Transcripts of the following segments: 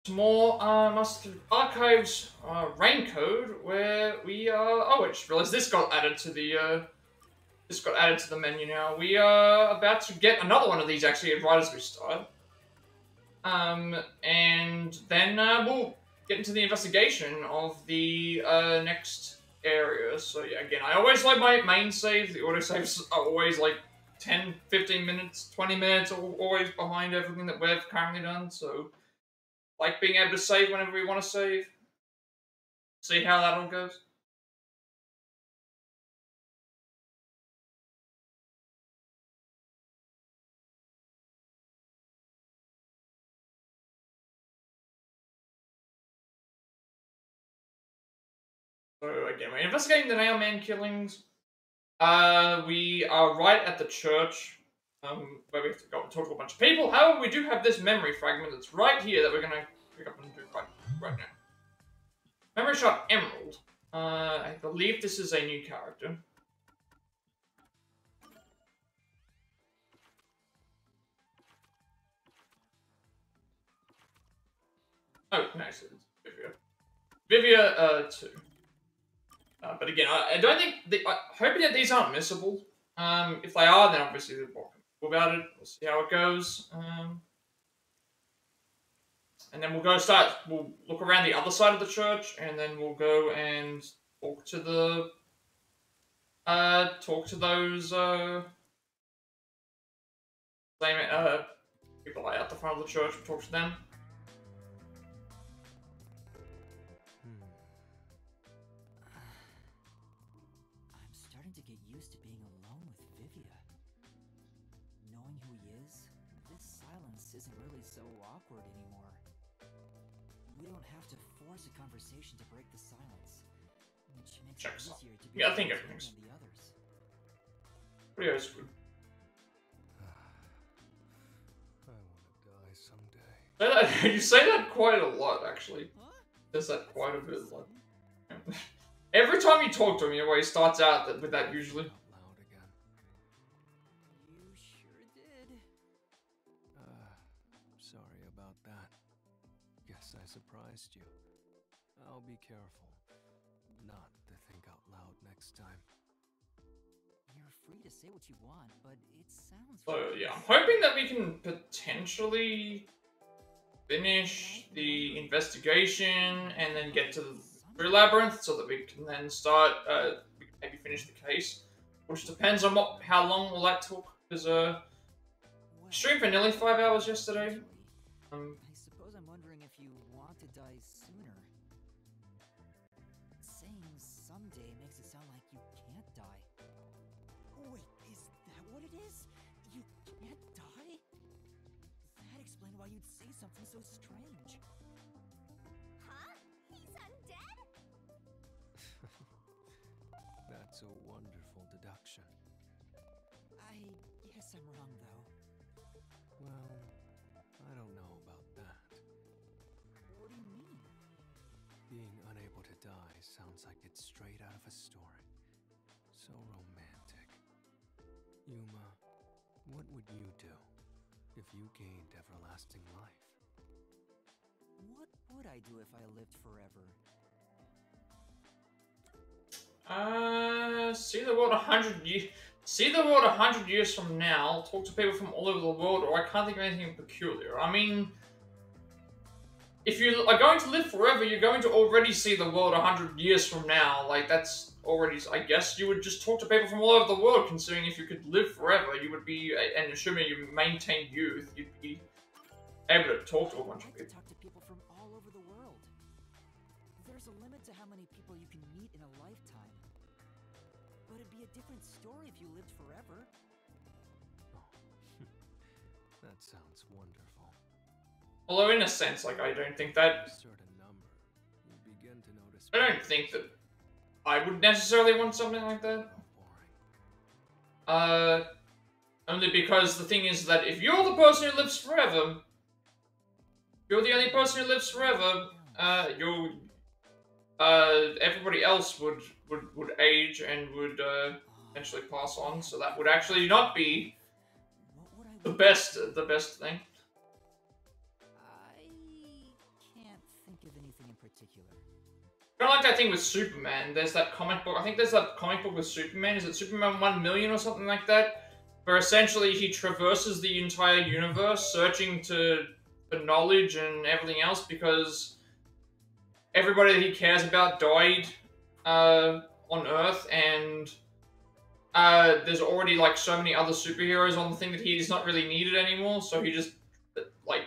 more Master Archives rain code where we oh, I just realized this got added to the menu now. We are about to get another one of these actually right as we start. And then we'll get into the investigation of the next area. So yeah, again, I always like my main save. The autosaves are always like 10, 15 minutes, 20 minutes, always behind everything that we've currently done. So like being able to save whenever we want to save. See how that all goes. So again, we're investigating the Nailman killings. We are right at the church, where we have to go and talk to a bunch of people. However, we do have this memory fragment that's right here that we're gonna pick up and do right now. Memory shot Emerald. I believe this is a new character. Oh, nice. It's Vivia. Vivia, 2. But again, I don't think... hoping that these aren't missable. If they are, then obviously we'll talk about it. We'll see how it goes. And then we'll look around the other side of the church, and then we'll go and talk to the... talk to those, people out the front of the church and talk to them. I'm starting to get used to being alone with Vivia. Knowing who he is, this silence isn't really so awkward anymore. We don't have to force a conversation to break the silence, which makes it easier to be I think everything's than the others. pretty good. I want to die someday. You say that quite a lot, actually. There's that quite a bit. Like, every time you talk to him, he always starts out with that usually. Out loud again. You sure did. Sorry about that. Guess I surprised you. I'll be careful not to think out loud next time. You're free to say what you want, but it sounds... So yeah, I'm hoping that we can potentially finish the investigation and then get to the labyrinth so that we can then start, we can maybe finish the case. Which depends on how long will that took, because streamed for nearly 5 hours yesterday. I suppose I'm wondering if you want to die sooner. Saying someday makes it sound like you can't die. Wait, is that what it is? You can't die? That explained why you'd say something so strange. Huh? He's undead? That's a wonderful deduction. I guess I'm wrong, though. Well, I don't know about that. What do you mean? Being unable to die sounds like it's straight out of a story. So romantic. Yuma, what would you do if you gained everlasting life? What would I do if I lived forever? See the world 100 years. See the world 100 years from now. Talk to people from all over the world, or I can't think of anything peculiar. I mean, if you are going to live forever, you're going to already see the world 100 years from now. Like, that's already... I guess you would just talk to people from all over the world, considering if you could live forever, you would be... And assuming you maintain youth, you'd be able to talk to a bunch of people. Talk to people from all over the world. There's a limit to how many people you can meet in a lifetime. But it'd be a different story if you lived forever. Oh, that sounds wonderful. Although, in a sense, like, I don't think that... A certain number, you begin to notice... I don't think that I would necessarily want something like that. Boring. Only because the thing is that if you're the person who lives forever, you're the only person who lives forever, everybody else would age and would eventually pass on, so that would actually not be the best thing. I think of anything in particular. Kind of like that thing with Superman. There's that comic book. I think there's that comic book with Superman. Is it Superman 1 million or something like that? Where essentially he traverses the entire universe, searching for knowledge and everything else because everybody that he cares about died on Earth, and there's already like so many other superheroes on the thing that he's not really needed anymore. So he just like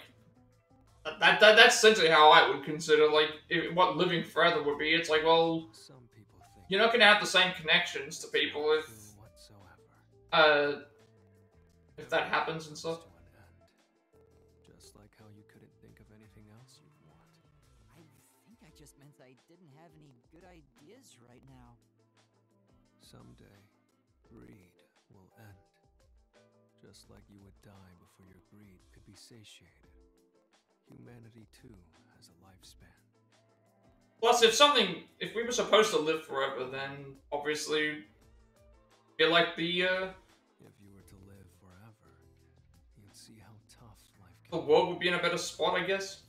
that's essentially how I would consider like what living forever would be. It's like, well, Some people think you're not gonna have the same connections to people whatsoever. if that happens and stuff. To an end. Just like how you couldn't think of anything else you'd want. I think I just meant I didn't have any good ideas right now. Someday, greed will end. Just like you would die before your greed could be satiated. Humanity too has a lifespan. Plus, if we were supposed to live forever, then obviously, be like the If you were to live forever, you'd see how tough life the can world would be in a better spot, I guess.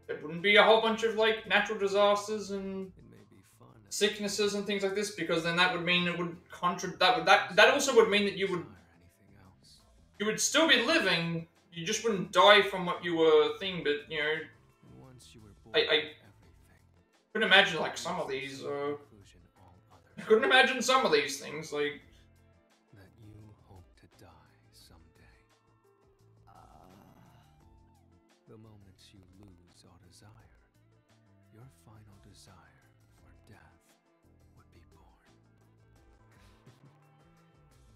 There wouldn't be a whole bunch of like natural disasters and It may be fun at sicknesses and things like this, because then that would mean it would that also would mean that you would desire anything else. you would still be living. You just wouldn't die from what you were thinking, but you know, And once you were born, I everything. couldn't imagine like some of these. Conclusion all I others. couldn't imagine some of these things. Like, That you hope to die someday. The moment you lose all desire, your final desire for death would be born.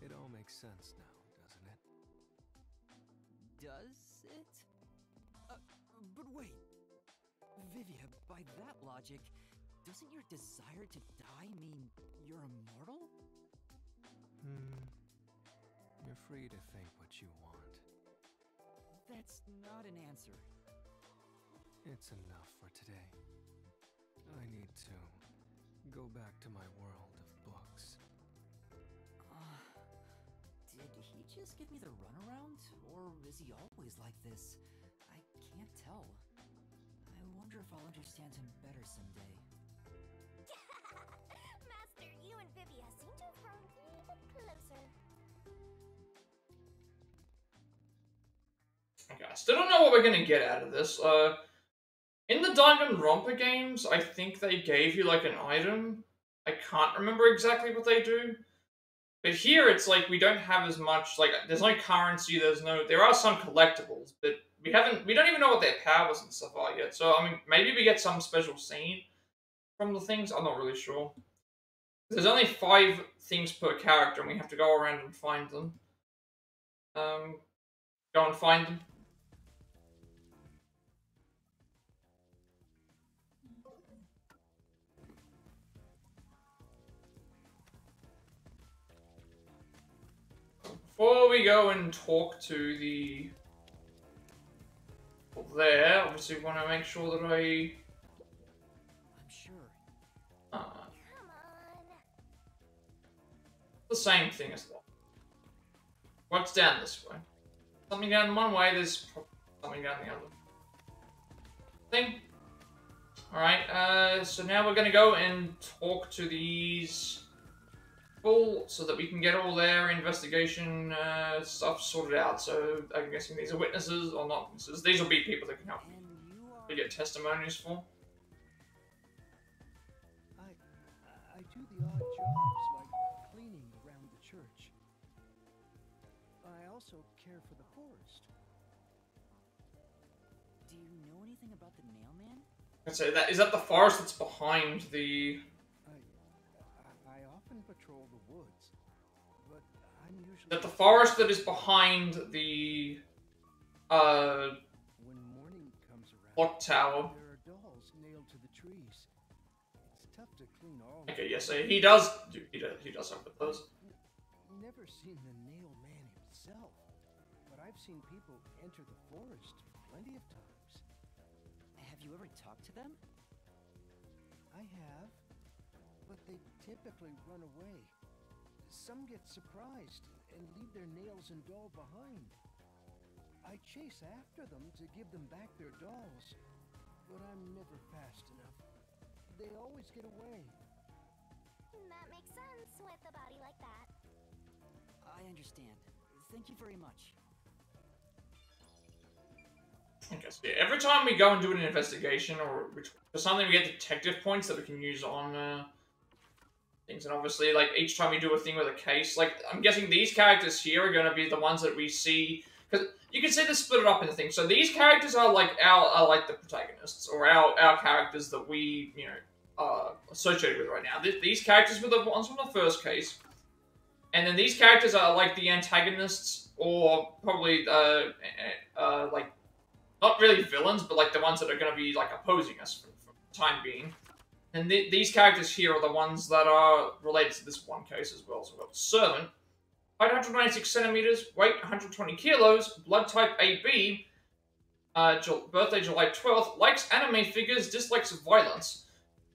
It all makes sense now, doesn't it? Does it? But wait. Vivia, by that logic, doesn't your desire to die mean you're immortal? You're free to think what you want. That's not an answer. It's enough for today. I need to go back to my world of books. Did he just give me the runaround? Or is he always like this? I can't tell. I wonder if I'll understand him better someday. Master, you and Vivia seem to have grown even closer. okay, I still don't know what we're gonna get out of this. In the Danganronpa games, I think they gave you like an item. I can't remember exactly what they do. But here it's like we don't have as much, like there's no currency, there are some collectibles, but we don't even know what their powers and stuff are yet. So I mean maybe we get some special scene from the things, I'm not really sure. There's only 5 things per character and we have to go around and find them. Go and find them. Before we go and talk to the people there, obviously we want to make sure that I'm sure. Come on. the same thing as well. What's down this way? Something down one way, there's something down the other. Thing. Alright, so now we're gonna go and talk to these people so that we can get all their investigation stuff sorted out. So I'm guessing these are witnesses, or not witnesses. These will be people that can help And you are... we get testimonies for. I do the odd jobs like cleaning around the church. I also care for the forest. Do you know anything about the Nailman? I'd say that is that the forest that's behind the. I often patrol the woods, but I'm usually That the forest that is behind the when morning comes around. clock tower. There are dolls nailed to the trees. It's tough to clean all. Okay, yes, so he does help with those. Never seen the nail man himself, but I've seen people enter the forest plenty of times. Have you ever talked to them? I have, but they typically run away. Some get surprised and leave their nails and doll behind. I chase after them to give them back their dolls, but I'm never fast enough. They always get away. That makes sense with a body like that. I understand. Thank you very much. Okay, so yeah, every time we go and do an investigation or something, we get detective points that we can use on things. And obviously, like, each time we do a thing with a case, like, I'm guessing these characters here are going to be the ones that we see, because you can see they're split it up into things. So these characters are like the protagonists, or our characters that we, you know, are associated with right now. These characters were the ones from the first case. And then these characters are like the antagonists, or probably, like, not really villains, but like the ones that are going to be like opposing us for the time being. And these characters here are the ones that are related to this one case as well. So we've got Servant, height 196 centimeters, weight 120 kilos, blood type AB, birthday July 12th, likes anime figures, dislikes violence.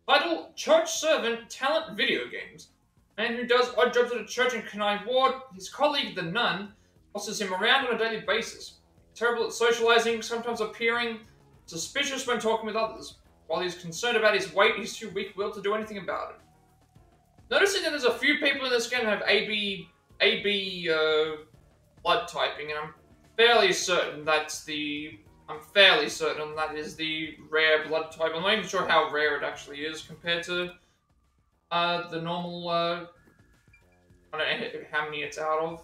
Title, Church Servant, talent, video games. Man who does odd jobs at a church in Kenai Ward. His colleague, the nun, bosses him around on a daily basis. Terrible at socializing, sometimes appearing suspicious when talking with others. While he's concerned about his weight, he's too weak-willed to do anything about it. Noticing that there's a few people in this game that have AB blood typing, and I'm fairly certain that is the rare blood type. I'm not even sure how rare it actually is compared to the normal, I don't know how many it's out of.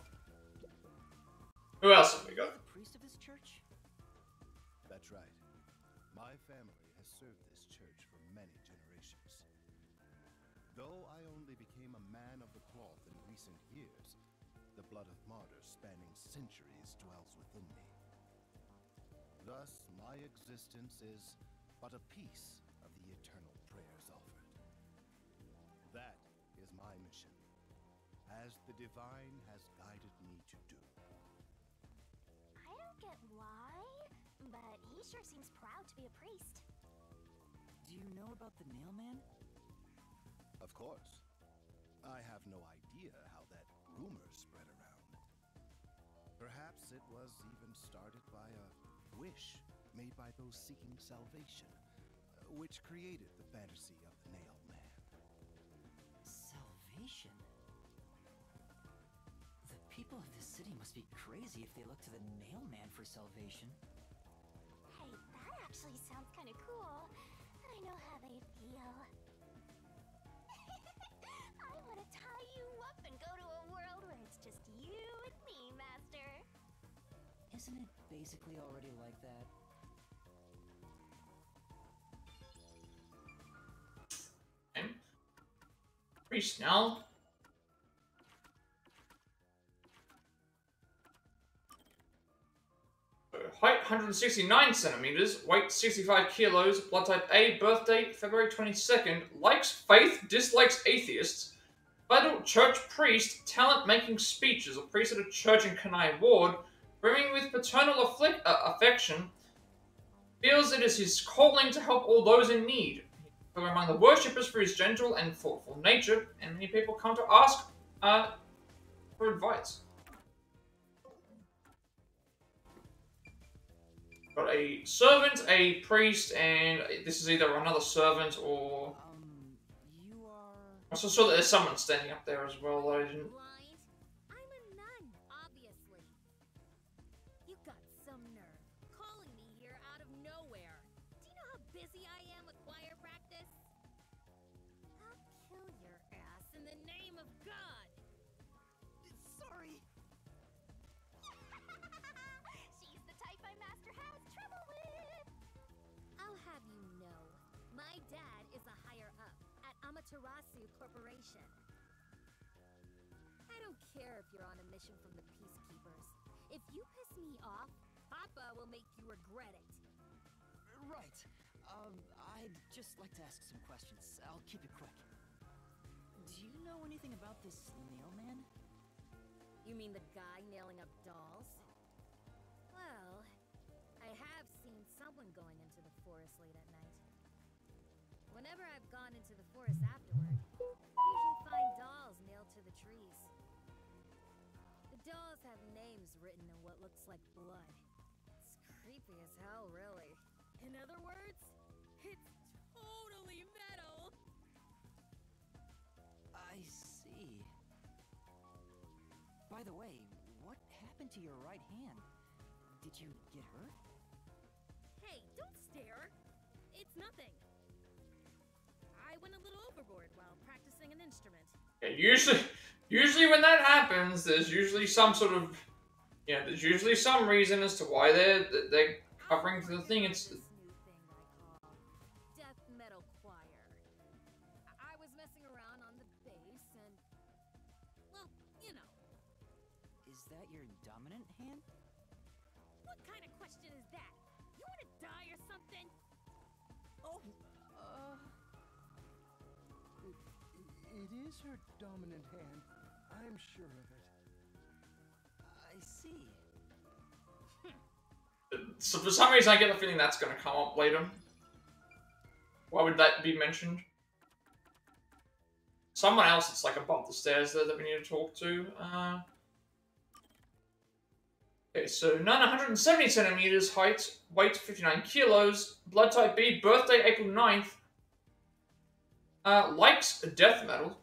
Who else have we got? The priest of this church? That's right. My family has served this church for many generations. Though I only became a man of the cloth in recent years, the blood of martyrs spanning centuries dwells within me. Thus, my existence is but a piece of the eternal prayers offered. That is my mission, as the divine has guided me to do. I don't get why, but he sure seems proud to be a priest. Do you know about the Nailman? Of course. I have no idea how that rumor spread around. Perhaps it was even started by a wish made by those seeking salvation, which created the fantasy of the Nailman. Salvation? The people of this city must be crazy if they look to the Nailman for salvation. Hey, that actually sounds kind of cool. I know how they feel. I want to tie you up and go to a world where it's just you and me, Master. Isn't it basically already like that? Okay. Priest now. Height 169 centimeters, weight 65 kilos, blood type A, birthday February 22nd, likes faith, dislikes atheists, vital church priest, talent making speeches, a priest at a church in Kenai Ward, brimming with paternal affection, feels it is his calling to help all those in need. He's among the worshippers for his gentle and thoughtful nature, and many people come to ask for advice. Got a servant, a priest, and this is either another servant or... You are... I also saw that there's someone standing up there as well that I didn't... Blind? I'm a nun, obviously. You got some nerve, calling me here out of nowhere. Do you know how busy I am with choir practice? I'll kill your ass in the name of God! Sorry! She's the type my master has trouble with! I'll have you know, my dad is a higher up at Amaterasu Corporation. I don't care if you're on a mission from the Peacekeepers. If you piss me off, Papa will make you regret it. Right. I'd just like to ask some questions. I'll keep it quick. Do you know anything about this Nailman? You mean the guy nailing up dolls? Well, I have seen someone going into the forest late at night. Whenever I've gone into the forest afterward, I usually find dolls nailed to the trees. The dolls have names written in what looks like blood. It's creepy as hell, really. In other words, By the way, what happened to your right hand? Did you get hurt? Hey, don't stare. It's nothing. I went a little overboard while practicing an instrument. Yeah, usually when that happens, there's usually some sort of, yeah, there's usually some reason as to why they're covering the thing. It's This new thing I call death metal choir. I was messing around on the bass and, well, you know. Is that your dominant hand? What kind of question is that? You want to die or something? Oh, It is her dominant hand. I'm sure of it. I see. so for some reason I get the feeling that's going to come up later. Why would that be mentioned? Someone else that's like above the stairs there that we need to talk to. Okay, so none 170 centimeters height, weight 59 kilos, blood type B, birthday April 9th. Likes death metal.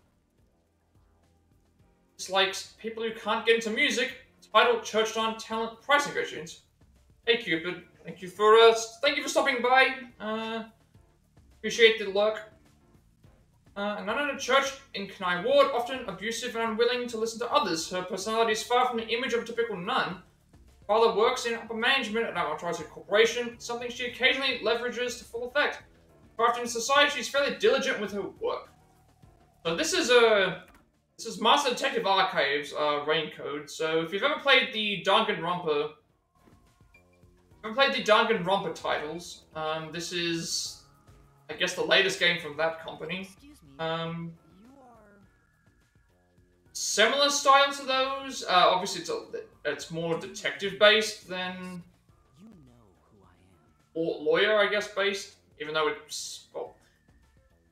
Dislikes people who can't get into music. Title, church on, talent, price negotiations. Hey Cupid, thank you for stopping by. Appreciate the lurk. None in a church in Kenai Ward, often abusive and unwilling to listen to others. Her personality is far from the image of a typical nun. Father works in upper management at an unauthorized corporation, something she occasionally leverages to full effect. Crafting society, she's fairly diligent with her work. So this is Master Detective Archives rain code. So if you've ever played the Danganronpa, titles, this is, I guess, the latest game from that company. Excuse me. You are... Similar style to those. Obviously, it's more detective based than You know who I am. or lawyer, I guess, based. Even though it's, well,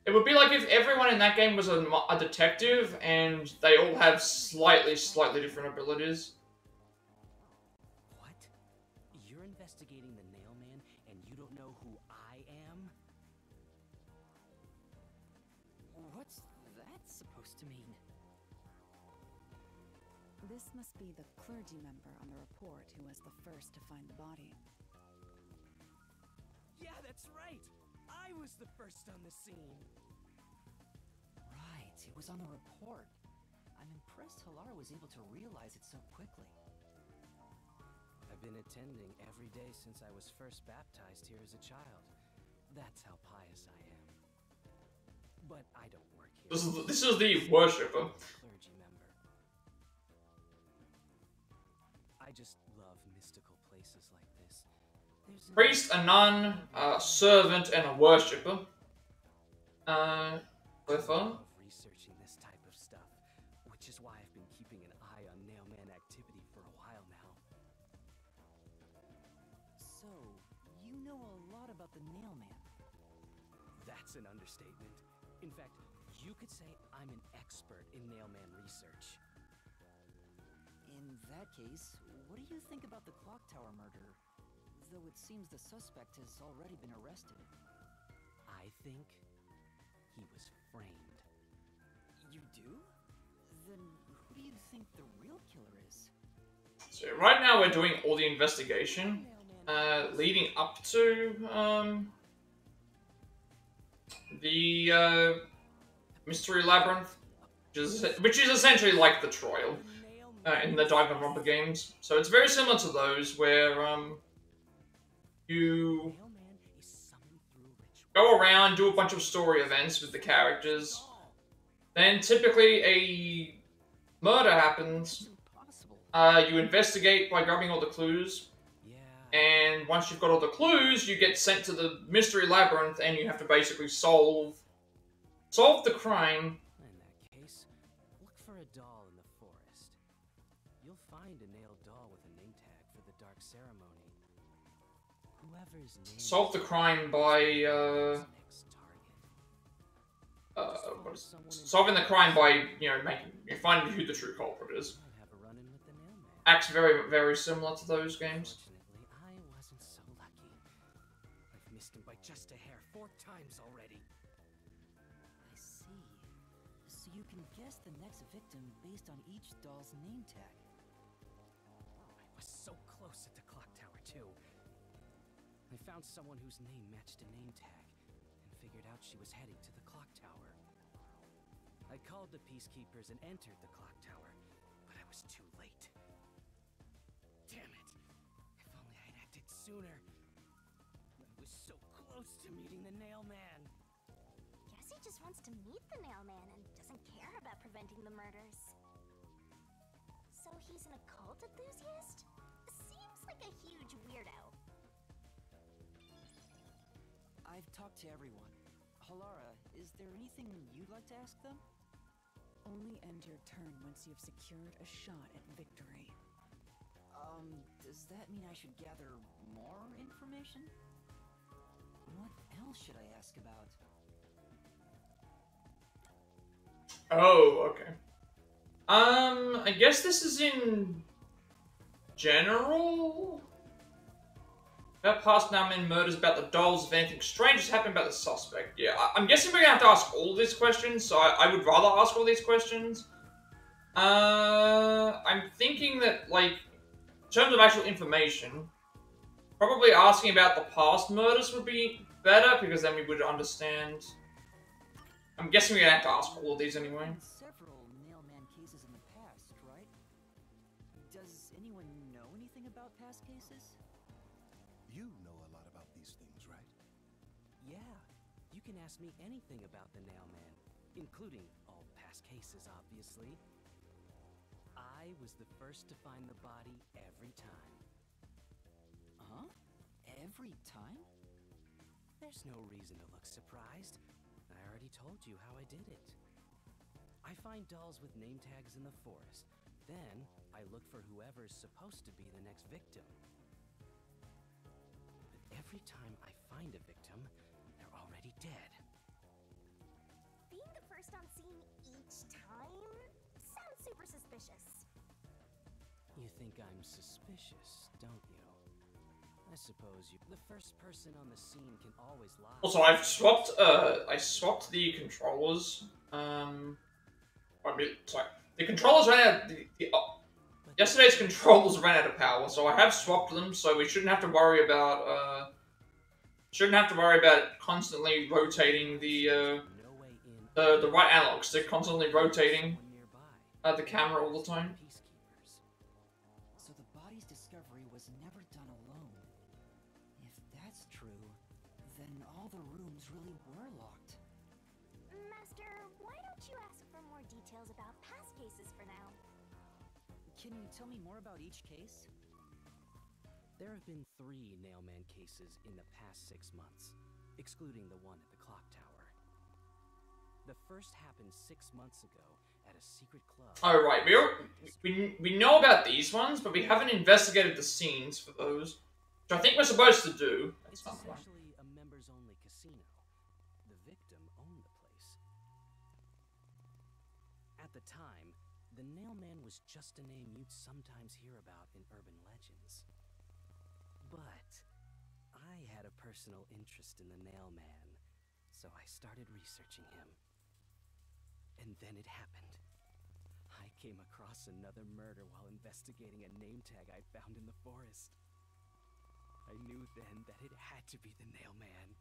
it would be like if everyone in that game was a detective and they all have slightly different abilities. What? You're investigating the Nail Man and you don't know who I am? What's that supposed to mean? This must be the clergy member on the report who was the first to find the body. Yeah, that's right! I was the first on the scene! Right, it was on the report. I'm impressed Halar was able to realize it so quickly. I've been attending every day since I was first baptized here as a child. That's how pious I am. But I don't work here. This is the worshipper. Clergy member. I just love mystical places like this. There's an Priest, a nun, a servant, and a worshipper. Clifford. of researching this type of stuff, which is why I've been keeping an eye on Nailman activity for a while now. So, you know a lot about the Nailman. That's an understatement. In fact, you could say I'm an expert in Nailman research. In that case, what do you think about the clock tower murder? Though it seems the suspect has already been arrested. I think he was framed. You do? Then who do you think the real killer is? So right now we're doing all the investigation, leading up to the mystery labyrinth, which is essentially like the trial in the Danganronpa games. So it's very similar to those where you go around, do a bunch of story events with the characters. Then typically a murder happens. You investigate by grabbing all the clues. And once you've got all the clues, you get sent to the mystery labyrinth and you have to basically solve the crime. In that case, look for a doll in the forest. You'll find a nailed doll with a name tag for the dark ceremony. Whoever's name Solve the crime by next target. solving the crime by, you know, finding who the true culprit is. Might have a run-in with the Nailman. Acts very, very similar to those games. Fortunately, I wasn't so lucky. I've missed him by just a hair 4 times already. I see. So you can guess the next victim based on each doll's name tag. close at the clock tower, too. I found someone whose name matched a name tag, and figured out she was heading to the clock tower. I called the peacekeepers and entered the clock tower, but I was too late. Damn it! If only I'd acted sooner. I was so close to meeting the Nail Man. Guess he just wants to meet the Nail Man and doesn't care about preventing the murders. So he's an occult enthusiast? Seems like a huge weirdo. I've talked to everyone. Halara, is there anything you'd like to ask them? Only end your turn once you've secured a shot at victory. Does that mean I should gather more information? What else should I ask about? Oh, okay. I guess this is in general? About past Namen murders, about the dolls, if anything strange has happened about the suspect. Yeah, I'm guessing we're gonna have to ask all these questions, so I would rather ask all these questions. I'm thinking that, like, in terms of actual information, probably asking about the past murders would be better, because then we would understand. I'm guessing we're gonna have to ask all of these anyway. Several Nailman cases in the past, right? Does anyone know anything about past cases? You know a lot about these things, right? Yeah, you can ask me anything about the Nailman, including all past cases, obviously. I was the first to find the body every time. Huh? Every time? There's no reason to look surprised. I already told you how I did it. I find dolls with name tags in the forest. Then, I look for whoever's supposed to be the next victim. But every time I find a victim, they're already dead. Being the first on scene each time sounds super suspicious. You think I'm suspicious, don't you? I suppose you... The first person on the scene can always lie. Also, I swapped the controllers. Sorry. The controllers ran out. Yesterday's controllers ran out of power, so I have swapped them. So we shouldn't have to worry about. Constantly rotating the right analogs. They're constantly rotating the camera all the time. So the body's discovery was never done alone. If that's true, then all the rooms really were locked. Master, why don't you ask for more details about past cases for now? Can you tell me more about each case? There have been 3 Nailman cases in the past 6 months, excluding the one at the clock tower. The first happened 6 months ago at a secret club. Oh, right. We know about these ones, but we haven't investigated the scenes for those, which I think we're supposed to do. It's essentially a members-only casino. The victim owned the place. At the time, the Nailman was just a name you'd sometimes hear about in urban legends. But I had a personal interest in the Nailman, so I started researching him. And then it happened. I came across another murder while investigating a name tag I found in the forest. I knew then that it had to be the Nailman.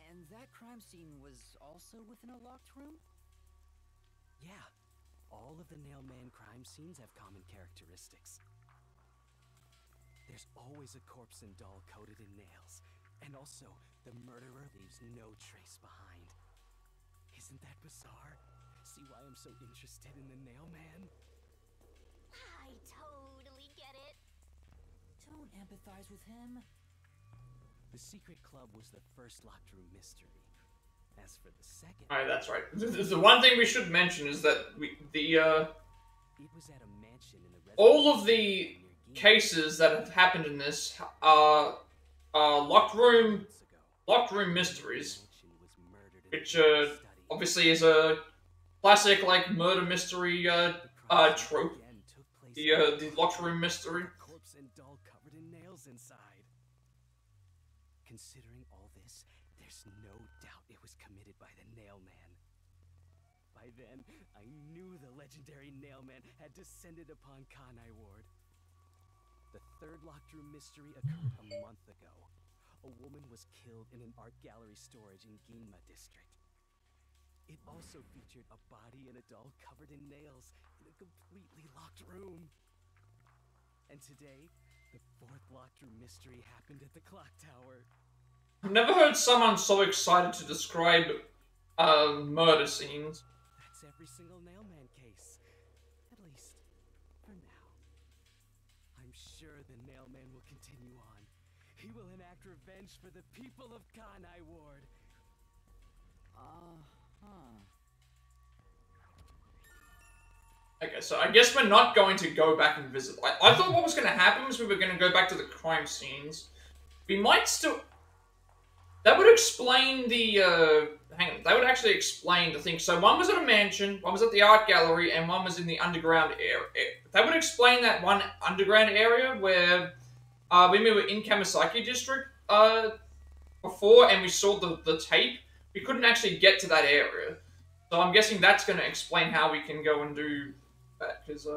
And that crime scene was also within a locked room? Yeah. All of the Nailman crime scenes have common characteristics. There's always a corpse and doll coated in nails. And also, the murderer leaves no trace behind. Isn't that bizarre? See why I'm so interested in the Nailman? I totally get it. Don't empathize with him. The secret club was the first locked room mystery. As for the second... Alright, that's right. The one thing we should mention is that It was at a mansion in the all of the cases that have happened in this are locked room mysteries, which obviously is a classic like murder mystery trope. The locked room mystery. Corpse and doll covered in nails inside. Considering all this, there's no doubt it was committed by the Nailman. By then, I knew the legendary Nailman had descended upon Kanai Ward. third locked-room mystery occurred a month ago. A woman was killed in an art gallery storage in Ginma district. It also featured a body and a doll covered in nails in a completely locked room. And today, the fourth locked-room mystery happened at the clock tower. I've never heard someone so excited to describe murder scenes. That's every single Nailman case. At least, for now. I'm sure the Nailman will continue on. He will enact revenge for the people of Kanai Ward. Okay, so I guess we're not going to go back and visit. I thought what was going to happen was we were going to go back to the crime scenes. We might still... That would explain the, hang on, that would actually explain the thing. So one was at a mansion, one was at the art gallery, and one was in the underground area. That would explain that one underground area where, when we were in Kamasaki district, before, and we saw the tape, we couldn't actually get to that area. So I'm guessing that's going to explain how we can go and do that, because,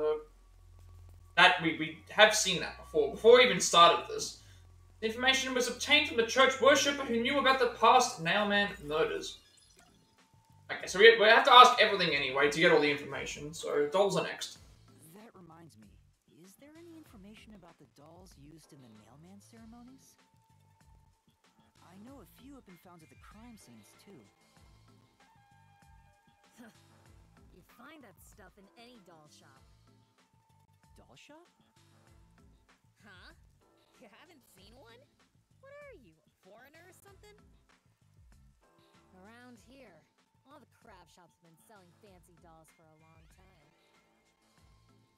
that, we have seen that before we even started this. The information was obtained from the church worshipper who knew about the past Nailman murders. Okay, so we have to ask everything anyway to get all the information, so dolls are next. That reminds me, is there any information about the dolls used in the Nailman ceremonies? I know a few have been found at the crime scenes, too. You'd find that stuff in any doll shop. Doll shop? Huh? You haven't seen one? What are you, a foreigner or something? Around here, all the crab shops have been selling fancy dolls for a long time.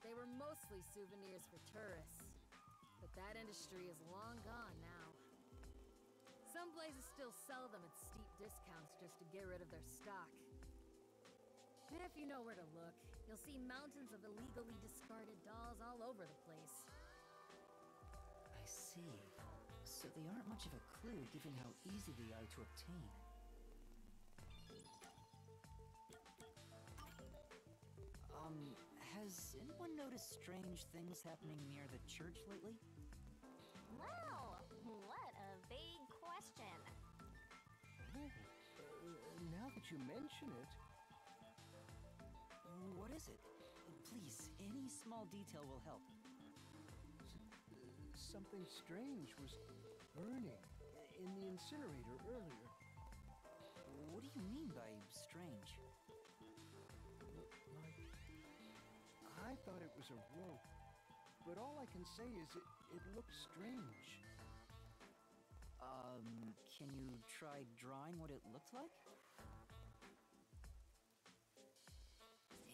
They were mostly souvenirs for tourists, but that industry is long gone now. Some places still sell them at steep discounts just to get rid of their stock. If you know where to look, you'll see mountains of illegally discarded dolls all over the place. I see. So they aren't much of a clue given how easy they are to obtain. Has anyone noticed strange things happening near the church lately? Well, what a vague question. Now that you mention it... What is it? Please, any small detail will help. Something strange was burning in the incinerator earlier. What do you mean by strange? I thought it was a rope, but all I can say is it looks strange. Can you try drawing what it looks like?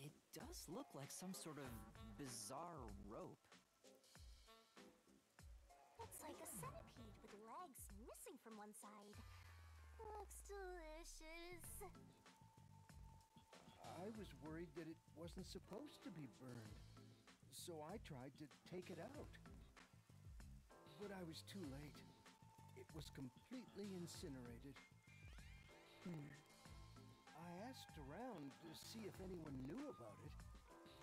It does look like some sort of bizarre rope. Looks like a centipede with legs missing from one side. Looks delicious. I was worried that it wasn't supposed to be burned, so I tried to take it out. But I was too late. It was completely incinerated. I asked around to see if anyone knew about it,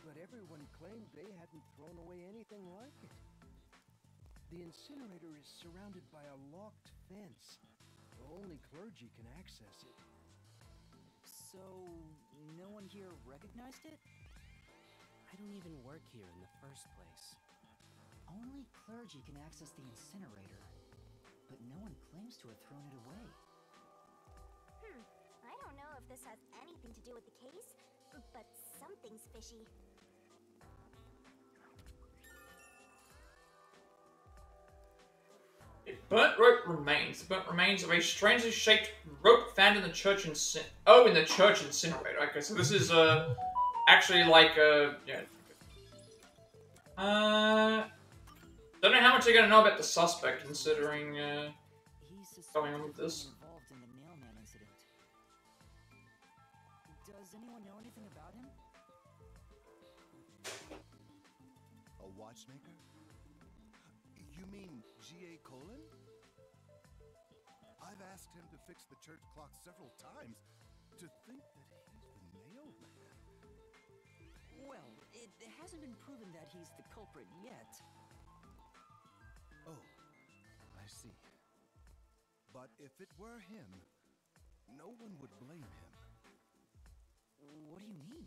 but everyone claimed they hadn't thrown away anything like it. The incinerator is surrounded by a locked fence. Only clergy can access it. So, no one here recognized it? I don't even work here in the first place. Only clergy can access the incinerator, but no one claims to have thrown it away. I don't know if this has anything to do with the case, but something's fishy. Burnt rope remains. The burnt remains of a strangely shaped rope found in the church in the church incinerator. Okay, so this is actually like yeah. Don't know how much they're gonna know about the suspect, considering going on with this. Involved in the Nailman incident. Does anyone know anything about him? A watchmaker? You mean G.A. Colin? I've asked him to fix the church clock several times. To think that he's the Nailman. Well, it hasn't been proven that he's the culprit yet. see. But if it were him, no one would blame him. What do you mean?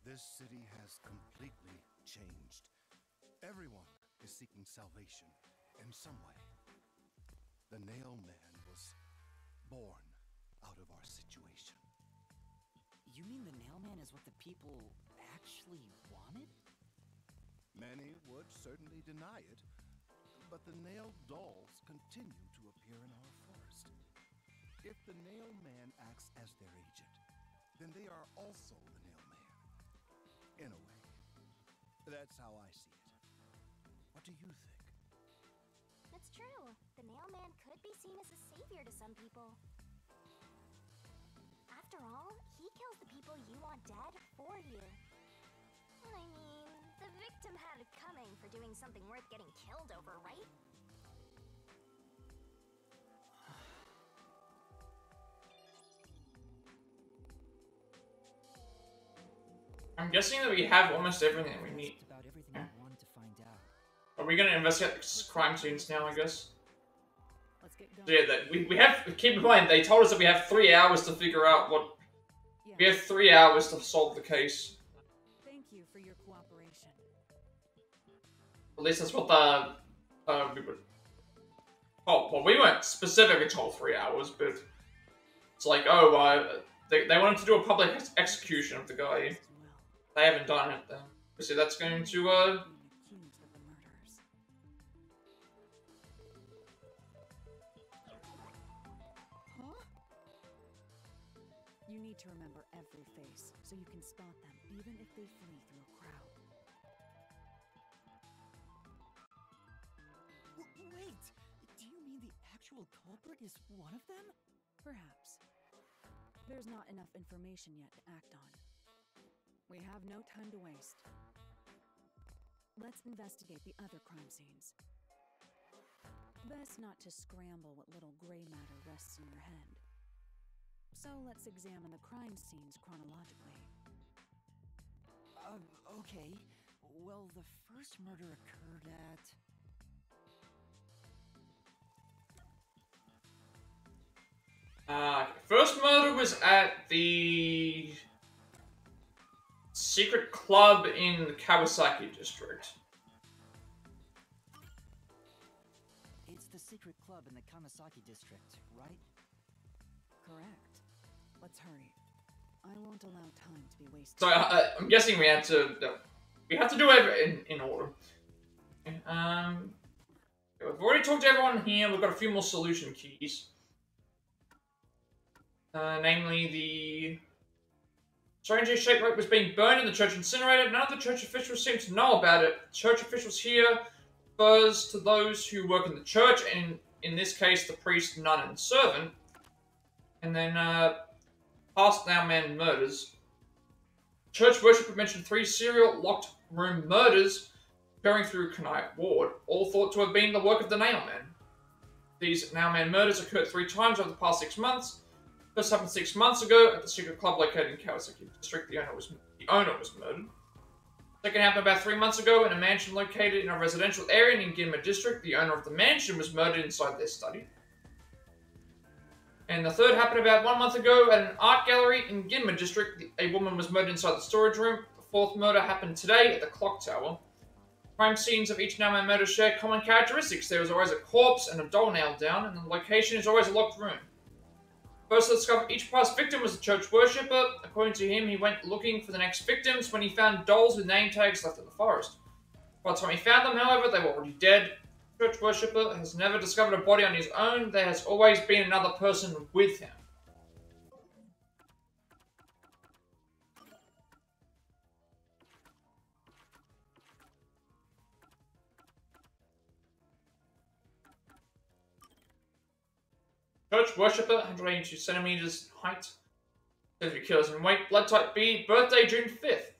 This city has completely changed. Everyone is seeking salvation in some way. The Nail Man was born out of our situation. You mean the Nailman is what the people actually wanted? Many would certainly deny it, but the nailed dolls continue to appear in our forest. If the Nail Man acts as their agent, then they are also the Nail Man. In a way. That's how I see it. What do you think? It's true. The Nail Man could be seen as a savior to some people. After all, he kills the people you want dead for you. I mean, the victim had it coming for doing something worth getting killed over, right? I'm guessing that we have almost everything we need. Just about everything I wanted to find out. Are we gonna investigate crime scenes now, I guess? Let's get going. So yeah, that we have, keep in mind, they told us that we have 3 hours to figure out what, we have 3 hours to solve the case. Thank you for your cooperation. At least that's what the, we were, oh, well, we weren't specifically told 3 hours, but it's like, oh, they wanted to do a public execution of the guy. They haven't done it, then. So that's going to, Accused of the murders. Huh? You need to remember every face, so you can spot them, even if they flee through a crowd. Wait! Do you mean the actual culprit is one of them? Perhaps. There's not enough information yet to act on. We have no time to waste. Let's investigate the other crime scenes. Best not to scramble what little gray matter rests in your head. So let's examine the crime scenes chronologically. Okay. Well, the first murder occurred at... first murder was at the secret club in the Kawasaki district. It's the secret club in the Kamasaki district, right? Correct. Let's hurry. I won't allow time to be wasted. So I'm guessing we have to do it in order. We've already talked to everyone here. We've got a few more solution keys. Namely the strangely shaped rope was being burned and the church incinerated. None of the church officials seem to know about it. Church officials here refers to those who work in the church, and in this case, the priest, nun, and servant. And then, past Nail Man murders. Church worshipper mentioned 3 serial locked room murders going through Knight Ward, all thought to have been the work of the Nail Man. These Nail Man murders occurred 3 times over the past 6 months. First happened 6 months ago at the secret club located in Kawasaki district. The owner was murdered. Second happened about 3 months ago in a mansion located in a residential area in Ginma district. The owner of the mansion was murdered inside their study. And the third happened about 1 month ago at an art gallery in Ginma district. A woman was murdered inside the storage room. The fourth murder happened today at the clock tower. Crime scenes of each Nail Man murder share common characteristics. There is always a corpse and a doll nailed down, and the location is always a locked room. First to discover each past victim was a church worshipper. According to him, he went looking for the next victims when he found dolls with name tags left in the forest. By the time he found them, however, they were already dead. The church worshipper has never discovered a body on his own. There has always been another person with him. Church worshipper, 182 centimeters height, 33 kilos in weight, blood type B, birthday June 5th.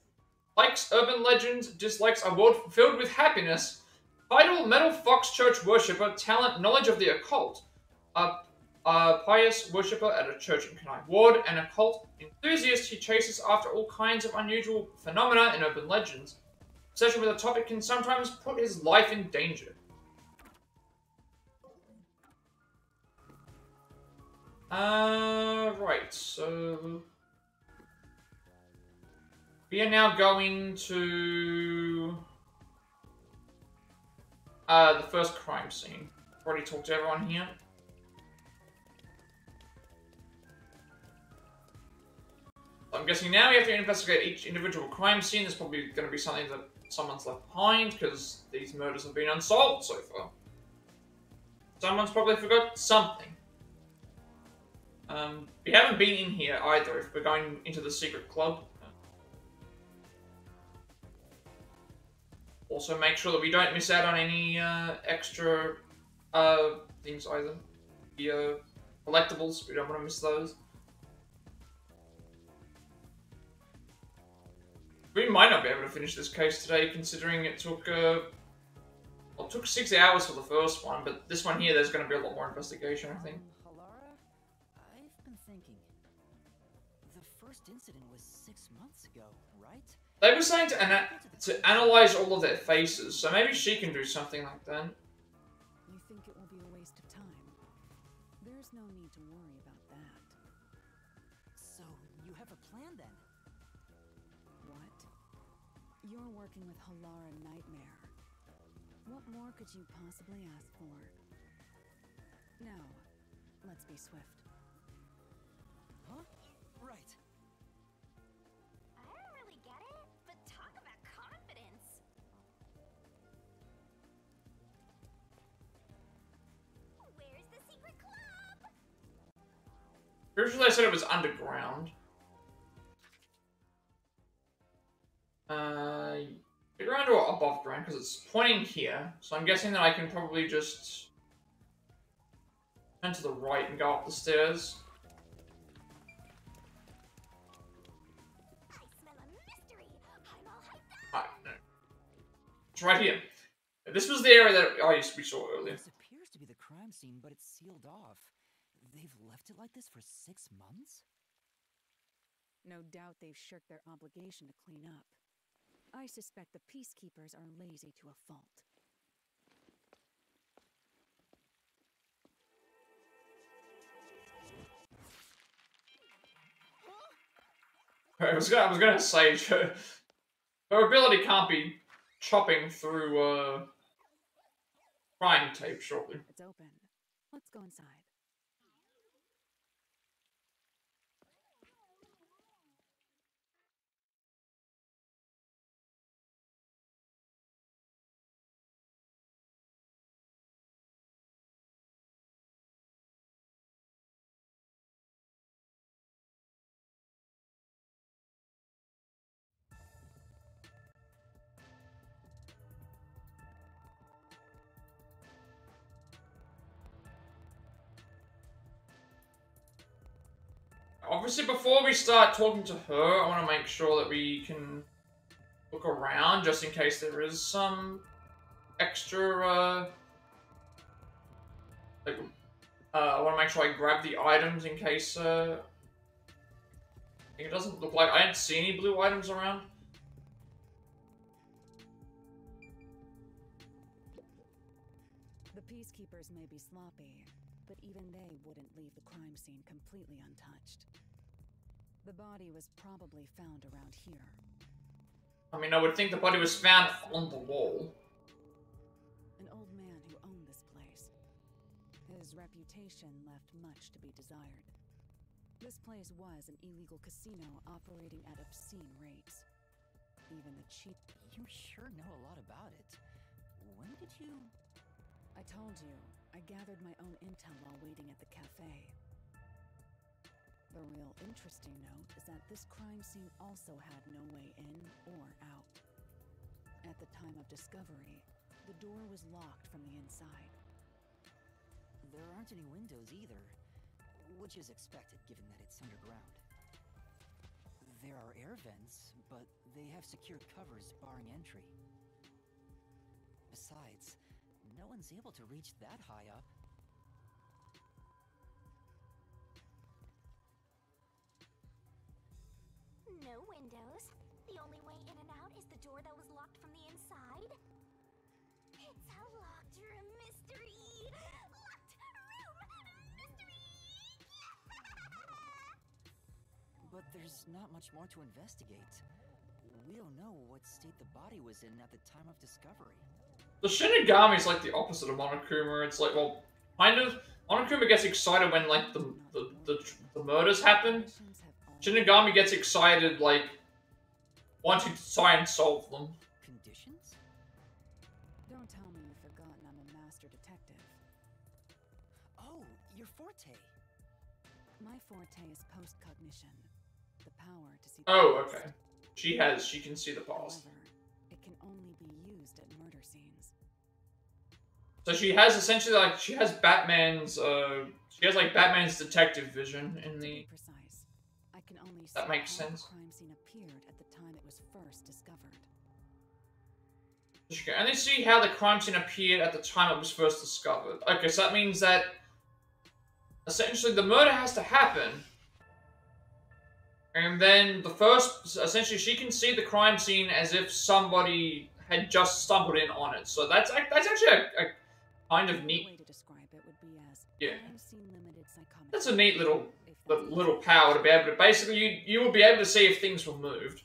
Likes urban legends, dislikes a world filled with happiness. Title, metal fox church worshipper, talent, knowledge of the occult. A pious worshipper at a church in Knight Ward, an occult enthusiast. He chases after all kinds of unusual phenomena and urban legends. Obsession with a topic can sometimes put his life in danger. Right, so we are now going to the first crime scene. Already talked to everyone here. I'm guessing now we have to investigate each individual crime scene. There's probably going to be something that someone's left behind, because these murders have been unsolved so far. Someone's probably forgot something. We haven't been in here either, if we're going into the secret club. Also make sure that we don't miss out on any extra things either. The collectibles, we don't want to miss those. We might not be able to finish this case today, considering it took, well, it took 6 hours for the first one, but this one here, there's going to be a lot more investigation, I think. Halara, I've been thinking. The first incident was 6 months ago, right? They were saying to analyze all of their faces, so maybe she can do something like that. You think it will be a waste of time? There's no need to worry about that. So, you have a plan then? What? You're working with Halara Nightmare. What more could you possibly ask for? Now, let's be swift. Huh? Right. I don't really get it, but talk about confidence. Where's the secret club? Pretty sure they said it was underground. Underground or above ground, because it's pointing here. So I'm guessing that I can probably just turn to the right and go up the stairs. I smell a mystery. I'm all hyped up. Alright, no. It's right here. This was the area that we saw earlier. This appears to be the crime scene, but it's sealed off. They've left it like this for 6 months? No doubt they've shirked their obligation to clean up. I suspect the peacekeepers are lazy to a fault. I was gonna say, her ability can't be chopping through crime tape shortly. It's open. Let's go inside. Obviously, before we start talking to her, I want to make sure that we can look around, just in case there is some extra, I want to make sure I grab the items in case, it doesn't look like I didn't see any blue items around. The peacekeepers may be sloppy, but even they wouldn't leave the crime scene completely untouched. The body was probably found around here. I mean, I would think the body was found on the wall. An old man who owned this place. His reputation left much to be desired. This place was an illegal casino operating at obscene rates. Even the cheap... You sure know a lot about it. When did you... I told you, I gathered my own intel while waiting at the cafe. The real interesting note is that this crime scene also had no way in or out. At the time of discovery, the door was locked from the inside. There aren't any windows either, which is expected given that it's underground. There are air vents, but they have secure covers barring entry. Besides, no one's able to reach that high up. No windows. The only way in and out is the door that was locked from the inside. It's a locked room mystery. Locked room mystery. There's not much more to investigate. We don't know what state the body was in at the time of discovery. The Shinigami is like the opposite of Monokuma. It's like, well, kind of. Monokuma gets excited when like the murders happen. Shinigami gets excited like wanting to try and solve them. Conditions? Don't tell me you've forgotten I'm a master detective. Oh, your forte. My forte is post-cognition. The power to see. Oh, okay. She can see the past. However, it can only be used at murder scenes. So she has essentially like she has Batman's like Batman's detective vision in the. Precise. I can only see That makes how sense. the crime scene appeared at the time it was first discovered. She can only see how the crime scene appeared at the time it was first discovered. Okay, so that means that essentially the murder has to happen. And then essentially she can see the crime scene as if somebody had just stumbled in on it. So that's actually a kind of The neat, way to describe it would be as yeah. crime scene limited psychometry. That's a neat little If that's little power to be able to, basically you will be able to see if things were moved.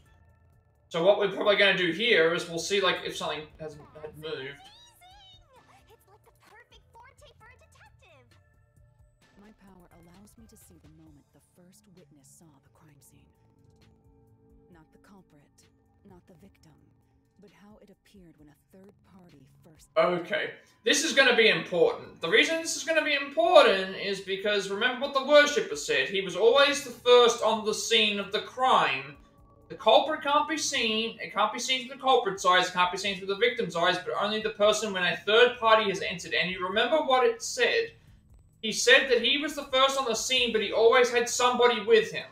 So what we're probably going to do here is we'll see like if something had moved. Amazing! It's like the perfect forte for a detective. My power allows me to see the moment the first witness saw the crime scene. Not the culprit, not the victim, but how it appeared when a third party first... Okay, this is going to be important. The reason this is going to be important is because remember what the worshipper said. He was always the first on the scene of the crime. The culprit can't be seen. It can't be seen through the culprit's eyes. It can't be seen through the victim's eyes, but only the person when a third party has entered. And you remember what it said. He said that he was the first on the scene, but he always had somebody with him.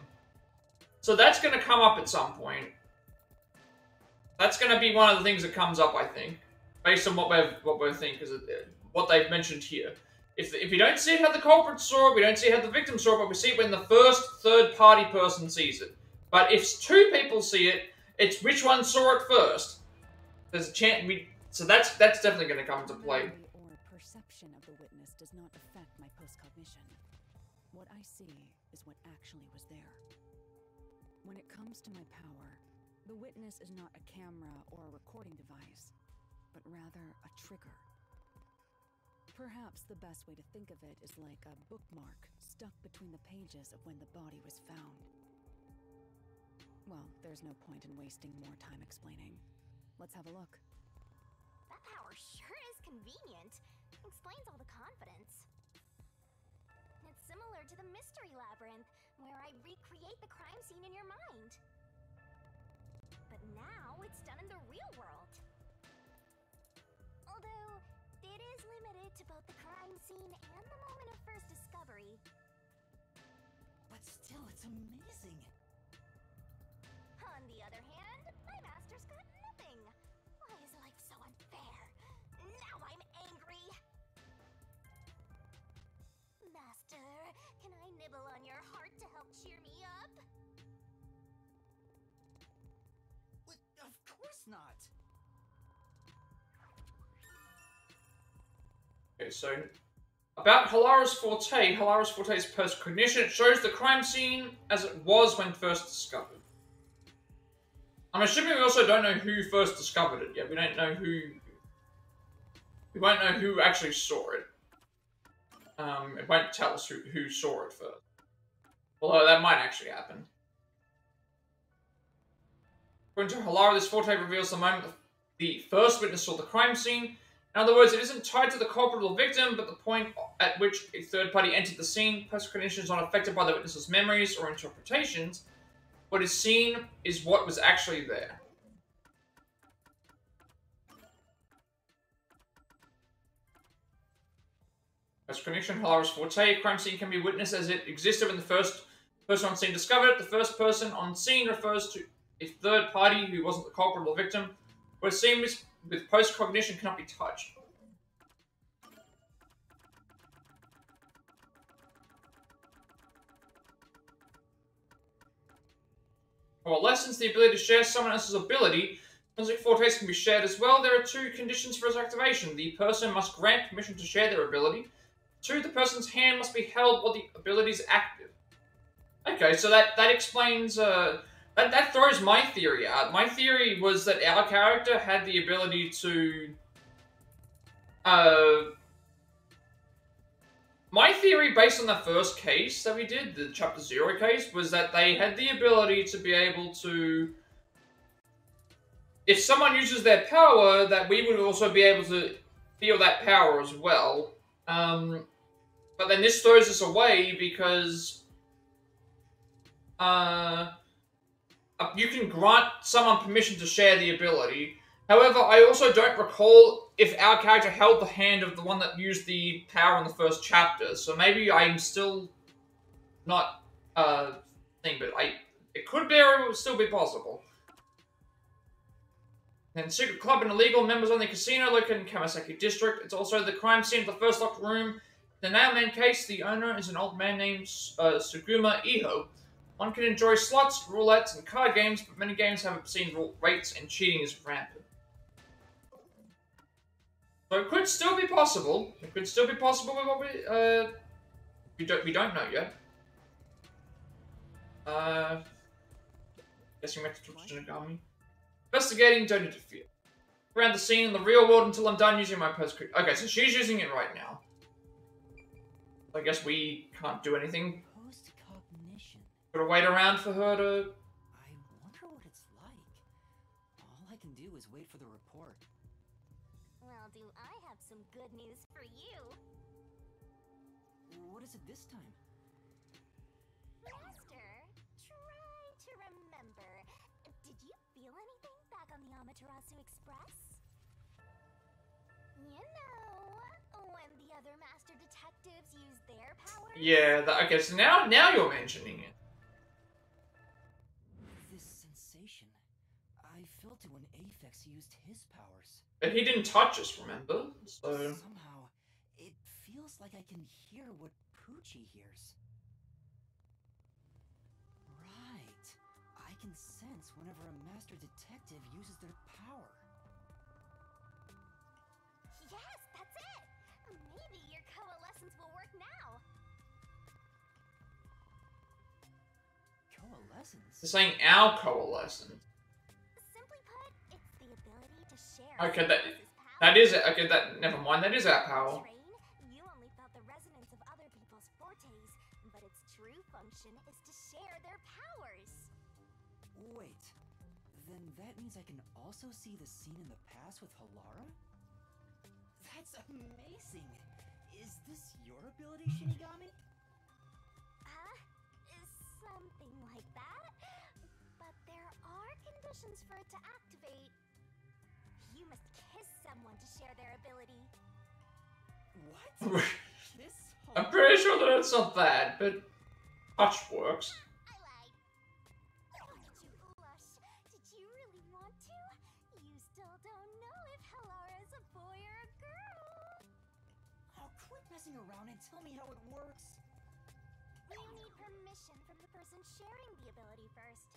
So that's going to come up at some point. That's going to be one of the things that comes up, I think, based on what we're thinking, because what they've mentioned here. If you don't see how the culprit saw it, we don't see how the victim saw it, but we see it when the first third-party person sees it. But if two people see it, it's which one saw it first. There's a chance so that's definitely going to come into play. Memory or perception of the witness does not affect my post-cognition. What I see is what actually was there. When it comes to my power, the witness is not a camera or a recording device, but rather a trigger. Perhaps the best way to think of it is like a bookmark stuck between the pages of when the body was found. Well, there's no point in wasting more time explaining. Let's have a look. That power sure is convenient. Explains all the confidence. It's similar to the mystery labyrinth, where I recreate the crime scene in your mind. But now it's done in the real world. Although, it is limited to both the crime scene and the moment of first discovery. But still, it's amazing. On the other hand, my master's got nothing. Why is life so unfair? Now I'm angry. Master, can I nibble on your heart to help cheer me up? Of course not. Okay, so about Halara's forte's post-cognition, it shows the crime scene as it was when first discovered. I'm assuming we also don't know who first discovered it yet. We don't know who... We won't know who actually saw it. It won't tell us who saw it first. Although that might actually happen. According to Halara, this forte reveals the moment the first witness saw the crime scene. In other words, it isn't tied to the culprit or victim, but the point at which a third party entered the scene. Post-cognition is not affected by the witness's memories or interpretations. What is seen is what was actually there. Post-cognition, Halara's forte. Crime scene can be witnessed as it existed when the first person on scene discovered it. The first person on scene refers to a third party who wasn't the culprit or victim. What is seen with post-cognition cannot be touched. While lessens the ability to share someone else's ability, forensic fortes can be shared as well. There are two conditions for its activation. The person must grant permission to share their ability. 2, the person's hand must be held while the ability is active. Okay, so that explains, that throws my theory out. My theory was that our character had the ability to, my theory based on the first case that we did, the Chapter 0 case, was that they had the ability to be able to, if someone uses their power, that we would also be able to feel that power as well. But then this throws us away because, you can grant someone permission to share the ability. However, I also don't recall if our character held the hand of the one that used the power in the first chapter, so maybe I'm still not, thing, but it could still be possible. And secret club and illegal members only casino located in Kamasaki District. It's also the crime scene of the first locked room. In the Nailman case, the owner is an old man named Suguma Iho. One can enjoy slots, roulettes, and card games, but many games have obscene rates and cheating is rampant. So it could still be possible. It could still be possible with what we don't know yet. Guessing we have to talk to Shinigami. Investigating, don't interfere. Around the scene in the real world until I'm done using my post-crit. Okay, so she's using it right now. I guess we can't do anything. Post-cognition. Gotta wait around for her to... I wonder what it's like. All I can do is wait for the report. Well, do I have some good news for you? What is it this time? Master, try to remember. Did you feel anything back on the Amaterasu Express? You know, when the other master detectives use their powers? Yeah, okay, so now you're mentioning it. This sensation. I felt it when Aphex used his powers. But he didn't touch us, remember? So... Somehow, it feels like I can hear what Poochie hears. Right. I can sense whenever a master detective uses their power. Yes, that's it! Maybe your coalescence will work now. Coalescence? They're saying our coalescence. Simply put, it's the ability to share. Okay, that is it. Okay, never mind. That is our power. Train, you only felt the resonance of other people's fortes, but its true function is to share their powers. Wait, then that means I can also see the scene in the past with Halara? That's amazing! Is this your ability, Shinigami? Something like that. But there are conditions for it to activate. You must kiss someone to share their ability. What? Kiss Halara? I'm pretty sure that it's not bad, but touch works. I lied. Look at you blush. Did you really want to? You still don't know if Halara is a boy or a girl. Oh, quit messing around and tell me how it works. You need permission from the person sharing the ability first.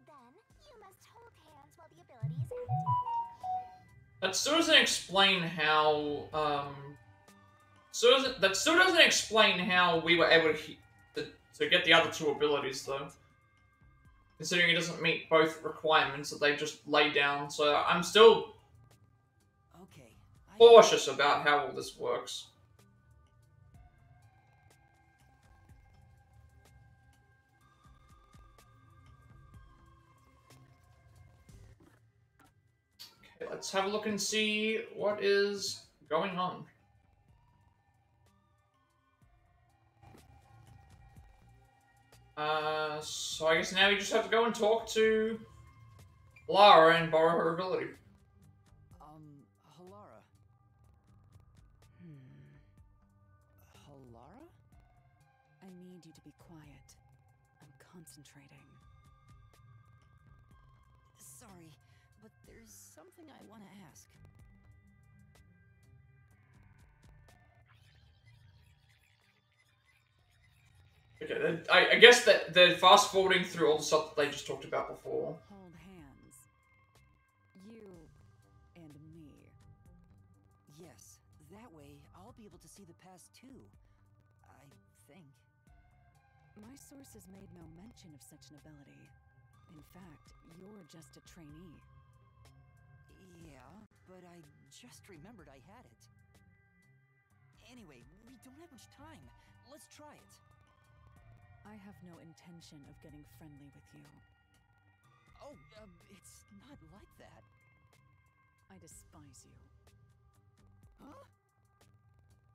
Then, you must hold hands while the ability is active. That still doesn't explain how, that still doesn't explain how we were able to get the other two abilities, though. Considering it doesn't meet both requirements that they just lay down, so I'm still cautious about how all this works. Okay, let's have a look and see what is going on. So I guess now we just have to go and talk to Lara and borrow her ability. Halara. Halara? I need you to be quiet. I'm concentrating. Sorry, but there's something I want to ask. Okay, then I guess that they're fast forwarding through all the stuff that they just talked about before. Hold hands. You and me. Yes, that way I'll be able to see the past too. I think. My sources made no mention of such an ability. In fact, you're just a trainee. Yeah, but I just remembered I had it. Anyway, we don't have much time. Let's try it. I have no intention of getting friendly with you. Oh, it's not like that. I despise you. Huh?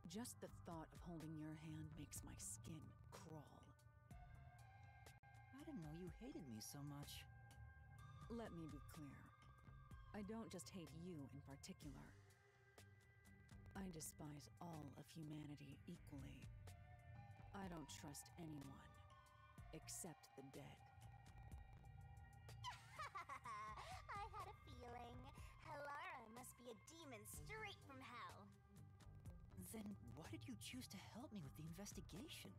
Just the thought of holding your hand makes my skin crawl. I didn't know you hated me so much. Let me be clear. I don't just hate you in particular. I despise all of humanity equally. I don't trust anyone, except the dead. I had a feeling. Halara must be a demon straight from hell. Then why did you choose to help me with the investigation?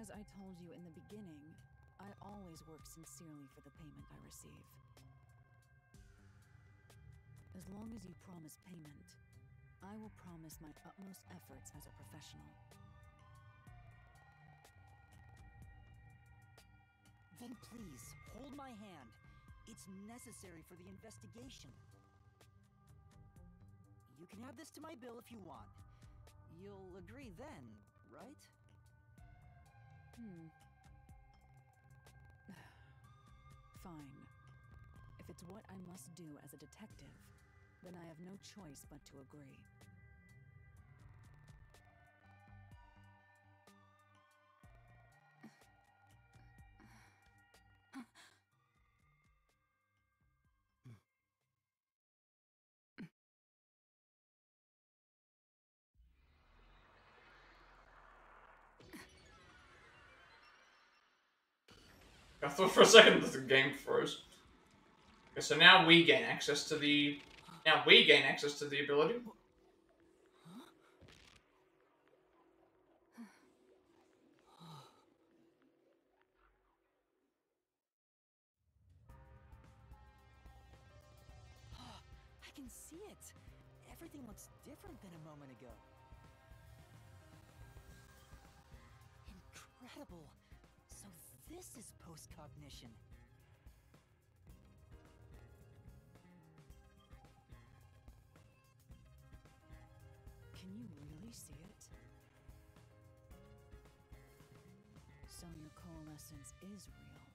As I told you in the beginning, I always work sincerely for the payment I receive. As long as you promise payment, I will promise my utmost efforts as a professional. Then please, hold my hand. It's necessary for the investigation. You can add this to my bill if you want. You'll agree then, right? Fine. If it's what I must do as a detective, then I have no choice but to agree. I thought for a second that the game froze. Okay, so now we gain access to the... Now we gain access to the ability. I can see it. Everything looks different than a moment ago. Incredible. So this is post-cognition. Can you really see it? So your coalescence is real.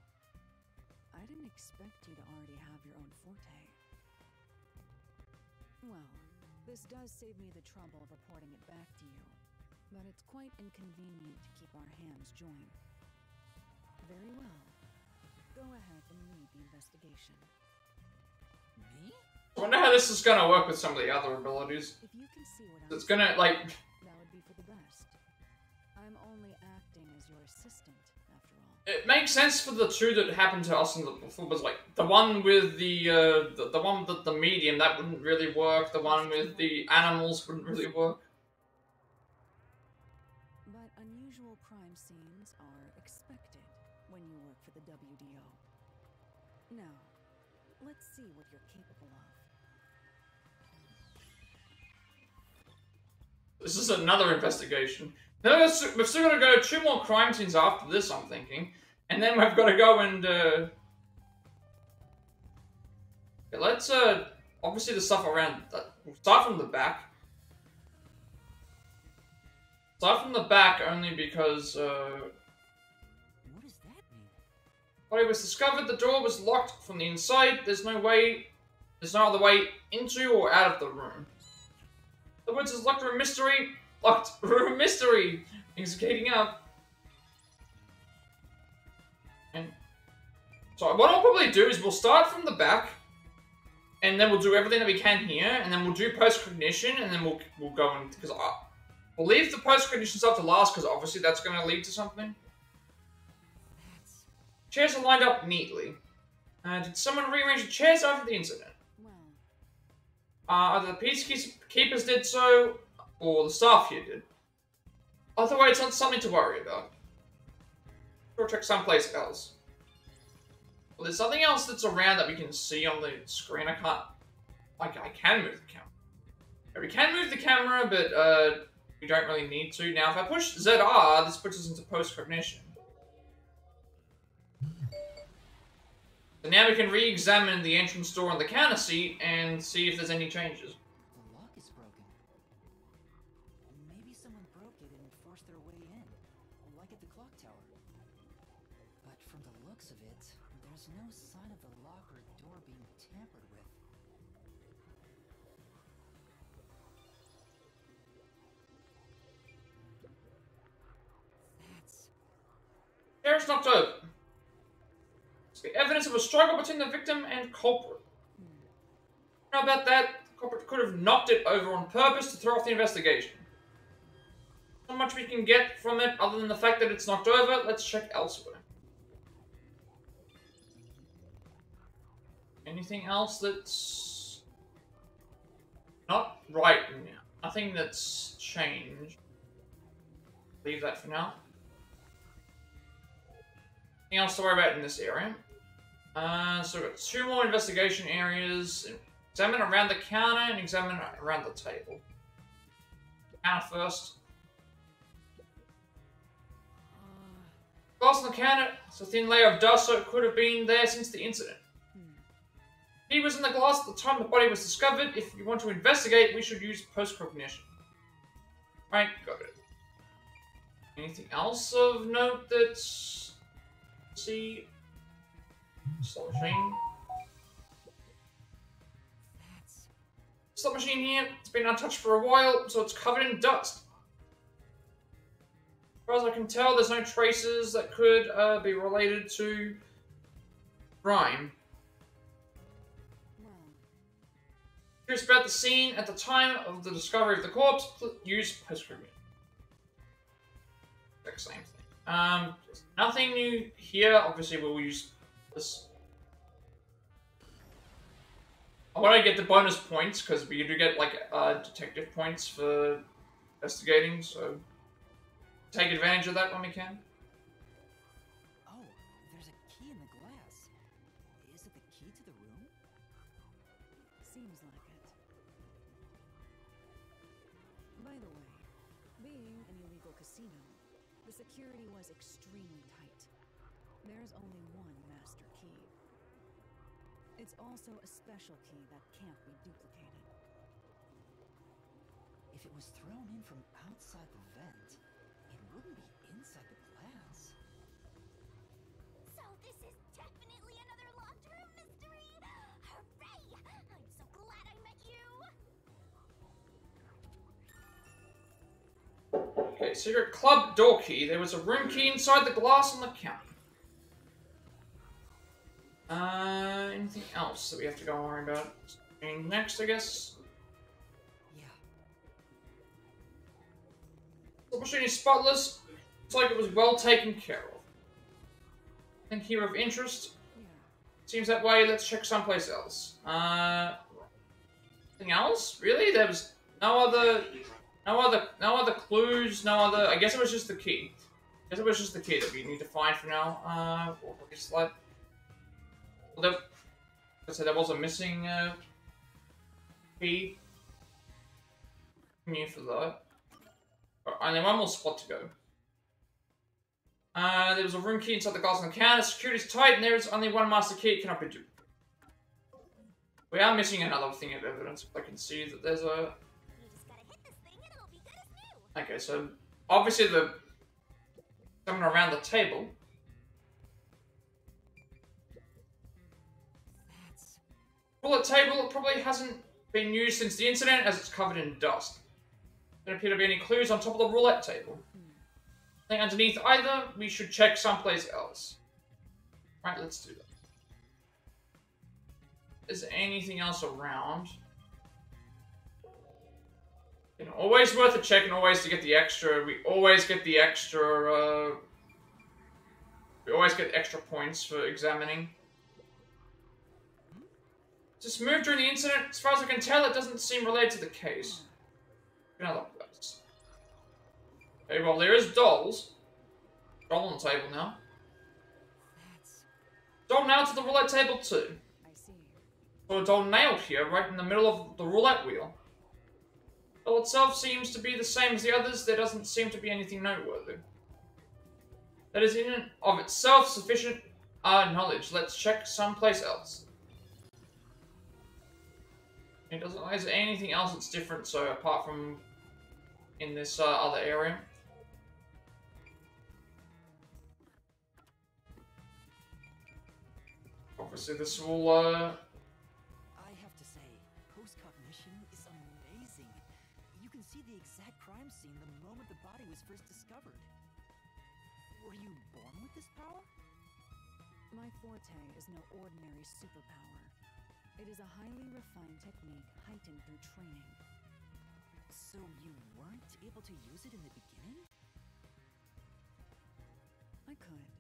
I didn't expect you to already have your own forte. Well, this does save me the trouble of reporting it back to you, but it's quite inconvenient to keep our hands joined. Very well. Go ahead and lead the investigation. Me? I wonder how this is gonna work with some of the other abilities. If you can see what I'm It's gonna, like... that would be for the best. I'm only acting as your assistant, after all. It makes sense for the two that happened to us in the before, was like, the one with the one with the medium, that wouldn't really work. The one with the animals wouldn't really work. But unusual crime scenes are expected when you work for the WDO. Now, let's see what you're capable of. This is another investigation. Now we've still got to go 2 more crime scenes after this, I'm thinking. And then we've got to go and, okay, let's, obviously the stuff around, we'll start from the back. Start from the back only because, What does that mean? when it was discovered the door was locked from the inside. There's no other way into or out of the room. The woods is locked room mystery. Locked room mystery. Things are heating up. And so what I'll probably do is we'll start from the back, and then we'll do everything that we can here, and then we'll do post-cognition, and then we'll go and because we'll leave the post-cognition stuff to last because obviously that's going to lead to something. Chairs are lined up neatly. Did someone rearrange the chairs after the incident? Well, Either the peacekeepers did so, or the staff here did. Either way, it's not something to worry about. Or check someplace else. Well, there's something else that's around that we can see on the screen. I can move the camera. Yeah, we can move the camera, but We don't really need to. Now, if I push ZR, this puts us into post-cognition. So now we can re-examine the entrance door on the counter seat and see if there's any changes. The lock is broken. Maybe someone broke it and forced their way in, like at the clock tower. But from the looks of it, there's no sign of the lock or door being tampered with. That's... Chair's knocked over. It's the evidence of a struggle between the victim and culprit. How about that? The culprit could have knocked it over on purpose to throw off the investigation. Not much we can get from it other than the fact that it's knocked over. Let's check elsewhere. Anything else that's not right now? Nothing that's changed. Leave that for now. Anything else to worry about in this area? So we've got 2 more investigation areas. Examine around the counter and examine around the table. Counter first. Glass on the counter. It's a thin layer of dust, so it could have been there since the incident. He was in the glass at the time the body was discovered. If you want to investigate, we should use post-cognition. Right, got it. Anything else of note that's... see... slot machine. Slot machine here. It's been untouched for a while, so it's covered in dust. As far as I can tell, there's no traces that could be related to crime. Curious about the scene at the time of the discovery of the corpse. Use post-cognition. Same thing. Nothing new here. Obviously, we'll use this. I want to get the bonus points because we do get like detective points for investigating, so take advantage of that when we can. Oh, there's a key in the glass. Is it the key to the room? Seems like it. By the way, being an illegal casino, the security was extremely tight. There's only one master key. It's also a special key that can't be duplicated. If it was thrown in from outside the vent, it wouldn't be inside the glass. So this is definitely another locked room mystery! Hooray! I'm so glad I met you! Okay, secret club door key. There was a room key inside the glass on the counter. Anything else that we have to go and worry about? Next, I guess. Yeah. The machine is spotless. Looks like it was well taken care of. Anything here of interest? Yeah. Seems that way. Let's check someplace else. Anything else? Really? There was no other clues. No other. I guess it was just the key. I guess it was just the key that we need to find for now. Just like. Well, there was a missing key. New for that. Only one more spot to go. There was a room key inside the glass on the counter. Security's tight, and there is only one master key. It cannot be duplicated. We are missing another thing of evidence. I can see that there's a. You just gotta hit this thing and it'll be good as new! Okay, so obviously someone around the table. Bullet table, it probably hasn't been used since the incident as it's covered in dust. There don't appear to be any clues on top of the roulette table. Nothing underneath either. We should check someplace else. Right, let's do that. Is there anything else around? You know, always worth a check and always to get the extra. We always get the extra. We always get extra points for examining. Just moved during the incident. As far as I can tell, it doesn't seem related to the case. Another place. Okay, well, there is dolls. Doll on the table now. Doll nailed to the roulette table too. I see. So a doll nailed here, right in the middle of the roulette wheel. Well, itself seems to be the same as the others. There doesn't seem to be anything noteworthy. That is in and of itself sufficient knowledge. Let's check someplace else. It doesn't like there's anything else that's different, so apart from in this other area. Obviously this will I have to say, post-cognition is amazing. You can see the exact crime scene the moment the body was first discovered. Were you born with this power? My forte is no ordinary superpower. It is a highly refined technique heightened through training. So you weren't able to use it in the beginning? I could,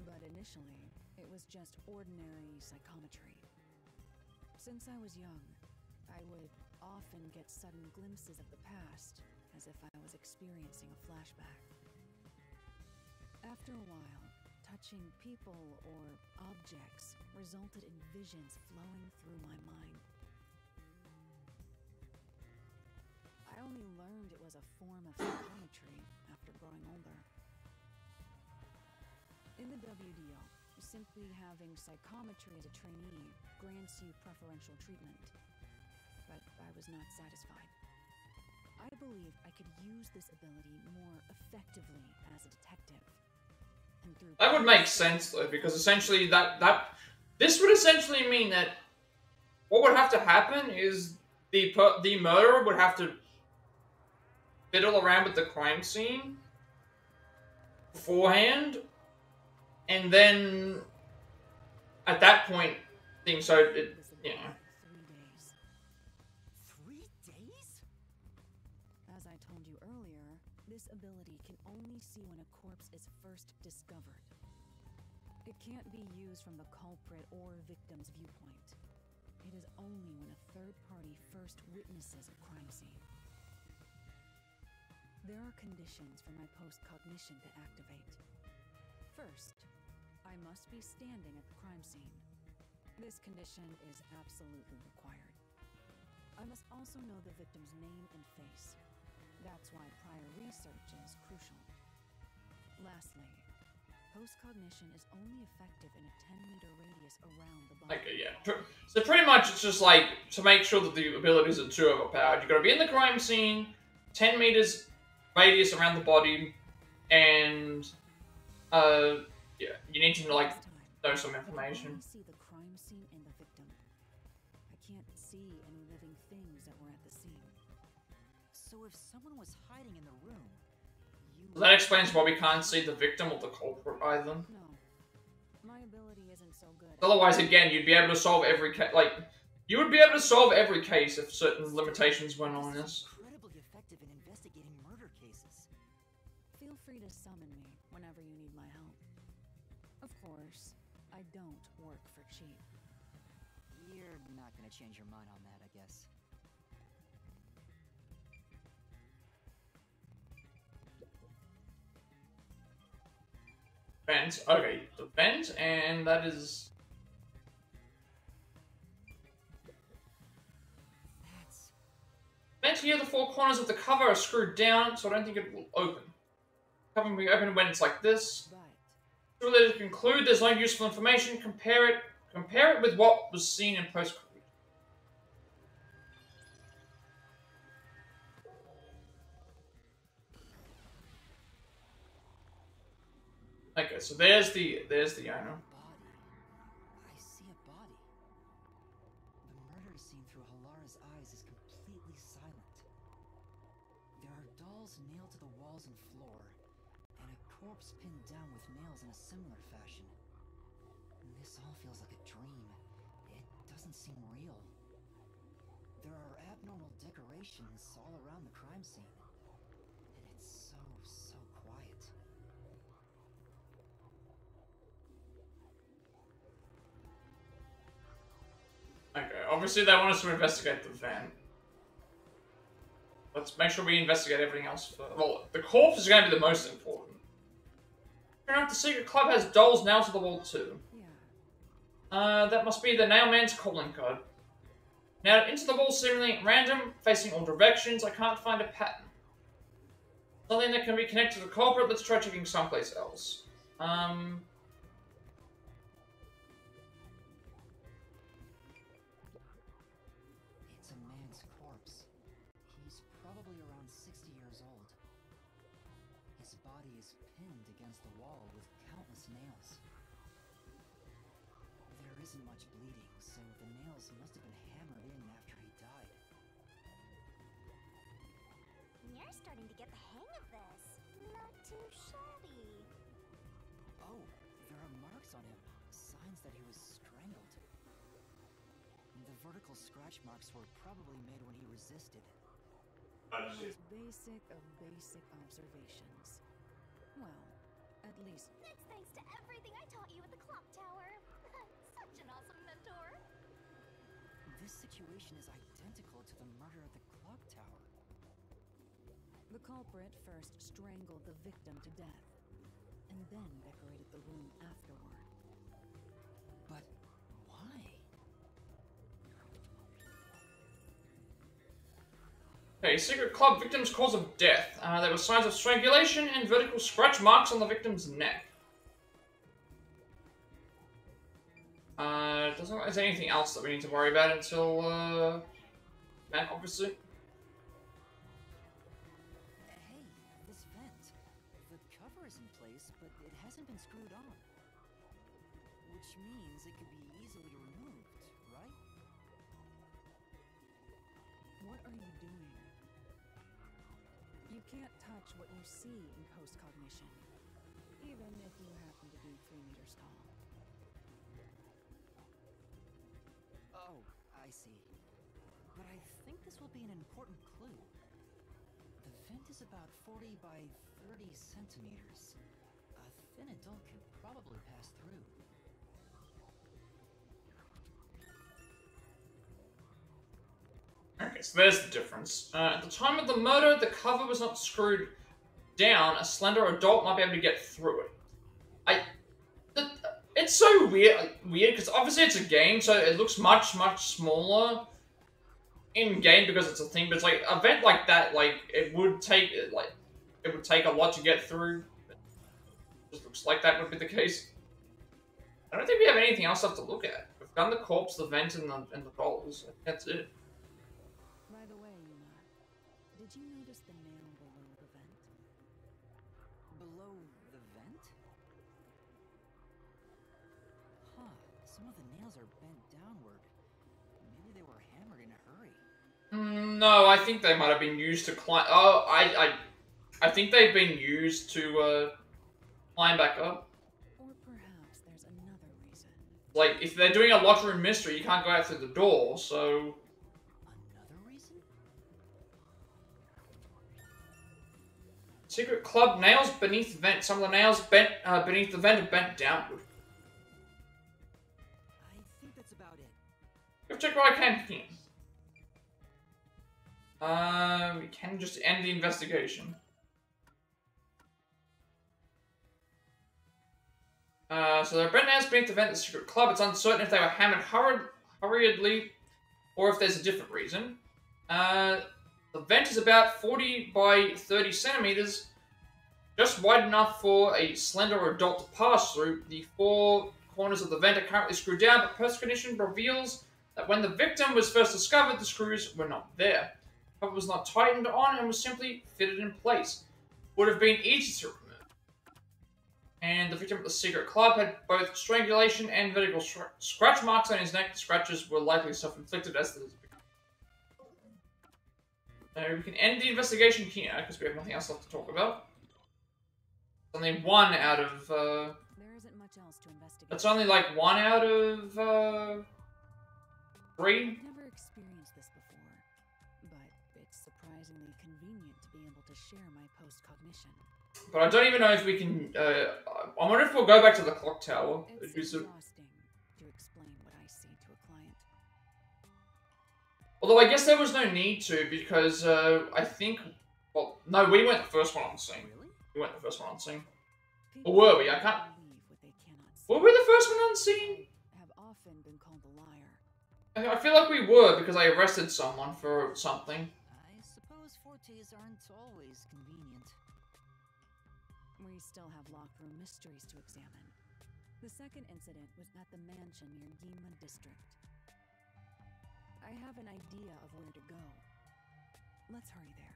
but initially, it was just ordinary psychometry. Since I was young, I would often get sudden glimpses of the past, as if I was experiencing a flashback. After a while, touching people or objects resulted in visions flowing through my mind. I only learned it was a form of psychometry after growing older. In the WDO, simply having psychometry as a trainee grants you preferential treatment. But I was not satisfied. I believed I could use this ability more effectively as a detective. And through that would make sense though, because essentially this would essentially mean that what would have to happen is the murderer would have to fiddle around with the crime scene beforehand, and then at that point things started, you know. 3 days? As I told you earlier, this ability can only see when a corpse is first discovered. It can't be used from the culprit or victim's viewpoint. It is only when a third party first witnesses a crime scene. There are conditions for my post-cognition to activate. First, I must be standing at the crime scene. This condition is absolutely required. I must also know the victim's name and face. That's why prior research is crucial. Lastly, post-cognition is only effective in a 10-meter radius around the body. Okay, yeah. So pretty much it's just like, to make sure that the abilities are too overpowered, you gotta be in the crime scene, 10 meters radius around the body, and yeah, you need to like know some information. I see the crime scene and the victim. I can't see any living things that were at the scene. So if someone was hiding in the room, That explains why we can't see the victim or the culprit either. No, my ability isn't so good. Otherwise, again, you'd be able to solve every case. Like, you would be able to solve every case if certain limitations went on this. incredibly effective in investigating murder cases. Feel free to summon me whenever you need my help. Of course, I don't work for cheap. You're not gonna change your mind on that, I guess. Vent. Okay, the vent, and that is... That's... Vent here, the four corners of the cover are screwed down, so I don't think it will open. The cover will be open when it's like this. But Surely to conclude there's no useful information, compare it with what was seen in post. Okay, so there's the owner. Body. I see a body. The murder scene through Halara's eyes is completely silent. There are dolls nailed to the walls and floor, and a corpse pinned down with nails in a similar fashion. And this all feels like a dream. It doesn't seem real. There are abnormal decorations all around the crime scene. And it's so quiet. Okay, obviously they want us to investigate the van. Let's make sure we investigate everything else first. Well, the corpse is going to be the most important. Sure enough, the secret club has dolls nailed to the wall too. yeah, That must be the nailman's calling card. Now, into the wall seemingly at random, facing all directions. I can't find a pattern. Something that can be connected to the culprit. Let's try checking someplace else. It's a man's corpse. He's probably around 60 years old. His body is pinned against the wall with countless nails. There isn't much bleeding, so the nails must have been hammered in after he died. You're starting to get the hang of this. Not too shabby. Oh, there are marks on him, signs that he was strangled. The vertical scratch marks were probably made when he resisted. Most basic of basic observations. Well, at least... That's thanks to everything I taught you at the clock tower. Such an awesome mentor. This situation is identical to the murder at the clock tower. The culprit first strangled the victim to death, and then decorated the room afterward. But why? Okay, secret club victim's cause of death. There were signs of strangulation and vertical scratch marks on the victim's neck. Doesn't look like there's anything else that we need to worry about until, man, obviously. Hey, this vent. The cover is in place, but it hasn't been screwed on. Which means it could be easily removed, right? What are you doing? You can't touch what you see in post-cognition, even if you happen to be 3 meters tall. Oh, I see. But I think this will be an important clue. The vent is about 40 by 30 centimeters. A thin adult could probably pass through. Okay, so there's the difference. At the time of the murder, the cover was not screwed down. A slender adult might be able to get through it. It's so weird, because obviously it's a game, so it looks much, much smaller in game because it's a thing. But it's like an event like that, like it would take a lot to get through. It just looks like that would be the case. I don't think we have anything else left to look at. We've done the corpse, the vent, and the dolls. I think that's it. By the way, Yuma, did you notice the nail below the vent? Below the vent? Huh, some of the nails are bent downward. Maybe they were hammered in a hurry. No, I think they might have been used to climb. Oh, I think they've been used to climb back up. Or perhaps there's another reason. Like, if they're doing a locker room mystery, you can't go out through the door, so... Another reason? Secret club nails beneath the vent. Some of the nails bent beneath the vent are bent downward. I think that's about it. Go check what I can here. We can just end the investigation. So there are bent nails beneath the vent of the secret club. It's uncertain if they were hammered hurriedly or if there's a different reason. The vent is about 40 by 30 centimeters, just wide enough for a slender adult to pass through. The 4 corners of the vent are currently screwed down, but post-condition reveals that when the victim was first discovered, the screws were not there. The cover was not tightened on and was simply fitted in place. Would have been easy to remove. And the victim of the secret club had both strangulation and vertical scratch marks on his neck. The scratches were likely self-inflicted as the... we can end the investigation here, because we have nothing else left to talk about. It's only 1 out of... There isn't much else to investigate. It's only like 1 out of... 3? I've never experienced this before, but it's surprisingly convenient to be able to share my post-cognition. But I don't even know if we can... I wonder if we'll go back to the clock tower. It's exhausting to explain what I see to a client. Although I guess there was no need to, because I think... Well, no, we weren't the first one on scene. Really? We weren't the first one on scene. People Or were we? I can't... believe what they cannot see. Were we the first one on scene? Have often been called a liar. I feel like we were because I arrested someone for something. I suppose fortes aren't always convenient. We still have locked room mysteries to examine. The second incident was at the mansion near Ginma District. I have an idea of where to go. Let's hurry there.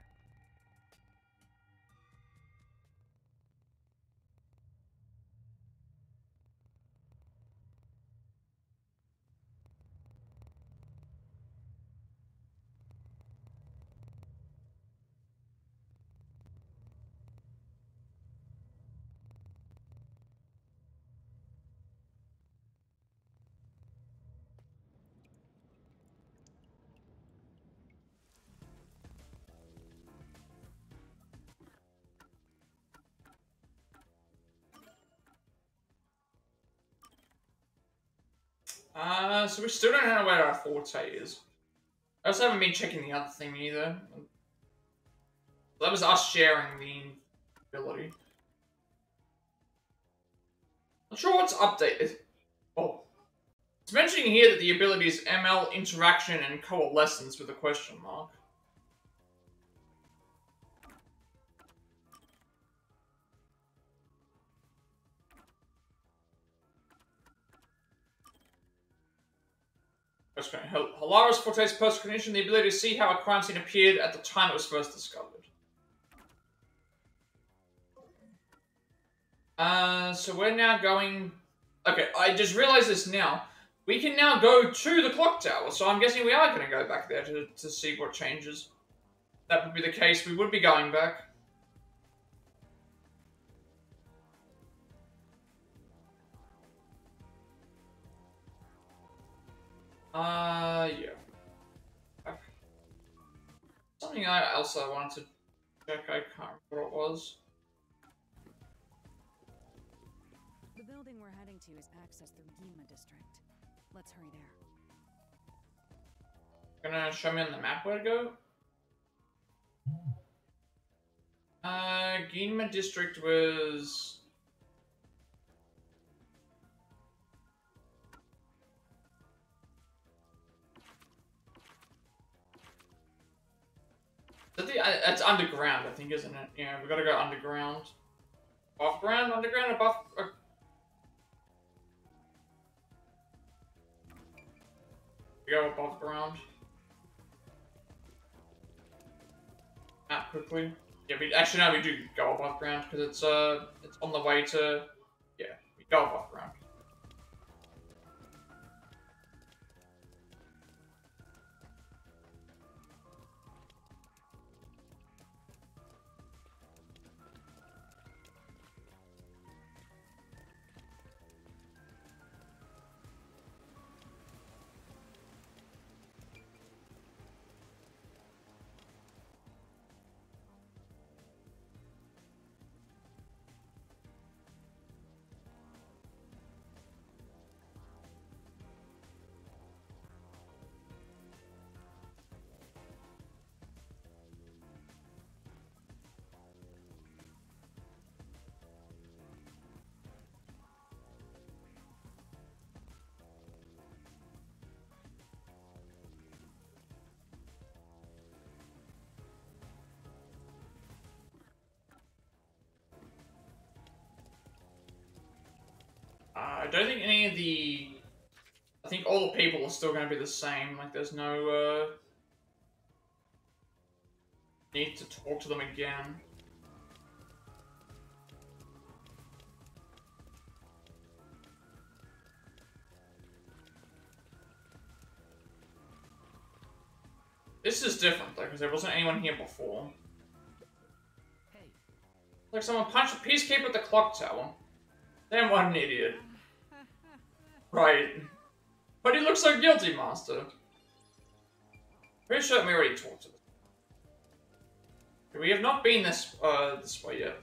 So we still don't know where our forte is. I also haven't been checking the other thing either. That was us sharing the ability. Not sure what's updated. Oh. It's mentioning here that the ability is ML, interaction, and coalescence with a question mark. Hilarious Forte's post-cognition, the ability to see how a crime scene appeared at the time it was first discovered. So we're now going... Okay, I just realized this now. We can now go to the clock tower, so I'm guessing we are going to go back there to see what changes. That would be the case, we would be going back. Yeah. Something else I wanted to check, I can't remember what it was. The building we're heading to is accessed through Ginma District. Let's hurry there. Gonna show me on the map where to go? Ginma District was... It's underground, I think, isn't it? Yeah, we gotta go underground. Above ground? Underground? Above... We go above ground. Map quickly. Yeah, actually no, we do go above ground, because it's on the way to... Yeah, we go above ground. I don't think any of the... I think all the people are still going to be the same. Like, there's no, need to talk to them again. This is different, though, because there wasn't anyone here before. Hey. Like someone punched a peacekeeper at the clock tower. Damn, what an idiot. Right. But he looks so guilty, Master. Pretty sure we already talked to them. We have not been this way yet.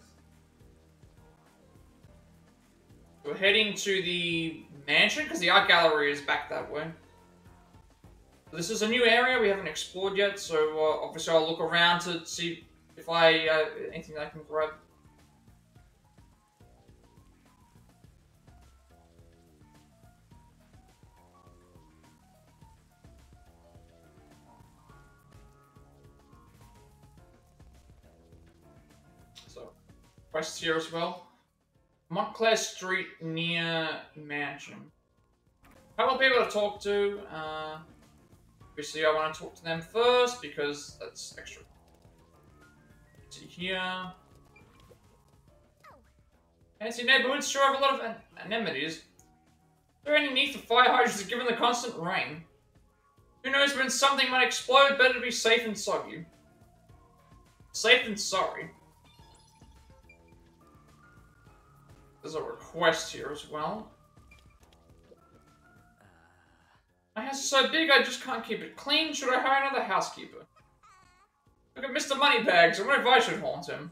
We're heading to the mansion, because the art gallery is back that way. This is a new area we haven't explored yet, so obviously I'll look around to see if anything I can grab. Quest here as well. Montclair Street near Mansion. Couple of people to talk to. Obviously, I want to talk to them first because that's extra. See here. Fancy neighborhoods sure have a lot of amenities. Is there any need for fire hydrants given the constant rain? Who knows when something might explode? Better to be safe and soggy. Safe and sorry. There's a request here as well. My house is so big I just can't keep it clean. Should I hire another housekeeper? Look at Mr. Moneybags. I wonder if I should haunt him.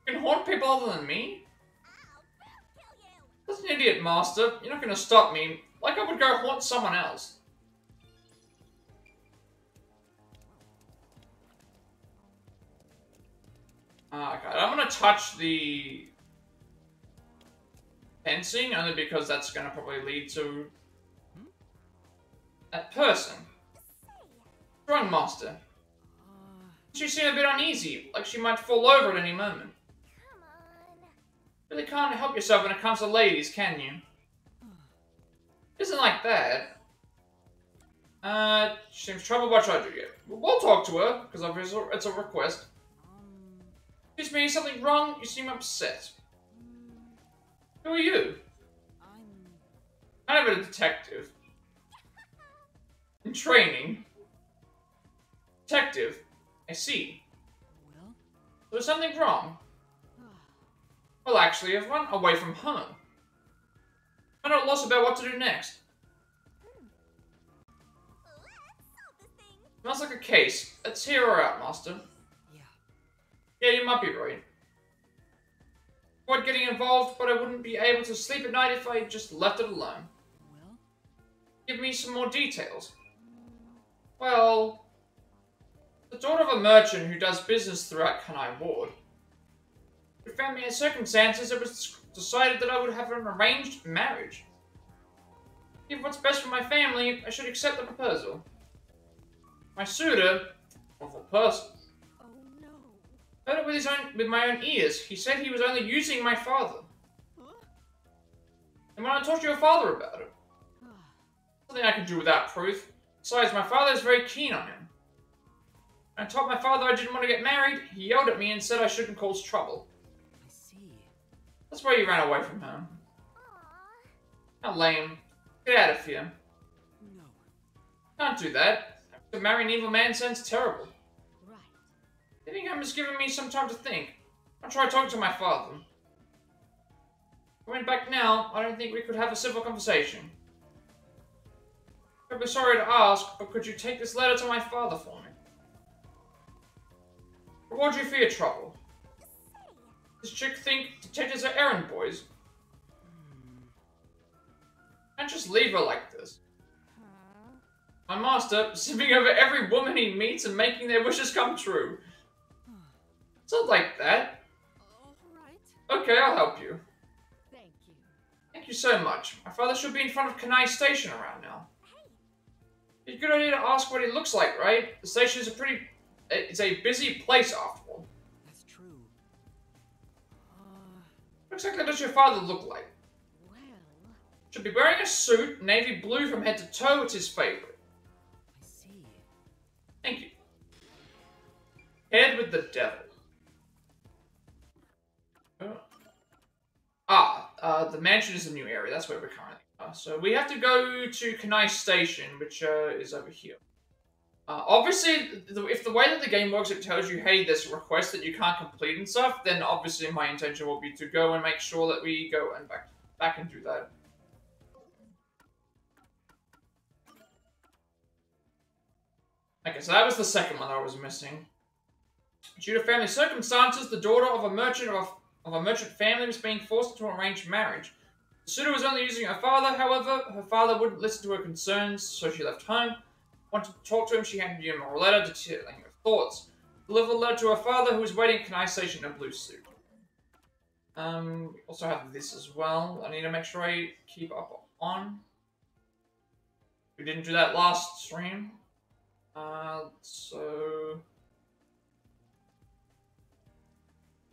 You can haunt people other than me? That's an idiot, Master. You're not going to stop me. Like I would go haunt someone else. Okay, I'm going to touch the fencing, only because that's going to probably lead to that person. Wrong, Master. She seemed a bit uneasy, like she might fall over at any moment. Come on. Really can't help yourself when it comes to ladies, can you? Isn't like that. She seems troubled by what I do yet. We'll talk to her, because obviously it's a request. Excuse me, is something wrong? You seem upset. Who are you? Kind of a detective. In training. Detective. I see. Well? There's something wrong. Well, actually, I've run away from home. I'm at a loss about what to do next. Smells like a case. Let's hear her out, Master. Yeah, you might be right. Avoid getting involved, but I wouldn't be able to sleep at night if I just left it alone. Well? Give me some more details. Well, the daughter of a merchant who does business throughout Kanai Ward. Through family circumstances, it was decided that I would have an arranged marriage. Given what's best for my family, I should accept the proposal. My suitor, awful person. Heard it with my own ears. He said he was only using my father. And when I talked to your father about it, nothing I can do without proof. Besides, my father is very keen on him. When I told my father I didn't want to get married, he yelled at me and said I shouldn't cause trouble. I see. That's why you ran away from home. How lame. Get out of here. No. Can't do that. To marry an evil man sounds terrible. Right. Living has given me some time to think. I'll try talking to my father. If I went back now, I don't think we could have a civil conversation. I'd be sorry to ask, but could you take this letter to my father for me? Reward you for your trouble. Does chick think detectives are errand boys? Can't just leave her like this. My master, sipping over every woman he meets and making their wishes come true. It's not like that. Alright. Okay, I'll help you. Thank you. Thank you so much. My father should be in front of Kanai Station around now. It's a good idea to ask what he looks like, right? The station is it's a busy place after all. That's true. What exactly does your father look like? Well, Should be wearing a suit, navy blue from head to toe, it's his favorite. I see. Thank you. Head with the devil. The mansion is a new area. That's where we're currently are. So we have to go to Kanai Station, which is over here. Obviously, if the way that the game works, it tells you, hey, there's a request that you can't complete and stuff, then obviously my intention will be to go and make sure that we go and back and do that. Okay, so that was the second one that I was missing. Due to family circumstances, the daughter of a merchant family was being forced into an arranged marriage. The suitor was only using her father, however, her father wouldn't listen to her concerns, so she left home. Wanted to talk to him, she handed him a letter detailing her thoughts. Delivered the letter to her father, who was waiting at Kanai Station in a blue suit. We also have this as well. I need to make sure I keep up on. We didn't do that last stream.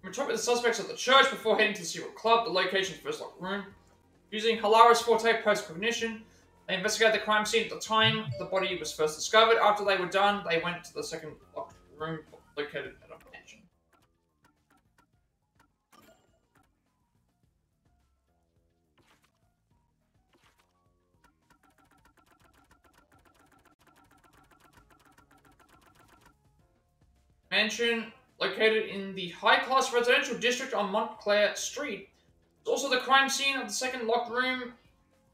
interrogate the suspects at the church before heading to the secret club, the location of the first locked room. Using Hilarious Forte post-cognition, they investigated the crime scene at the time the body was first discovered. After they were done, they went to the second locked room located at a mansion. Mansion located in the high-class residential district on Montclair Street. It's also the crime scene of the second locked room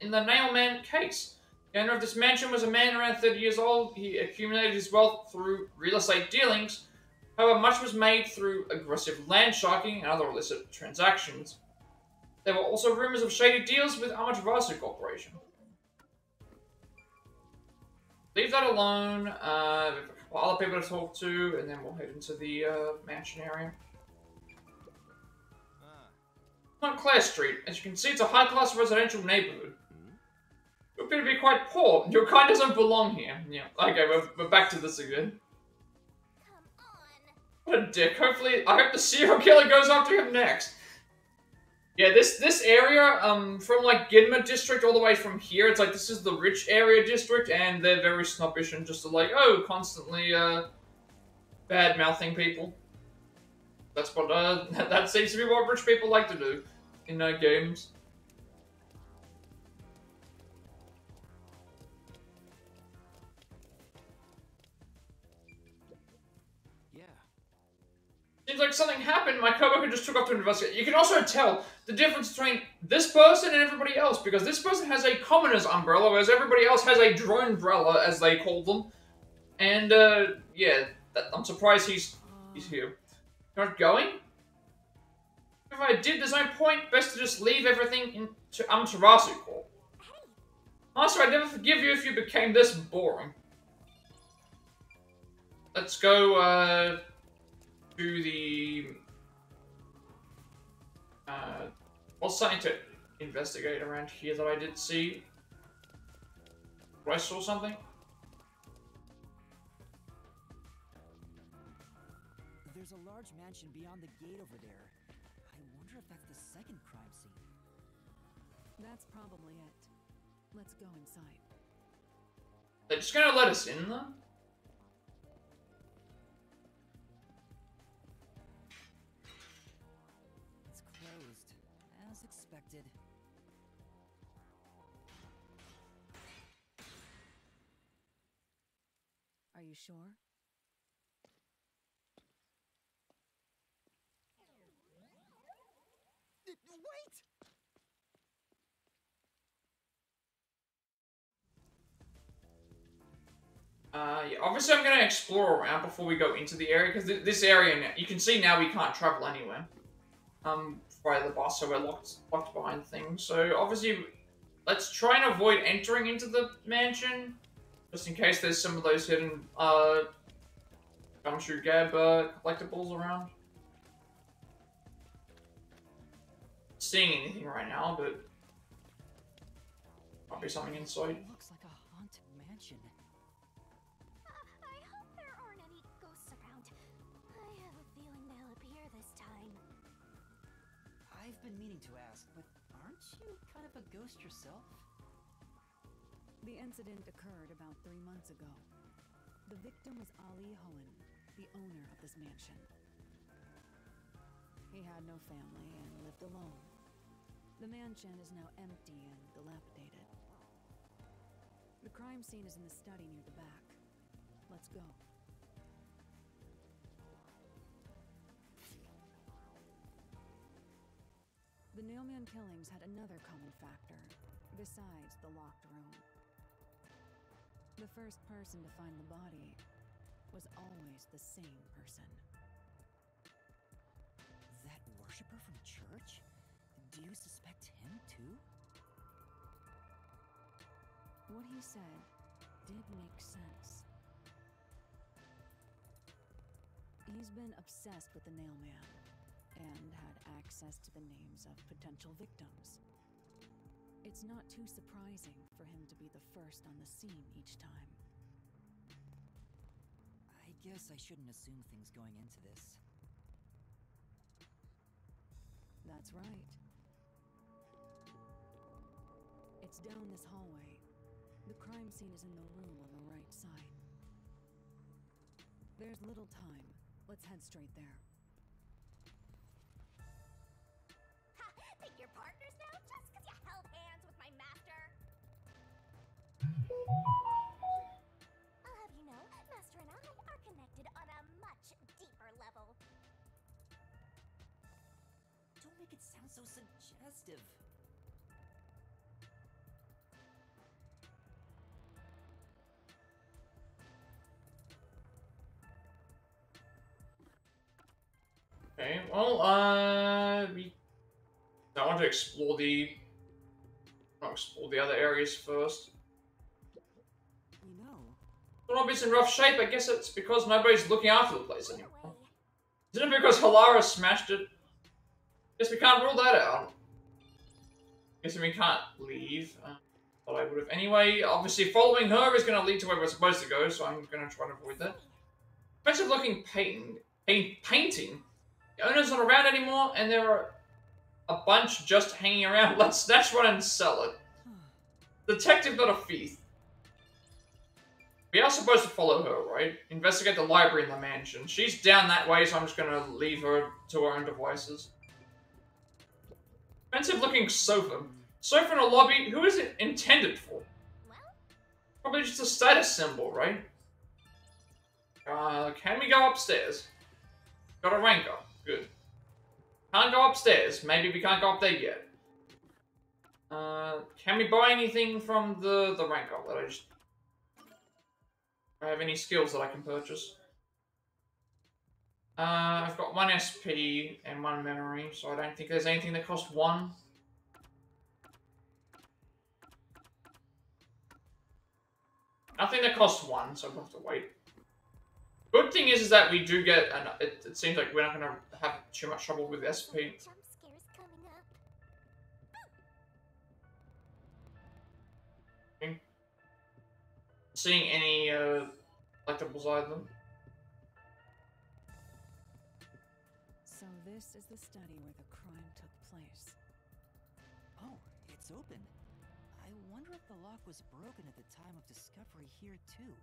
in the Nailman case. The owner of this mansion was a man around 30 years old. He accumulated his wealth through real estate dealings. However, much was made through aggressive land sharking and other illicit transactions. There were also rumors of shady deals with Amaterasu Corporation. Leave that alone. We have a couple other people to talk to, and then we'll head into the mansion area. Montclair Street. As you can see, it's a high-class residential neighborhood. You appear to be quite poor. Your kind doesn't belong here. Yeah, okay, we're back to this again. What a dick. Hopefully, I hope the serial killer goes after him next. Yeah, this area, from like Ginma district all the way from here, it's like this is the rich area district, and they're very snobbish and just like, oh, constantly, bad-mouthing people. That's what, that seems to be what rich people like to do in games. Yeah. Seems like something happened. My coworker just took off to investigate. You can also tell the difference between this person and everybody else, because this person has a commoner's umbrella, whereas everybody else has a drone umbrella, as they call them. And, yeah, I'm surprised he's here. You're not going? If I did, there's no point. Best to just leave everything to Amaterasu Corp. Master, I'd never forgive you if you became this boring. Let's go, to the... what's something to investigate around here that I did see? I saw something? There's a large mansion beyond the gate over there. I wonder if that's the second crime scene. That's probably it. Let's go inside. They're just gonna let us in, though? It's closed, as expected. Are you sure? Wait! Yeah, obviously I'm gonna explore around before we go into the area, because this area, now, you can see now we can't travel anywhere. Via the bus, so we're locked behind things. So obviously, let's try and avoid entering into the mansion, just in case there's some of those hidden, Gumshoe Gab, collectibles around. Seeing anything right now, but might be something inside. It looks like a haunted mansion. I hope there aren't any ghosts around. I have a feeling they'll appear this time. I've been meaning to ask, but aren't you kind of a ghost yourself? The incident occurred about 3 months ago. The victim was Ali Hohen, the owner of this mansion. He had no family and lived alone. The mansion is now empty and dilapidated. The crime scene is in the study near the back. Let's go. The Nailman killings had another common factor, besides the locked room. The first person to find the body was always the same person. That worshiper from church? Do you suspect him too? What he said did make sense. He's been obsessed with the Nailman and had access to the names of potential victims. It's not too surprising for him to be the first on the scene each time. I guess I shouldn't assume things going into this. That's right. It's down this hallway. The crime scene is in the room on the right side. There's little time. Let's head straight there. Ha! Think you're partners now just because you held hands with my master? I'll have you know, Master and I are connected on a much deeper level. Don't make it sound so suggestive. Okay, well, I want to explore the other areas first. You know, The lobby's in rough shape. I guess it's because nobody's looking after the place anymore. Isn't it because Halara smashed it? Guess we can't rule that out. Guess we can't leave. But I would have anyway. Obviously, following her is going to lead to where we're supposed to go, so I'm going to try to avoid that. Expensive looking painting. The owner's not around anymore, and there are a bunch just hanging around. Let's snatch one and sell it. Detective, not a thief. We are supposed to follow her, right? Investigate the library in the mansion. She's down that way, so I'm just gonna leave her to her own devices. Expensive looking sofa. Sofa in a lobby, who is it intended for? Probably just a status symbol, right? Can we go upstairs? Got a rank up. Good. Can't go upstairs. Maybe we can't go up there yet. Can we buy anything from the rank up that I just... Do I have any skills that I can purchase? I've got 1 SP and 1 memory, so I don't think there's anything that costs 1. Nothing that costs 1, so we'll have to wait. Good thing is that we do get, and it seems like we're not going to have too much trouble with SP. Jump scares coming up. Seeing any collectibles either. So this is the study where the crime took place. oh, it's open. I wonder if the lock was broken at the time of discovery here too.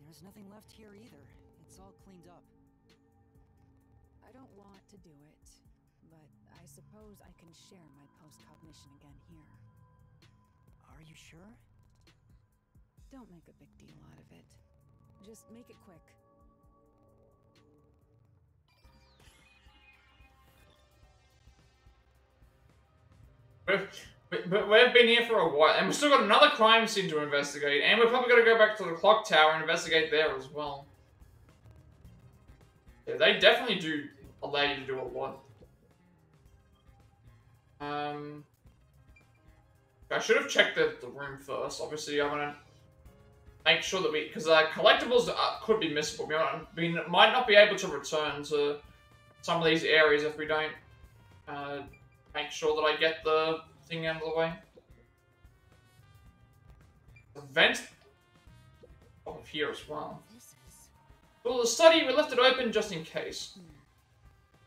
There's nothing left here either. It's all cleaned up. I don't want to do it, but I suppose I can share my post-cognition again here. Are you sure? Don't make a big deal out of it. Just make it quick. We've been here for a while, and we've still got another crime scene to investigate, and we're probably going to go back to the clock tower and investigate there as well. Yeah, they definitely do allow you to do a lot. I should have checked the room first. Obviously, I want to make sure that because collectibles could be missable. We might not be able to return to some of these areas if we don't make sure that I get the thing out of the way. The vent over here as well. Well, the study, we left it open just in case.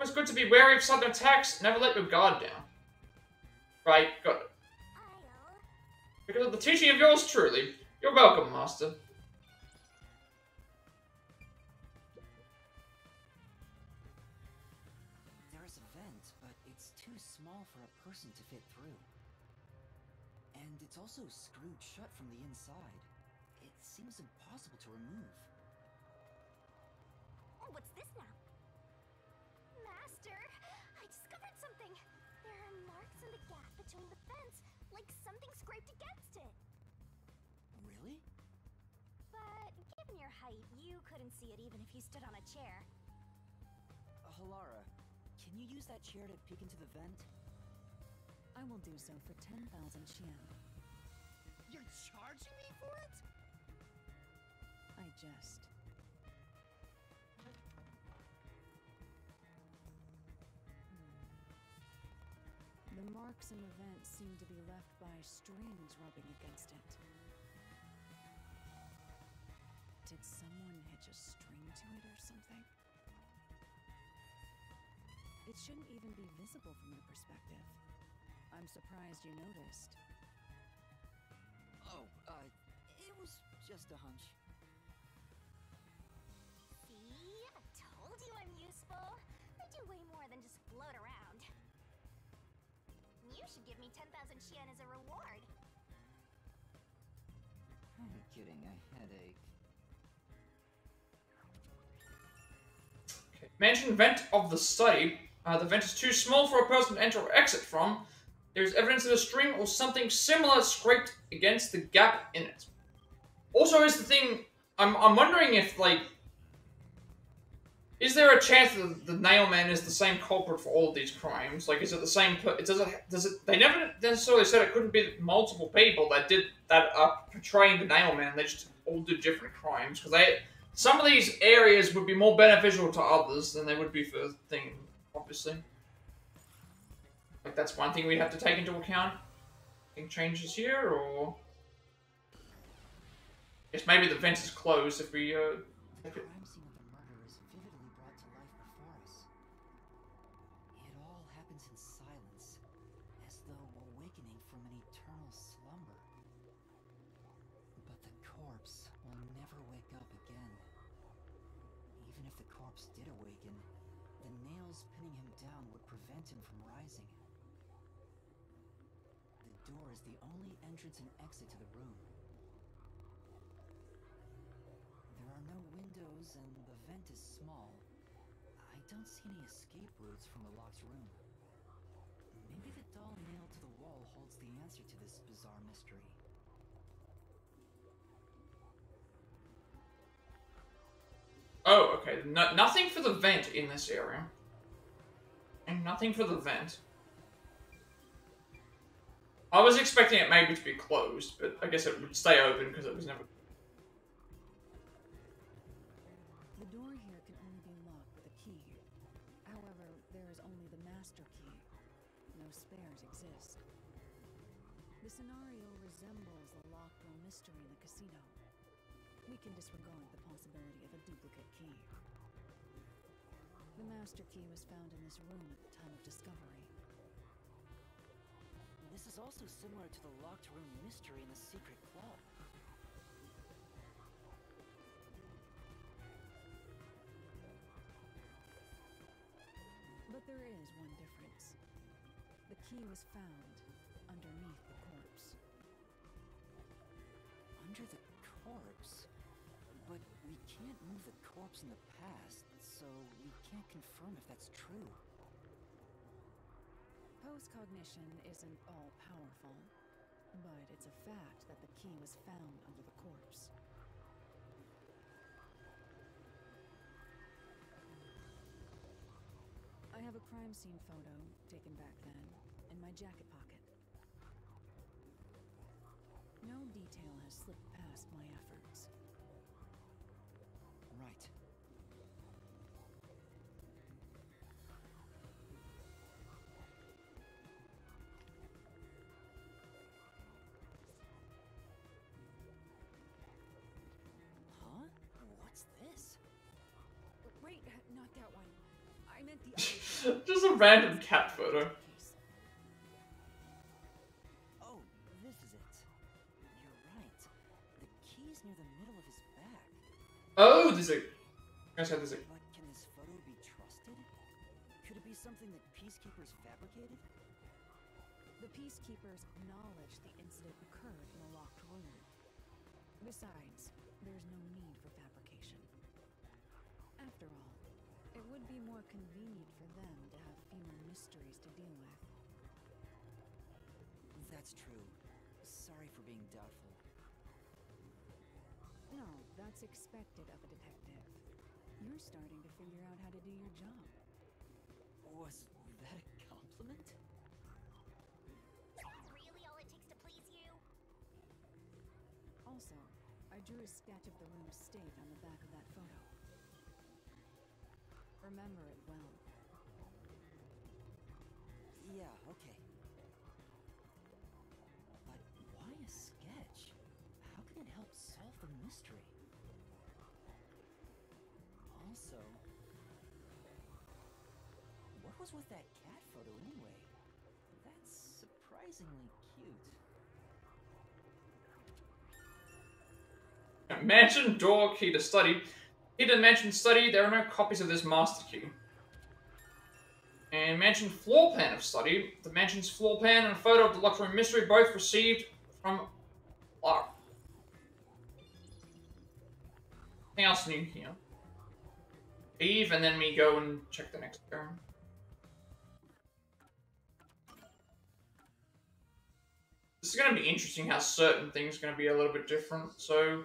It's good to be wary of sudden attacks. Never let your guard down. Right, got it. Because of the teaching of yours truly. You're welcome, Master. There's a vent, but it's too small for a person to fit through. And it's also screwed shut from the inside. It seems impossible to remove. What's this now? Master, I discovered something. There are marks in the gap between the fence, like something scraped against it. Really? But given your height, you couldn't see it even if you stood on a chair. Halara, can you use that chair to peek into the vent? I will do so for 10,000 Qian. You're charging me for it? I jest. The marks in the vent seem to be left by strings rubbing against it. Did someone hitch a string to it or something? It shouldn't even be visible from your perspective. I'm surprised you noticed. Oh, it was just a hunch. See? I told you I'm useful. I do way more than just float around. You should give me 10,000 yen as a reward. I'm getting a headache. Okay. Mention vent of the study. The vent is too small for a person to enter or exit from. There is evidence that a string or something similar scraped against the gap in it. Also, is the thing, I'm wondering if, like, is there a chance that the Nailman is the same culprit for all of these crimes? Like, is it the same? They never necessarily said it couldn't be multiple people that are portraying the Nailman. They just all do different crimes because some of these areas would be more beneficial to others than they would be for the thing. Obviously, like that's one thing we'd have to take into account. Any changes here, or I guess maybe the vent is closed if we. The crime scene of the murder is vividly brought to life before us. It all happens in silence, as though awakening from an eternal slumber. But the corpse will never wake up again. Even if the corpse did awaken, the nails pinning him down would prevent him from rising. The door is the only entrance and exit to the room. There are no windows and the vent is small. I don't see any escape routes from the locked room. Maybe the doll nailed to the wall holds the answer to this bizarre mystery. Oh, okay. Nothing for the vent in this area. And nothing for the vent. I was expecting it maybe to be closed, but I guess it would stay open because it was never... The door here can only be locked with a key. However, there is only the master key. No spares exist. The scenario resembles the locked room mystery in the casino. We can disregard the possibility of a duplicate key. The master key was found in this room at the time of discovery. This is also similar to the locked room mystery in the secret club. But there is one difference. The key was found underneath the corpse. Under the corpse? But we can't move the corpse in the past, so we can't confirm if that's true. Post-cognition isn't all-powerful, but it's a fact that the key was found under the corpse. I have a crime scene photo, taken back then, in my jacket pocket. No detail has slipped past my efforts. Right. Huh? What's this? Wait, not that one. I meant the other one. Just a random cat photo. Oh, this is it. You're right. The key's near the middle of his back. Oh, there's a... I said there's a... But can this photo be trusted? Could it be something that peacekeepers fabricated? The peacekeepers acknowledged the incident occurred in a locked room. Besides, there's no need for fabrication. After all, it would be more convenient for them to have fewer mysteries to deal with. That's true. Sorry for being doubtful. No, that's expected of a detective. You're starting to figure out how to do your job. Was that a compliment? Is that really all it takes to please you? Also, I drew a sketch of the room's state on the back of that photo. Remember it well. Yeah, okay. But why a sketch? How can it help solve the mystery? Also, what What was with that cat photo anyway? That's surprisingly cute. Mansion door key to study. Hidden mansion study. There are no copies of this master key. And mansion floor plan of study. The mansion's floor plan and a photo of the locked room mystery, both received from Plat. Anything else new here? Leave and then me go and check the next room. This is going to be interesting how certain things are going to be a little bit different. So,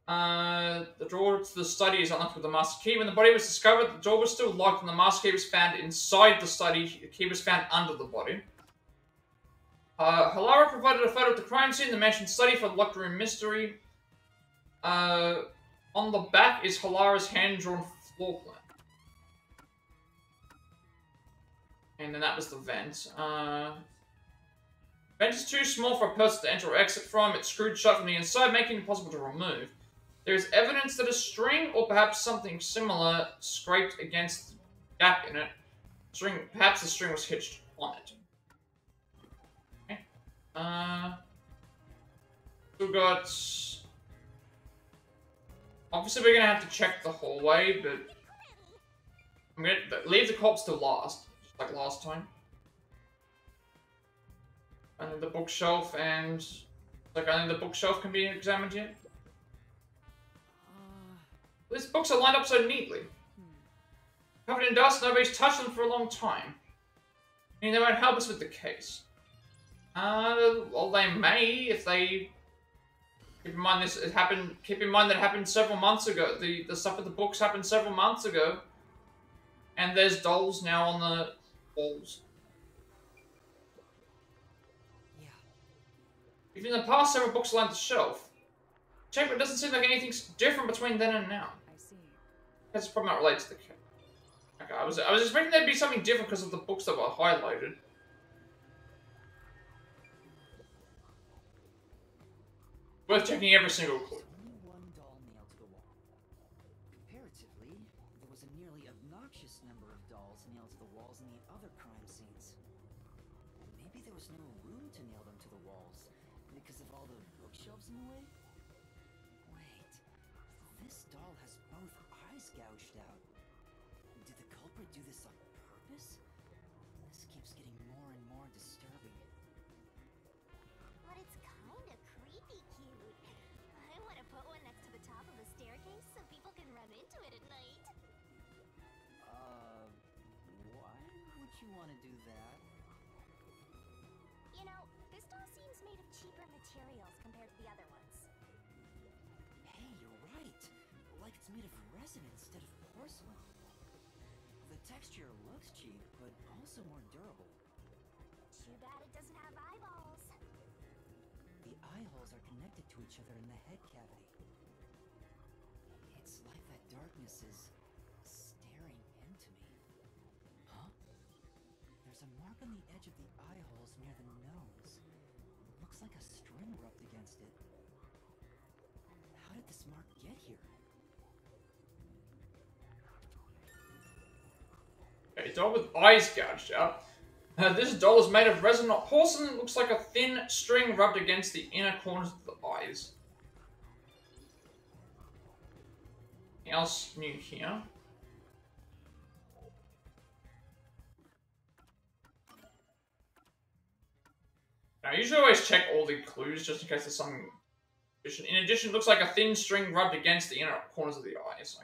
the door to the study is unlocked with the master key. When the body was discovered, the door was still locked and the master key was found inside the study. The key was found under the body. Halara provided a photo of the crime scene, the mansion study for the locked room mystery. On the back is Halara's hand-drawn floor plan. And then that was the vent. Vent is too small for a person to enter or exit from. It's screwed shut from the inside, making it impossible to remove. There is evidence that a string, or perhaps something similar, scraped against the gap in it. Perhaps the string was hitched on it. Okay. Still got... Obviously, we're gonna have to check the hallway, but I'm gonna leave the corpse to last, just like last time. And the bookshelf, and like only the bookshelf can be examined yet. These books are lined up so neatly. Covered in dust, nobody's touched them for a long time. I mean, they won't help us with the case. Well, they may if they. Keep in mind this happened. Keep in mind that it happened several months ago. The stuff with the books happened several months ago, and there's dolls now on the walls. Yeah. If in the past several books lined the shelf, check, but it doesn't seem like anything's different between then and now. I see. That's probably not related to the case. Okay, I was expecting there'd be something different because of the books that were highlighted. Worth checking every single clue. Only one doll nailed to the wall. Comparatively, there was a nearly obnoxious number of dolls nailed to the walls in the other crime scenes. Maybe there was no room to nail them to the walls because of all the bookshelves in the way? Wait, this doll has both eyes gouged out. Did the culprit do this on purpose? This keeps getting more and more disturbing. But it's kinda creepy cute. I wanna put one next to the top of the staircase so people can run into it at night. Why would you want to do that? You know, this doll seems made of cheaper materials compared to the other ones. Hey, you're right. Like it's made of resin instead of porcelain. The texture looks cheap, but also more durable. Too bad it doesn't have eyeballs. The eye holes are connected to each other in the head cavity. It's like that darkness is staring into me. Huh? There's a mark on the edge of the eye holes near the nose. Looks like a string rubbed against it. How did this mark get here? Okay, doll with eyes gouged out. This doll is made of resin, not porcelain. It looks like a thin string rubbed against the inner corners of the eyes. Anything else new here? Now, I usually always check all the clues just in case there's something. In addition, it looks like a thin string rubbed against the inner corners of the eyes.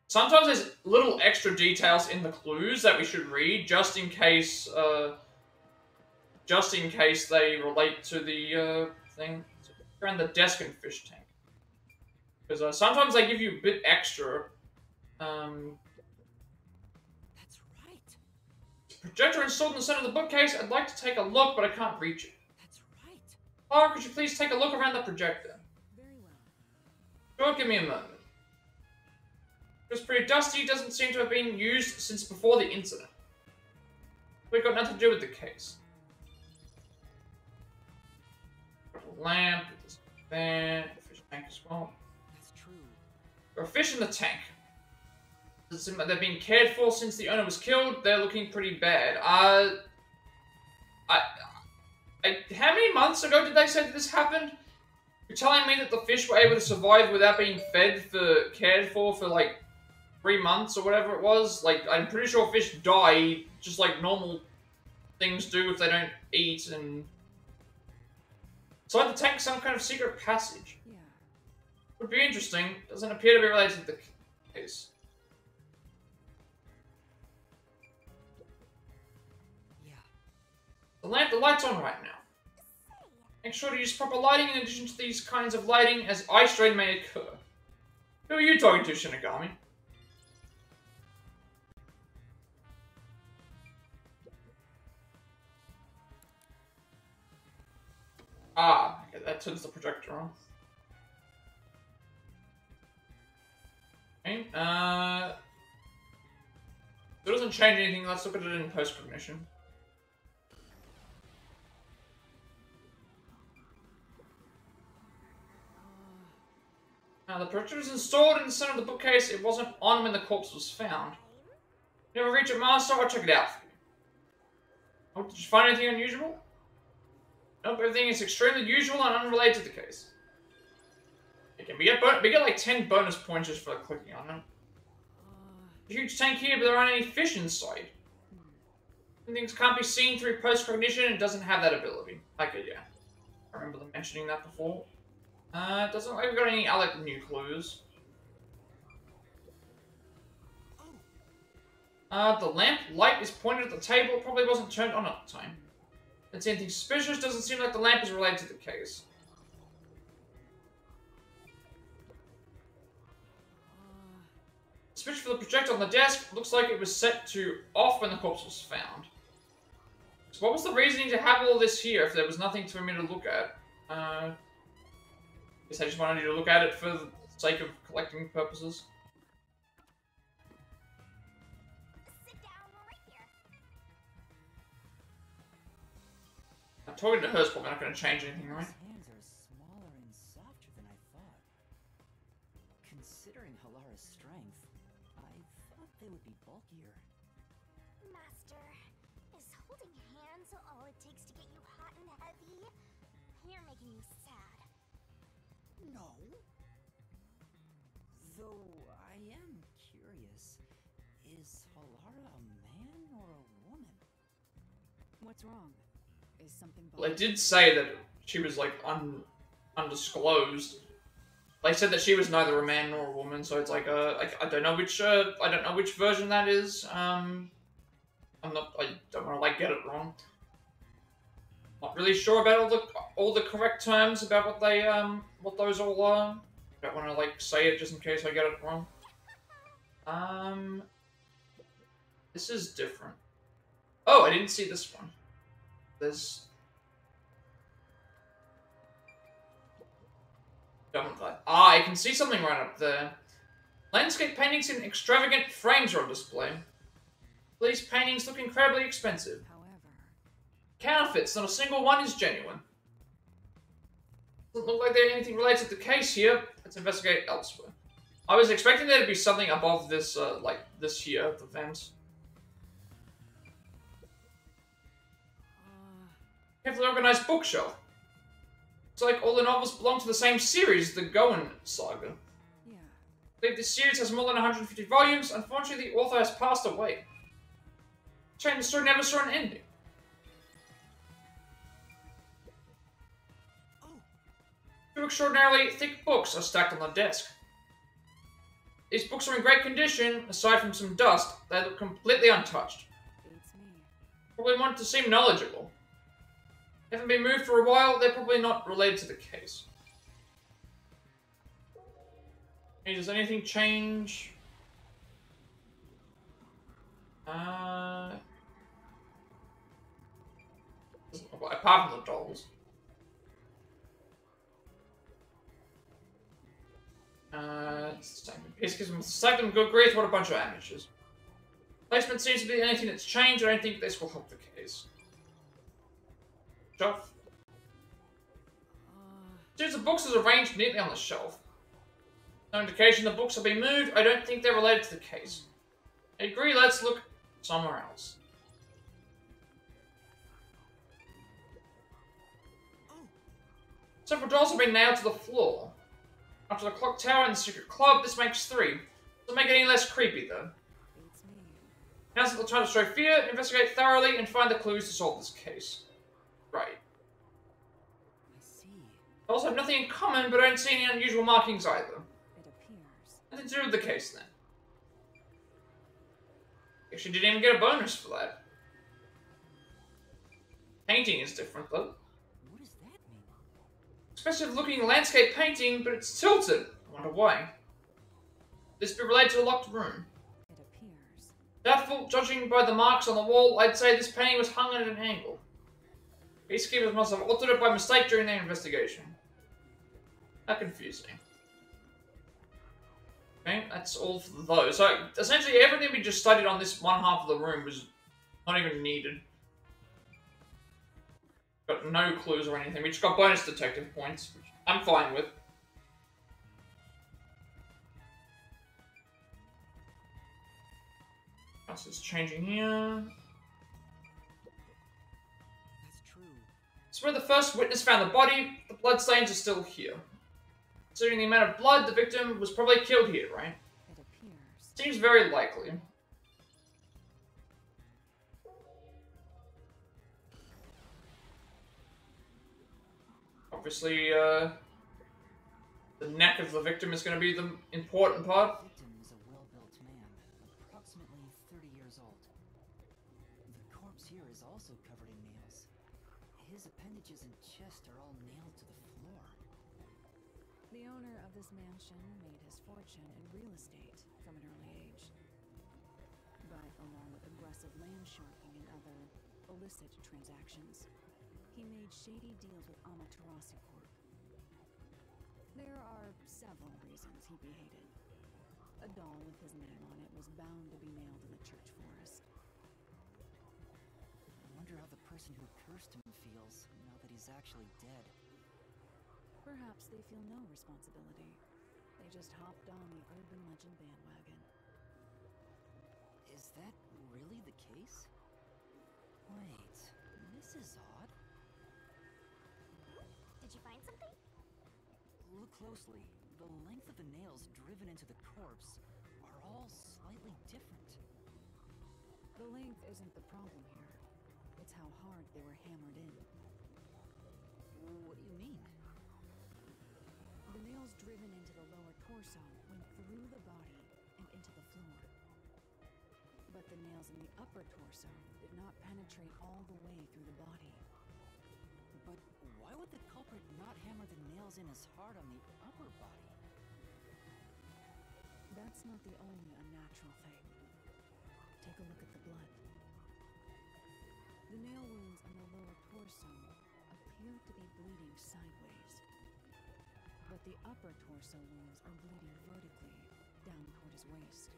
Sometimes there's little extra details in the clues that we should read, just in case they relate to the thing around the desk and fish tank. Because sometimes they give you a bit extra. That's right. Projector installed in the center of the bookcase. I'd like to take a look, but I can't reach it. That's right. Clara, could you please take a look around the projector? Very well. Sure, give me a moment. It was pretty dusty, doesn't seem to have been used since before the incident. We've got nothing to do with the case. Got a lamp, there's a fan, a fish tank as well. That's true. There are fish in the tank. It seems like they're being cared for since the owner was killed. They're looking pretty bad. How many months ago did they say that this happened? You're telling me that the fish were able to survive without being cared for like 3 months or whatever it was? Like, I'm pretty sure fish die just like normal things do if they don't eat, and... Inside the tank, some kind of secret passage. Yeah. Would be interesting. Doesn't appear to be related to the case. Yeah. The light's on right now. Make sure to use proper lighting in addition to these kinds of lighting, as eye strain may occur. Who are you talking to, Shinigami? Ah, okay, that turns the projector on. Okay, it doesn't change anything. Let's look at it in post-cognition. Now, the projector is installed in the center of the bookcase. It wasn't on when the corpse was found. You ever reach it, Master? I'll check it out for you. Oh, did you find anything unusual? Nope, everything is extremely usual and unrelated to the case. Okay, we get like 10 bonus points just for clicking on it. A huge tank here, but there aren't any fish inside. Things can't be seen through post-cognition. It doesn't have that ability. Okay, yeah. I remember them mentioning that before. It doesn't look like we've got any other new clues. The lamp light is pointed at the table. It probably wasn't turned on at the time. Don't see anything suspicious. Doesn't seem like the lamp is related to the case. Switch for the projector on the desk. Looks like it was set to off when the corpse was found. So what was the reasoning to have all this here if there was nothing for me to look at? Guess I just wanted you to look at it for the sake of collecting purposes. Sit down right here. I'm talking to her is probably not going to change anything, right? His hands are smaller and softer than I thought. Considering Halara's strength, I thought they would be bulkier. Master, is holding hands all it takes to get you hot and heavy? You're making me sad. No. Though I am curious, is Halara a man or a woman? What's wrong? Is something Well, they did say that she was like undisclosed. They said that she was neither a man nor a woman, so it's like I don't know which version that is. I don't want to like get it wrong. Not really sure about all the correct terms about what they what those all are. Don't want to like say it just in case I get it wrong. This is different. Oh, I didn't see this one. There's... Ah, I can see something right up there. Landscape paintings in extravagant frames are on display. These paintings look incredibly expensive. However, Counterfeits, not a single one is genuine. Doesn't look like there's anything related to the case here. Let's investigate elsewhere. I was expecting there to be something above this, like this here, the vent. Carefully organized bookshelf. It's like all the novels belong to the same series, the Goen saga. yeah. I believe this series has more than 150 volumes. Unfortunately, the author has passed away. The story never saw an ending. Two extraordinarily thick books are stacked on the desk. These books are in great condition, aside from some dust. They look completely untouched. Beats me. Probably want to seem knowledgeable. Haven't been moved for a while, they're probably not related to the case. Hey, does anything change? Apart from the dolls. Stack them good grief, what a bunch of amateurs. Placement seems to be anything that's changed, I don't think this will help the case. Shelf. Since the books is arranged neatly on the shelf. No indication the books have been moved, I don't think they're related to the case. I agree, let's look somewhere else. Several doors have been nailed to the floor. After the clock tower and the secret club, this makes 3. Doesn't make it any less creepy, though. Beats me. Now we'll try to show fear, investigate thoroughly, and find the clues to solve this case. Right. I see. They also have nothing in common, but I don't see any unusual markings either. It appears. Nothing to do with the case, then. Guess she didn't even get a bonus for that. Painting is different, though. What does that mean? Expressive looking landscape painting, but it's tilted. I wonder why. This be related to a locked room. It appears. Doubtful, judging by the marks on the wall, I'd say this painting was hung at an angle. Peacekeepers must have altered it by mistake during their investigation. How confusing. Okay, that's all for those. So, essentially, everything we just studied on this one half of the room was not even needed. Got no clues or anything. We just got bonus detective points, which I'm fine with. House is changing here. That's true. It's where the first witness found the body. The bloodstains are still here. Considering the amount of blood, the victim was probably killed here, right? It appears. Seems very likely. Obviously, the neck of the victim is going to be the important part. The victim was a well-built man, approximately 30 years old. The corpse here is also covered in nails. His appendages and chest are all nailed to the floor. The owner of this mansion made his fortune in real estate from an early age. But along with aggressive land sharking and other illicit transactions, he made shady deals with Amaterasu Corp. There are several reasons he behaved. A doll with his name on it was bound to be nailed in the church forest. I wonder how the person who cursed him feels now that he's actually dead. Perhaps they feel no responsibility. They just hopped on the urban legend bandwagon. Is that really the case? Wait, this is odd. Did you find something? Look closely. The length of the nails driven into the corpse are all slightly different. The length isn't the problem here. It's how hard they were hammered in. What do you mean? The nails driven into the lower torso went through the body and into the floor. But the nails in the upper torso did not penetrate all the way through the body. But why would the culprit not hammer the nails in as hard on the upper body? That's not the only unnatural thing. Take a look at the blood. The nail wounds on the lower torso appear to be bleeding sideways. But the upper torso wounds are bleeding vertically down toward his waist.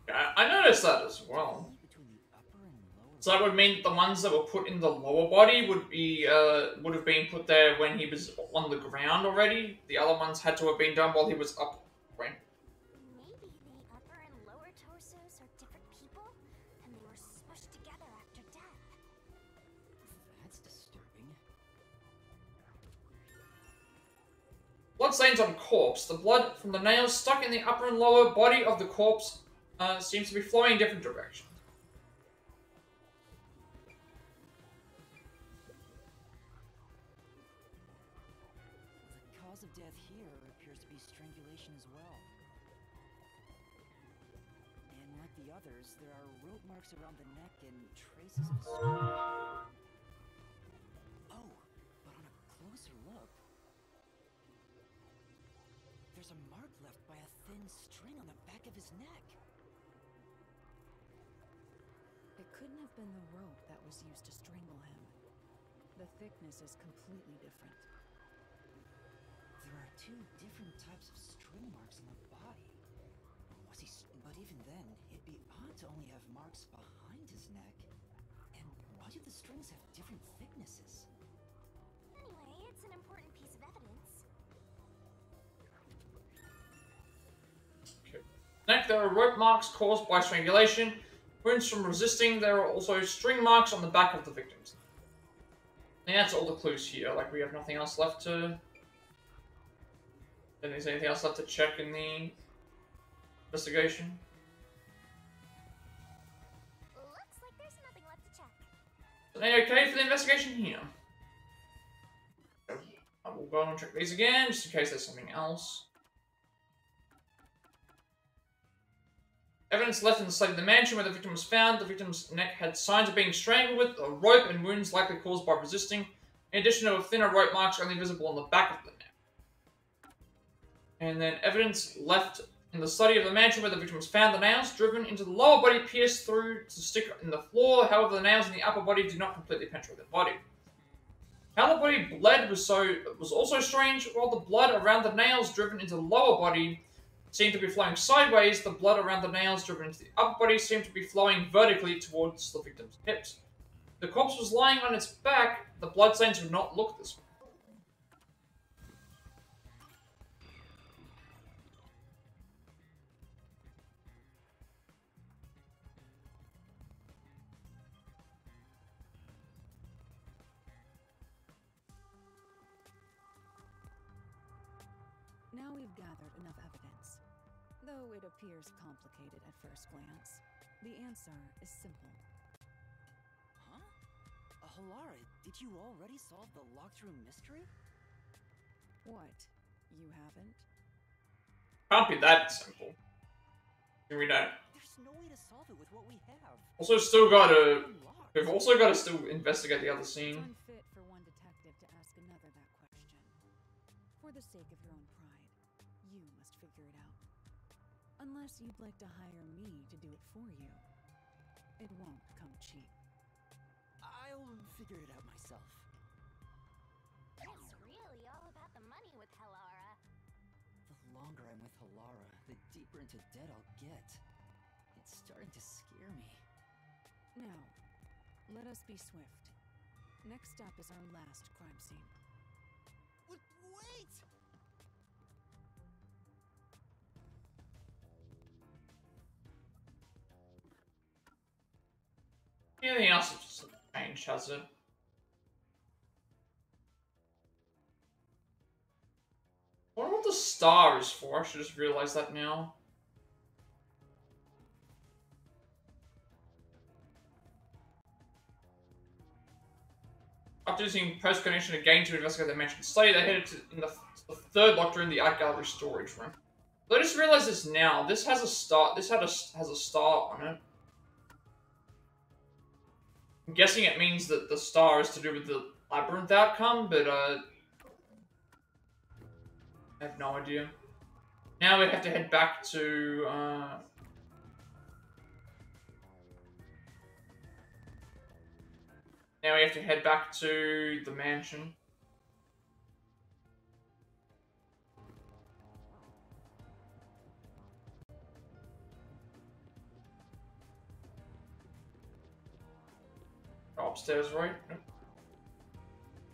I noticed that as well. Between the upper and lower. So that would mean that the ones that were put in the lower body would have been put there when he was on the ground already. The other ones had to have been done while he was up, right? Maybe the upper and lower torsos are different people, and they were smushed together after death. That's disturbing. Bloodstains on corpse. The blood from the nails stuck in the upper and lower body of the corpse seems to be flowing in different directions. The cause of death here appears to be strangulation as well. And like the others, there are rope marks around the neck and traces of a struggle. Oh, but on a closer look, there's a mark left by a thin string on the back of his neck. It couldn't have been the rope that was used to strangle him. The thickness is completely different. There are two different types of string marks on the body. Was he? But even then, it'd be odd to only have marks behind his neck. And why do the strings have different thicknesses? Anyway, it's an important piece of evidence. Okay. neck, there are rope marks caused by strangulation, wounds from resisting. There are also string marks on the back of the victims. And that's all the clues here. Like, we have nothing else left to... Don't think there's anything else left to check in the investigation. Looks like there's nothing left to check. Okay for the investigation here. I will go and check these again, just in case there's something else. Evidence left in the site of the mansion where the victim was found. The victim's neck had signs of being strangled with a rope and wounds likely caused by resisting. In addition to thinner rope marks only visible on the back of the neck. And then evidence left in the study of the mansion where the victim was found. The nails driven into the lower body pierced through to stick in the floor. However, the nails in the upper body did not completely penetrate the body. How the body bled was also strange. While the blood around the nails driven into the lower body seemed to be flowing sideways, the blood around the nails driven into the upper body seemed to be flowing vertically towards the victim's hips. The corpse was lying on its back. The bloodstains would not look this way. Now we've gathered enough evidence. Though it appears complicated at first glance, the answer is simple. Huh? Halara, did you already solve the locked-room mystery? What? You haven't? Can't be that simple. We don't. There's no way to solve it with what we have. Also, still gotta. Unlocked. We've also gotta still investigate the other scene. It's unfit for one detective to ask another that question. For the sake of your own pride, you must figure it out. Unless you'd like to hire me to do it for you. It won't come cheap. I'll figure it out myself. It's really all about the money with Halara. The longer I'm with Halara, the deeper into debt I'll get. It's starting to scare me. Now, let us be swift. Next up is our last crime scene. Wait! Anything else has just changed, has it? I wonder what the star is for. I should just realize that now. After using post-connection again to investigate the mansion study, they headed to the third locked room, the art gallery storage room. But I just realized this now. This has a star. This has a star on it. I'm guessing it means that the star is to do with the labyrinth outcome, but I have no idea. Now we have to head back to now we have to head back to the mansion. Upstairs, right? Nope.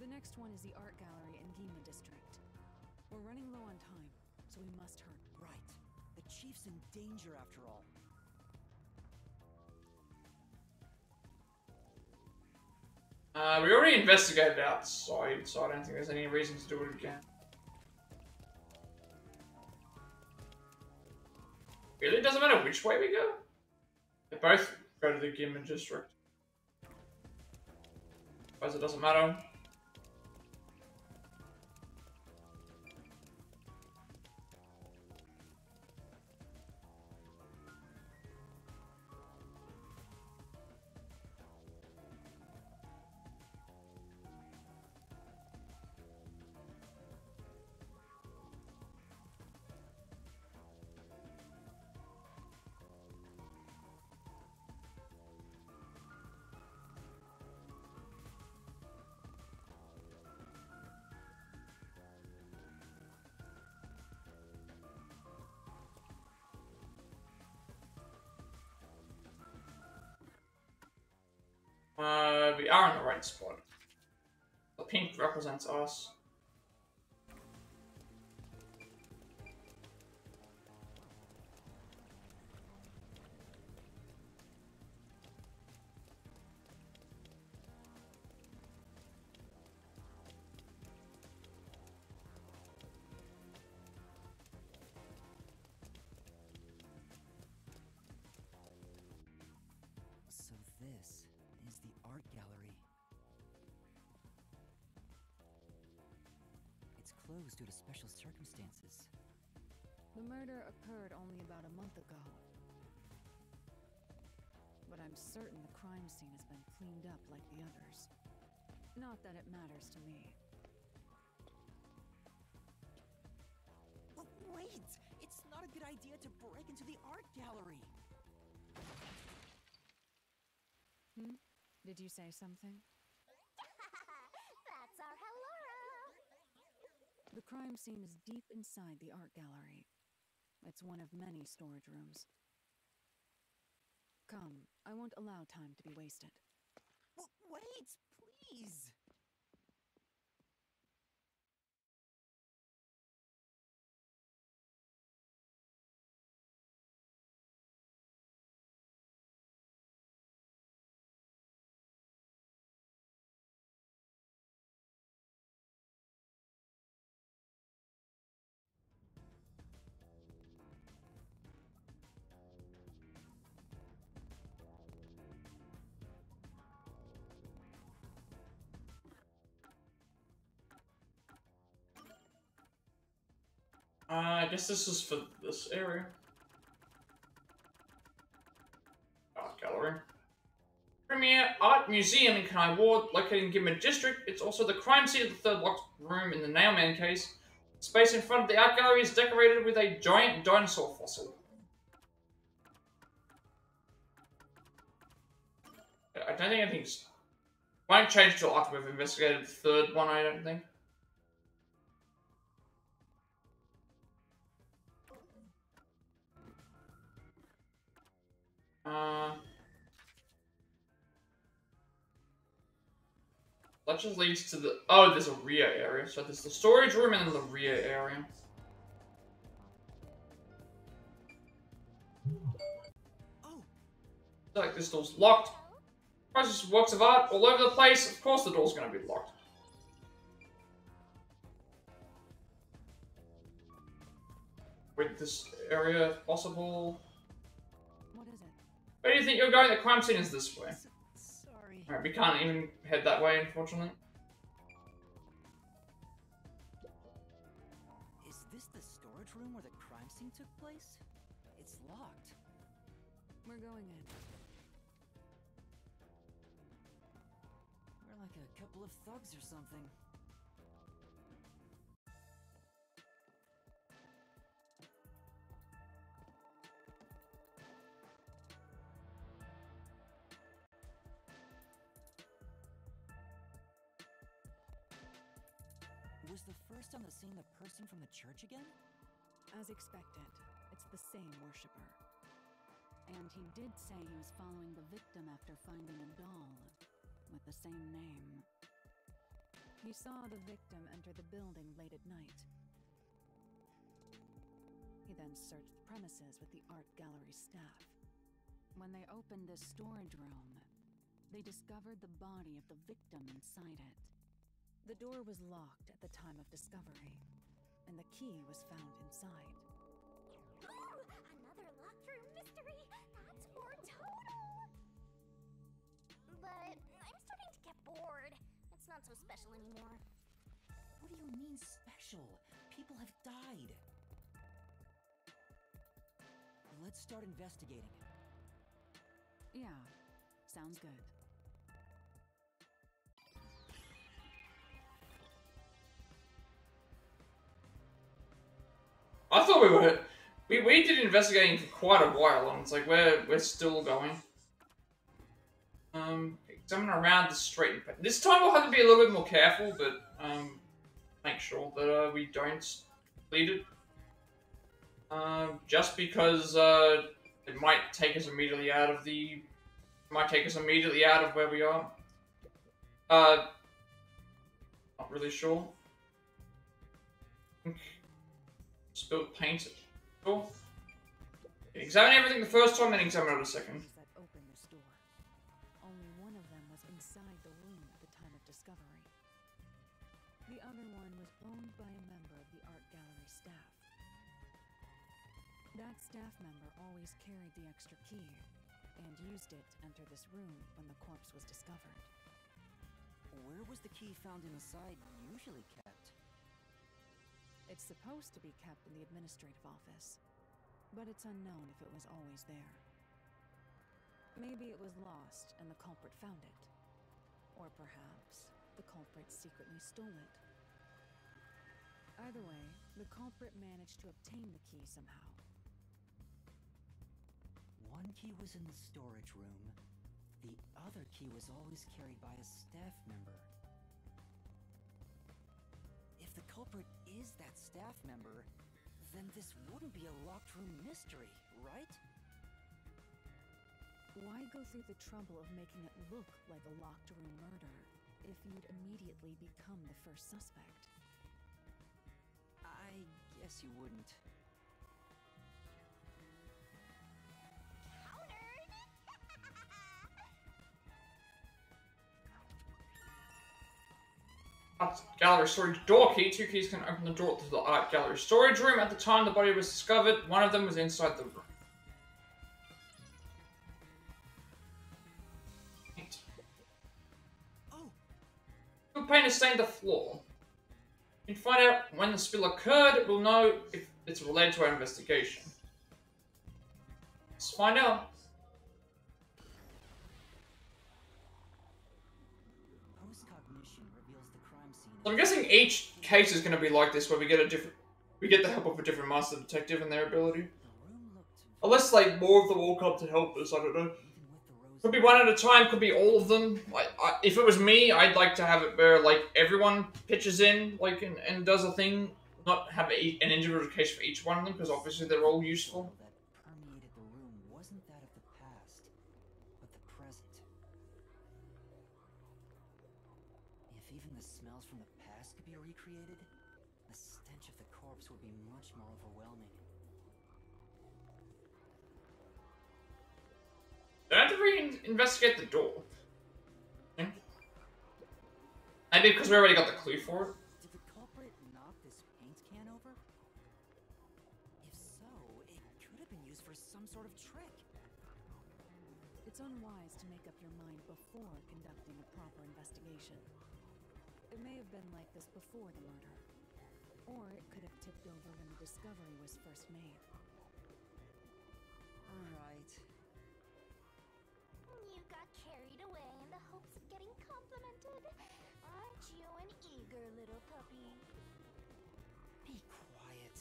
The next one is the art gallery in Gima district. We're running low on time, so we must hurry. Right. The chief's in danger after all. We already investigated outside, so I don't think there's any reason to do it again. Really? Doesn't matter which way we go? They both go to the Gima district. Suppose it doesn't matter. We are in the right spot. The pink represents us. closed due to special circumstances. The murder occurred only about a month ago. But I'm certain the crime scene has been cleaned up like the others. Not that it matters to me. Wait! It's not a good idea to break into the art gallery! Did you say something? That's our Hellora! The crime scene is deep inside the art gallery. It's one of many storage rooms. Come, I won't allow time to be wasted. Wait, please! I guess this is for this area. Art gallery. Premier Art Museum in Kanai Ward, located in Ginma District. It's also the crime scene of the third locked room in the Nailman case. The space in front of the art gallery is decorated with a giant dinosaur fossil. I don't think anything's... Won't change till after we've investigated the third one, I don't think. That just leads to the... Oh, there's a rear area. So there's the storage room and then the rear area. Oh! Like, this door's locked. There's works of art all over the place. Of course the door's gonna be locked. With this area, if possible. What is it? Where do you think you're going? The crime scene is this way. Sorry. Alright, we can't even head that way, unfortunately. Is this the storage room where the crime scene took place? It's locked. We're going in. We're like a couple of thugs or something. Was the first on the scene the person from the church again? As expected, it's the same worshipper. And he did say he was following the victim after finding a doll with the same name. He saw the victim enter the building late at night. He then searched the premises with the art gallery staff. When they opened this storage room, they discovered the body of the victim inside it. The door was locked at the time of discovery, and the key was found inside. Ooh, another locked room mystery! That's more total! But I'm starting to get bored. It's not so special anymore. What do you mean special? People have died. Let's start investigating. Yeah, sounds good. I thought we did investigating for quite a while, and it's like we're still going. Examine around the street. This time we'll have to be a little bit more careful, but make sure that we don't complete it. Just because it might take us immediately out of where we are. Not really sure. Spilled paint. Cool. Examine everything the first time, then examine it a second. That opened this door. Only one of them was inside the room at the time of discovery. The other one was owned by a member of the art gallery staff. That staff member always carried the extra key and used it to enter this room when the corpse was discovered. Where was the key found inside usually kept? It's supposed to be kept in the administrative office, but it's unknown if it was always there. Maybe it was lost and the culprit found it. Or perhaps the culprit secretly stole it. Either way, the culprit managed to obtain the key somehow. One key was in the storage room. The other key was always carried by a staff member. If the culprit is that staff member, then this wouldn't be a locked room mystery, right? Why go through the trouble of making it look like a locked room murder if you'd immediately become the first suspect? I guess you wouldn't. Art gallery storage door key. 2 keys can open the door to the art gallery storage room. At the time the body was discovered, one of them was inside the room. Paint. Good paint has stained the floor. You can find out when the spill occurred. We'll know if it's related to our investigation. Let's find out. So I'm guessing each case is going to be like this, where we get the help of a different master detective and their ability. Unless like more of them all come to help us, I don't know. Could be one at a time, could be all of them. Like, if it was me, I'd like to have it where like everyone pitches in, like and does a thing, not have an individual case for each one of them, because obviously they're all useful. That permeated the room wasn't that of the past, but the present. If even the smells from the past could be recreated, the stench of the corpse would be much more overwhelming. Do I have to re-investigate the door? Hmm? Maybe because we already got the clue for it. Did the culprit knock this paint can over? If so, it could have been used for some sort of trick. It's unwise to make up your mind before conducting a proper investigation. It may have been like this before the murder. Or it could have tipped over when the discovery was first made. Alright. You got carried away in the hopes of getting complimented. Aren't you an eager little puppy? Be quiet.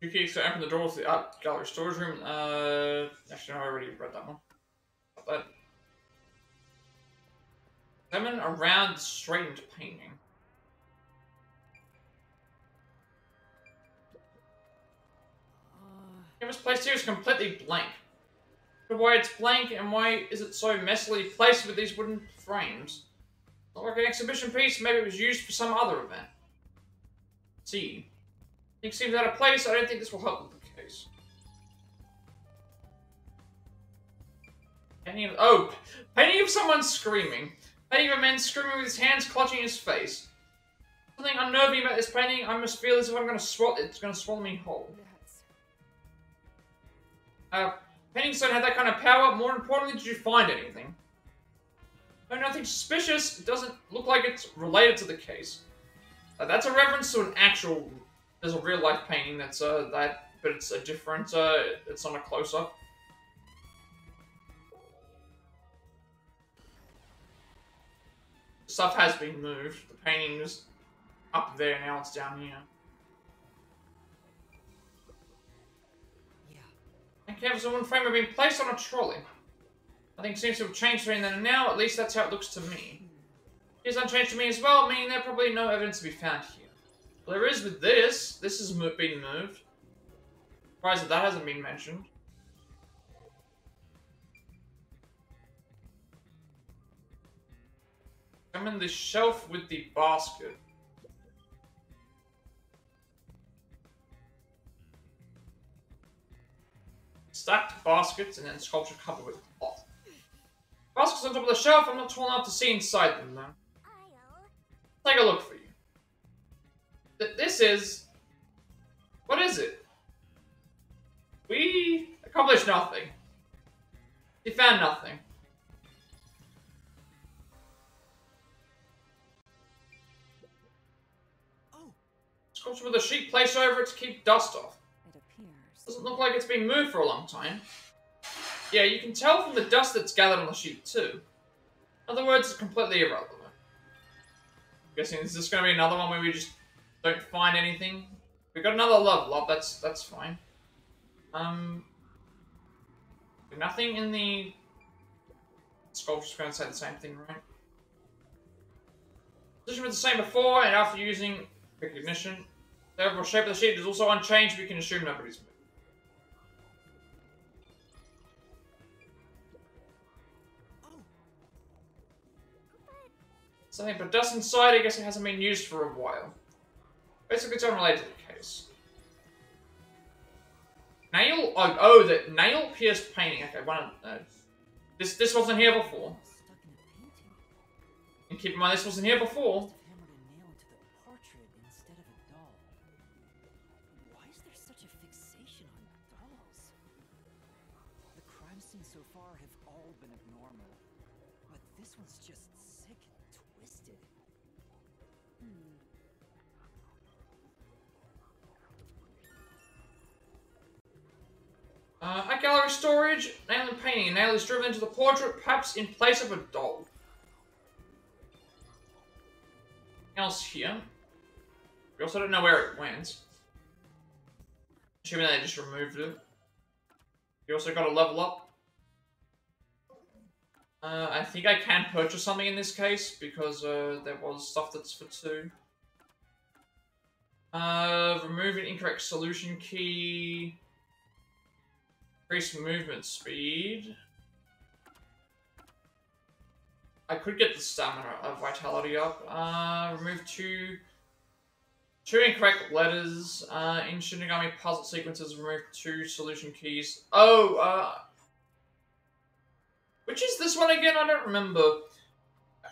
You keys to open the door to the art gallery storage room. Actually, no, I already read that one. Got that. Examine around the straightened painting. It was placed here is completely blank. But why it's blank and why is it so messily placed with these wooden frames? Not like an exhibition piece, maybe it was used for some other event. See. Things seems out of place, I don't think this will help with the case. Painting of someone screaming. Painting of a man screaming with his hands clutching his face. Something unnerving about this painting, I must feel as if it's gonna swallow me whole. Paintings don't have that kind of power. More importantly, did you find anything? No, nothing suspicious. It doesn't look like it's related to the case. That's a reference to an actual... There's a real life painting that's but it's a different, it's not a close-up. Stuff has been moved. The painting is up there, now it's down here. And canvas and one frame have been placed on a trolley. Nothing seems to have changed between then and now, at least that's how it looks to me. It is unchanged to me as well, meaning there's probably no evidence to be found here. Well, there is with this. This has been moved. Surprised that hasn't been mentioned. Examine the shelf with the basket. Stacked baskets and then sculpture covered with cloth. Baskets on top of the shelf, I'm not tall enough to see inside them though. Take a look for you. This is What is it? We accomplished nothing. We found nothing. Oh. Sculpture with a sheet placed over it to keep dust off. It appears. Doesn't look like it's been moved for a long time. Yeah, you can tell from the dust that's gathered on the sheet too. In other words, it's completely irrelevant. I'm guessing is this going to be another one where we just don't find anything? We got another level up. That's fine. Nothing in the sculpture's going to say the same thing, right? Position was the same before, and after using recognition, the overall shape of the sheet is also unchanged. We can assume nobody's moved. Something but dust inside, I guess it hasn't been used for a while. Basically, it's unrelated to the case. Nail? Oh, the nail-pierced painting. Okay, this wasn't here before. Stuck in a painting. And keep in mind, this wasn't here before. Hammered a nail into the portrait instead of a doll. Why is there such a fixation on dolls? The crime scenes so far have all been abnormal, but this one's just sick and twisted. At gallery storage, nail and painting. A nail is driven into the portrait, perhaps in place of a doll. Else here. We also don't know where it went. Assuming they just removed it. We also got a level up. I think I can purchase something in this case because there was stuff that's for 2. Remove an incorrect solution key. Increase movement speed. I could get the stamina of vitality up. Remove two incorrect letters. In Shinigami puzzle sequences, remove 2 solution keys. Oh, which is this one again? I don't remember.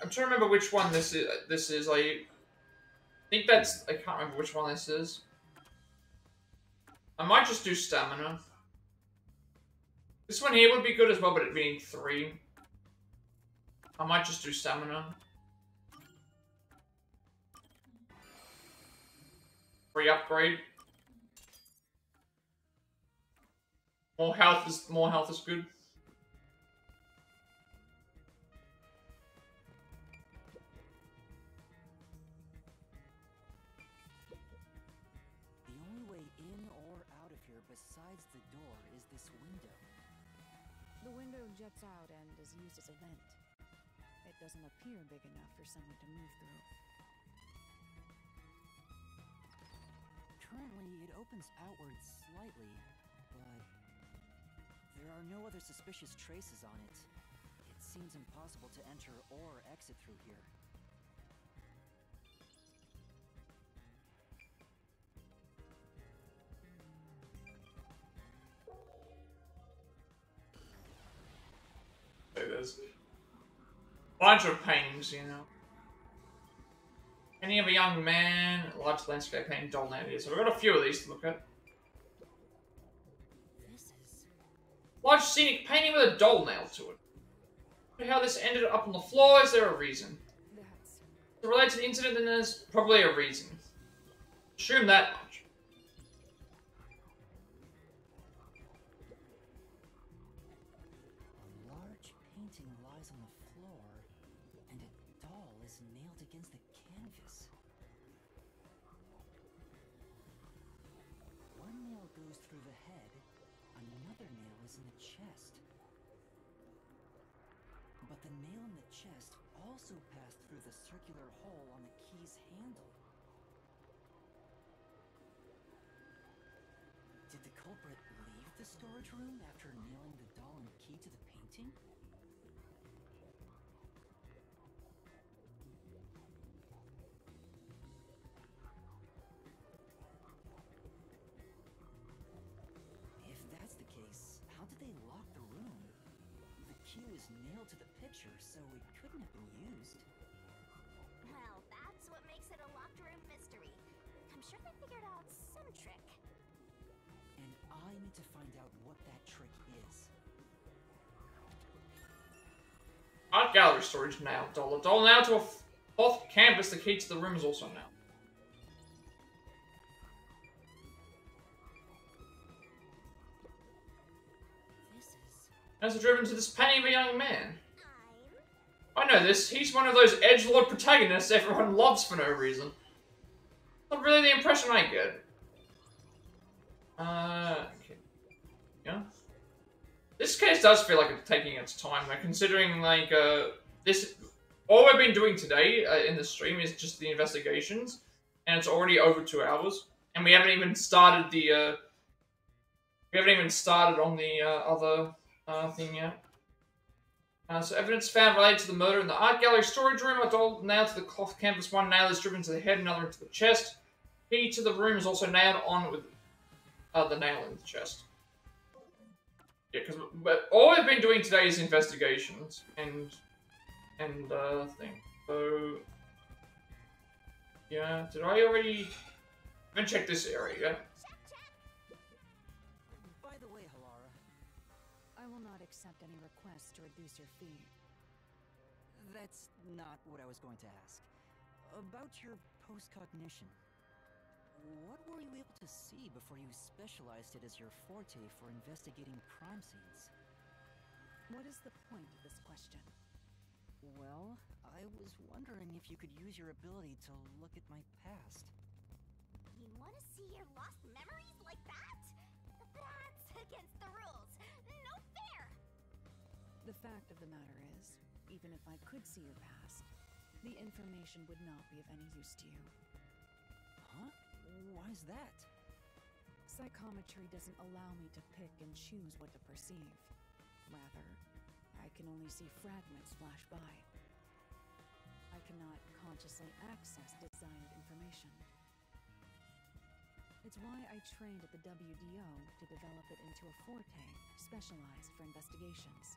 I'm trying to remember which one this is. I think that's. I can't remember which one this is. I might just do stamina. This one here would be good as well, but it being 3. I might just do stamina. Free upgrade. More health is good. The only way in or out of here besides the door is this window. The window juts out and is used as a vent. It doesn't appear big enough for someone to move through. Currently, it opens outwards slightly, but there are no other suspicious traces on it. It seems impossible to enter or exit through here. There's a bunch of paintings, you know. Any of a young man, large landscape painting, doll native. So we've got a few of these to look at. This is... Large scenic painting with a doll nailed to it. Wonder how this ended up on the floor. Is there a reason? That's... To relate to the incident, then there's probably a reason. Assume that much. A large painting lies on the floor, and a doll is nailed against the canvas. One nail goes through the head, another nail is in the chest. But the nail in the chest also passed through the circular hole on the key's handle. Did the culprit leave the storage room after nailing the doll and key to the painting? If that's the case, how did they lock the room? The key was nailed to the picture, so it couldn't have been used. Well, that's what makes it a locked room mystery. I'm sure they figured out some trick. I need to find out what that trick is. Art gallery storage now. Dollar. Doll now to a fourth canvas. The key to the room is also now. As a driven to this penny of a young man. I know this. He's one of those edgelord protagonists everyone loves for no reason. Not really the impression I get. Okay. Yeah. This case does feel like it's taking its time, though, considering, like, this... All we've been doing today in the stream is just the investigations, and it's already over 2 hours, and we haven't even started the, we haven't even started on the, other, thing yet. So evidence found related to the murder in the art gallery storage room. A doll nailed to the cloth canvas. One nail is driven to the head, another into the chest. Key to the room is also nailed on with the nail in the chest. Yeah, but all we've been doing today is investigations and thing. So yeah, did I already? I haven't checked this area yet. By the way, Halara, I will not accept any requests to reduce your fee. that's not what I was going to ask. About your post-cognition. What were you able to see before you specialized it as your forte for investigating crime scenes? What is the point of this question? Well, I was wondering if you could use your ability to look at my past. You want to see your lost memories like that? That's against the rules. No fair! The fact of the matter is, even if I could see your past, the information would not be of any use to you. Huh? Why is that? Psychometry doesn't allow me to pick and choose what to perceive. Rather, I can only see fragments flash by. I cannot consciously access desired information. It's why I trained at the WDO to develop it into a forte specialized for investigations.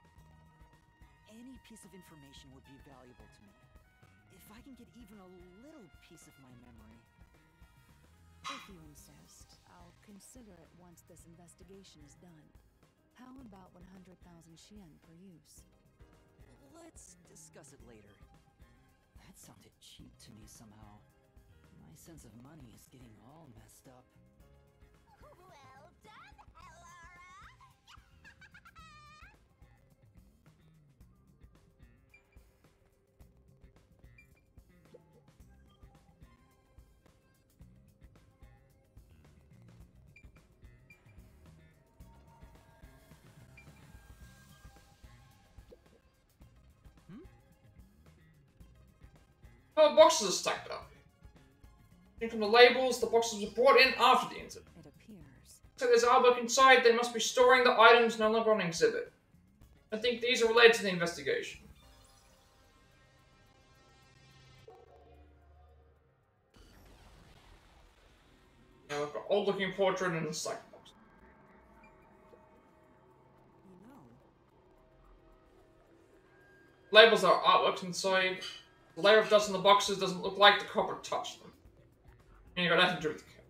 Any piece of information would be valuable to me. If I can get even a little piece of my memory... If you insist, I'll consider it once this investigation is done. How about 100,000 Xian per use? Let's discuss it later. That sounded cheap to me somehow. My sense of money is getting all messed up. Well done, Halara! Oh, boxes are stacked up. From the labels, the boxes were brought in after the incident. It appears. So there's artwork inside, they must be storing the items no longer on exhibit. I think these are related to the investigation. Now we've got old looking portrait and stacked box. You know, Labels are artworks inside. The layer of dust on the boxes doesn't look like the copper touched them. And you got nothing to do with the cap.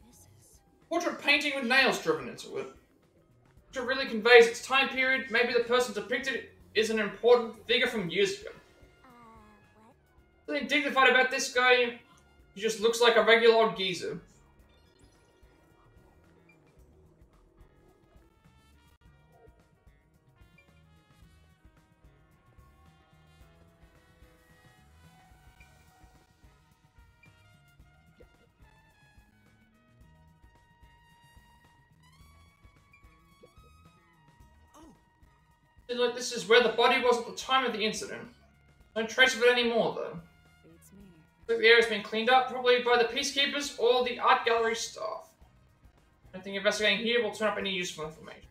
this is... Portrait painting with nails driven into it. Which really conveys its time period. Maybe the person depicted is an important figure from years ago. What? Something dignified about this guy. He just looks like a regular old geezer. Look, this is where the body was at the time of the incident. No trace of it anymore, though. Beats me. Looks like the area's been cleaned up, probably by the peacekeepers or the art gallery staff. I don't think investigating here will turn up any useful information.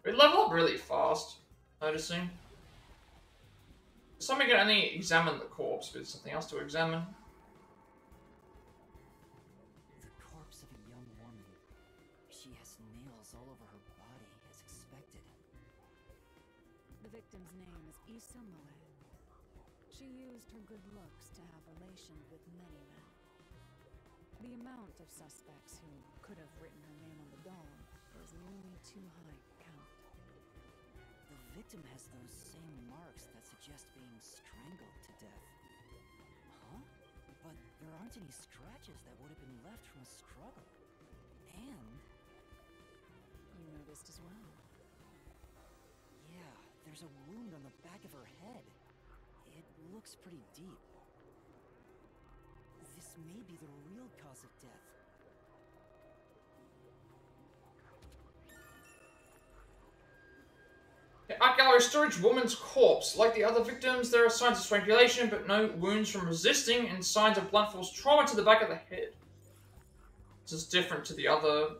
We level up really fast, noticing. Some can only examine the corpse, but there's something else to examine. The corpse of a young woman. She has nails all over her body, as expected. The victim's name is Issa Moe. She used her good looks to have relations with many men. The amount of suspects who could have written her name on the doll was nearly too high to count. The victim has those same marks that suggest being strangled to death. Huh? But there aren't any scratches that would have been left from a struggle. And... You noticed as well. yeah, there's a wound on the back of her head. It looks pretty deep. This may be the real cause of death. Art gallery storage woman's corpse. Like the other victims, there are signs of strangulation, but no wounds from resisting, and signs of blunt force trauma to the back of the head. This is different to the other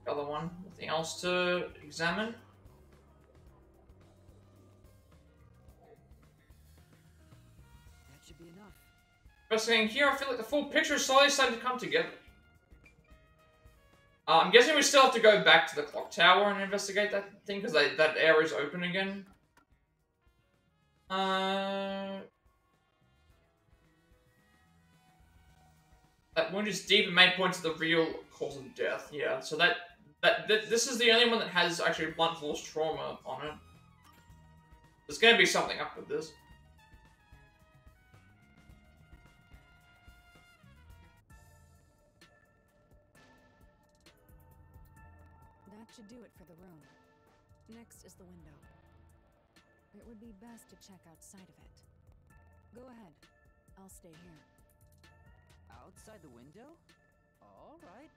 one. Nothing else to examine. That should be enough. Investigating here, I feel like the full picture is slowly starting to come together. I'm guessing we still have to go back to the clock tower and investigate that thing, because that area is open again. That wound is deep and may point to the real cause of death. Yeah, so this is the only one that has actually blunt force trauma on it. There's gonna be something up with this. That should do it for the room. Next is the window. It would be best to check outside of it. Go ahead. I'll stay here. Outside the window? All right.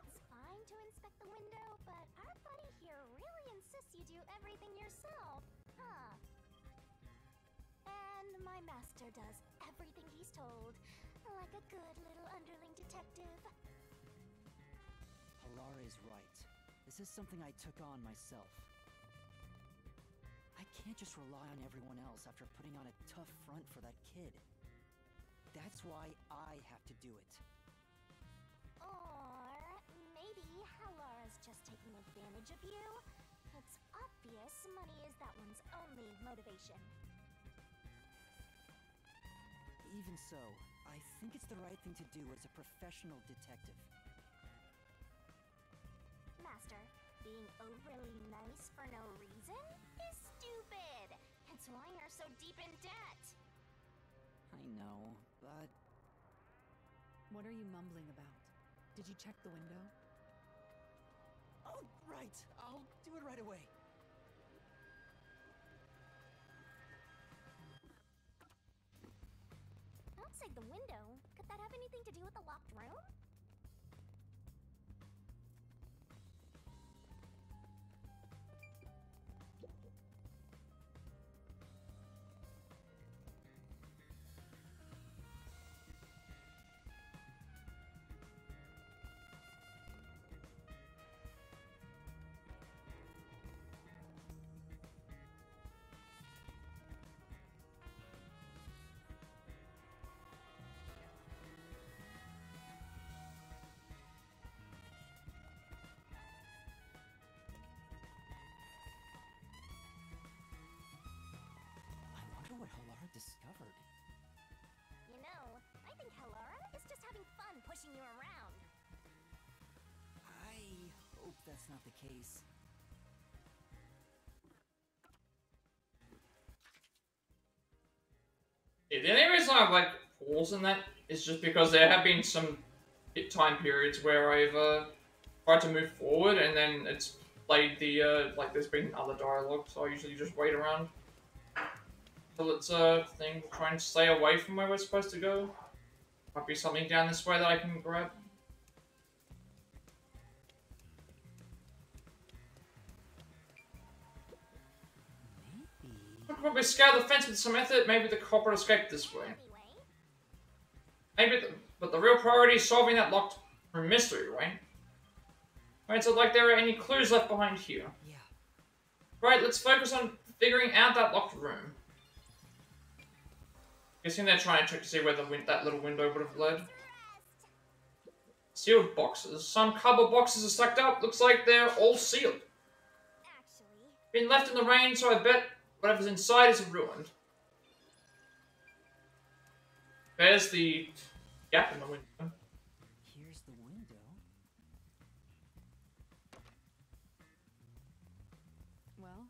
It's fine to inspect the window, but our buddy here really insists you do everything yourself, huh? And my master does everything he's told, like a good little underling detective. Halara is right. This is something I took on myself. I can't just rely on everyone else after putting on a tough front for that kid. That's why I have to do it. Or maybe Halara's just taking advantage of you? It's obvious money is that one's only motivation. Even so, I think it's the right thing to do as a professional detective. Master, being overly nice for no reason is stupid. It's why you're so deep in debt. I know, but... What are you mumbling about? Did you check the window? Oh, right! I'll do it right away. Outside the window? Could that have anything to do with the locked room? What Halara discovered. You know, I think Halara is just having fun pushing you around. I hope that's not the case. Yeah, the only reason I like pause in that is just because there have been some time periods where I've tried to move forward and then it's played the like there's been other dialogue, so I usually just wait around till it's a thing, try and stay away from where we're supposed to go. Might be something down this way that I can grab. Maybe... I'll probably scale the fence with some method, maybe the culprit escaped this way. Maybe, but the real priority is solving that locked room mystery, right? Right, so like there are any clues left behind here. Yeah. Right, let's focus on figuring out that locked room. Guessing they're trying to check to see where that little window would have led. Sealed boxes. Some cardboard boxes are stacked up. Looks like they're all sealed. Actually, Been left in the rain, so I bet whatever's inside is ruined. There's the gap in the window. Here's the window. Well,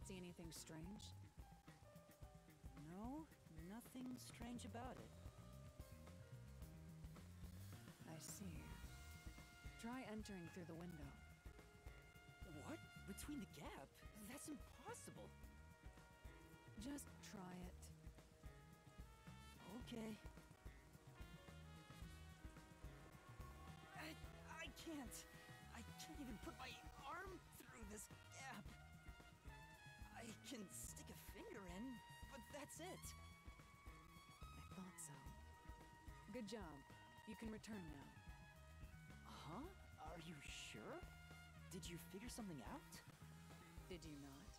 see anything strange? No, nothing strange about it. I see. Try entering through the window. What? Between the gap? That's impossible. Just try it. Okay. I can't. I can't even put my arm through this gap. I can stick a finger in, but that's it. I thought so. Good job. You can return now. Huh? Are you sure? Did you figure something out? Did you not?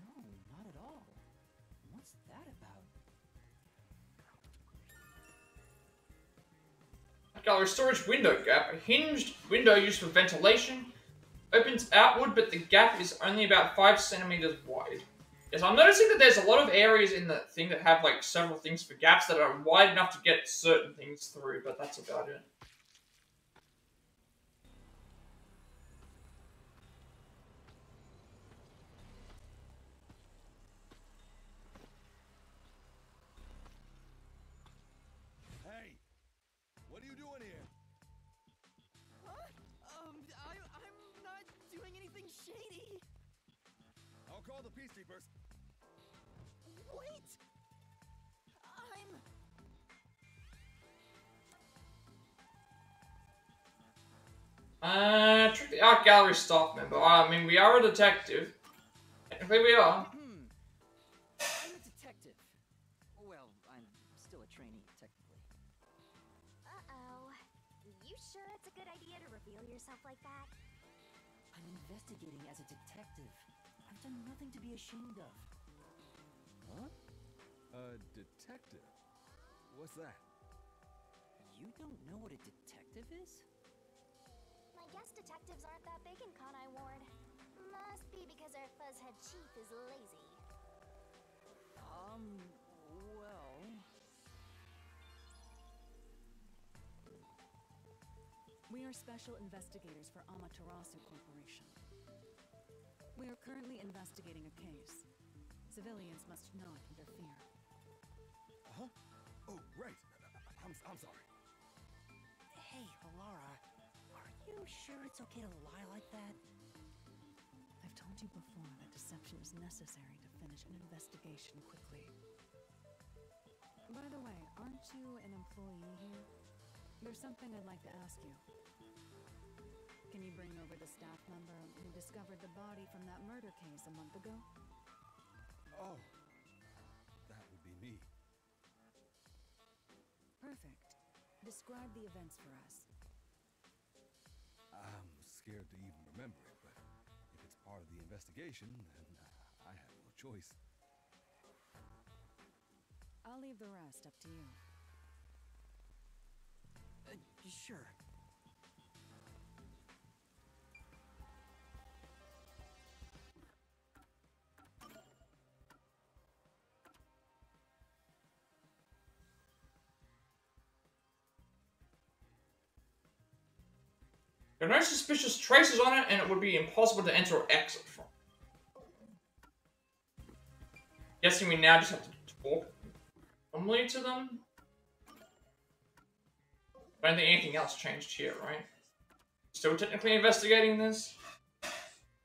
No, not at all. What's that about? Gallery storage window gap. A hinged window used for ventilation. Opens outward, but the gap is only about 5 centimeters wide. Yes, I'm noticing that there's a lot of areas in the thing that have like several things for gaps that are wide enough to get certain things through, but that's about it. Hey! What are you doing here? Huh? I'm not doing anything shady. I'll call the peacekeepers. Wait! Trick the art gallery staff member. I mean, we are a detective. Technically, we are. I'm a detective. Well, I'm still a trainee, technically. uh-oh. You sure it's a good idea to reveal yourself like that? I'm investigating as a detective. I've done nothing to be ashamed of. Huh? A detective? What's that? You don't know what a detective is? I guess detectives aren't that big in Kanai Ward. Must be because our fuzzhead chief is lazy. Well... We are special investigators for Amaterasu Corporation. We are currently investigating a case. Civilians must not interfere. Huh? Oh, right. I'm sorry. Hey, Laura, are you sure it's okay to lie like that? I've told you before that deception is necessary to finish an investigation quickly. By the way, aren't you an employee here? There's something I'd like to ask you. Can you bring over the staff member who discovered the body from that murder case a month ago? Oh, that would be me. Perfect. Describe the events for us. I'm scared to even remember it, but if it's part of the investigation, then I have no choice. I'll leave the rest up to you. Sure. There are no suspicious traces on it, and it would be impossible to enter or exit from. Guessing we now just have to talk normally to them? I don't think anything else changed here, right? Still technically investigating this?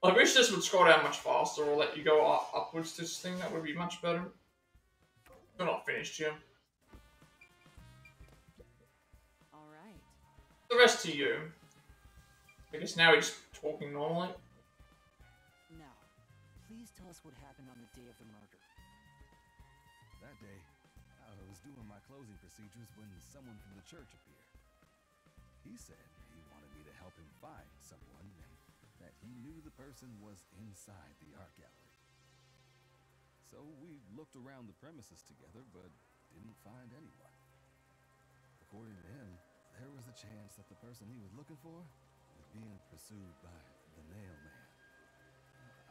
I wish this would scroll down much faster or let you go upwards to this thing. That would be much better. We're not finished here. Alright. The rest to you. I guess now we're just talking normally. Now, please tell us what happened on the day of the murder. That day, I was doing my closing procedures when someone from the church appeared. He said he wanted me to help him find someone and that he knew the person was inside the art gallery. So we looked around the premises together, but didn't find anyone. According to him, there was a chance that the person he was looking for was being pursued by the Nail Man.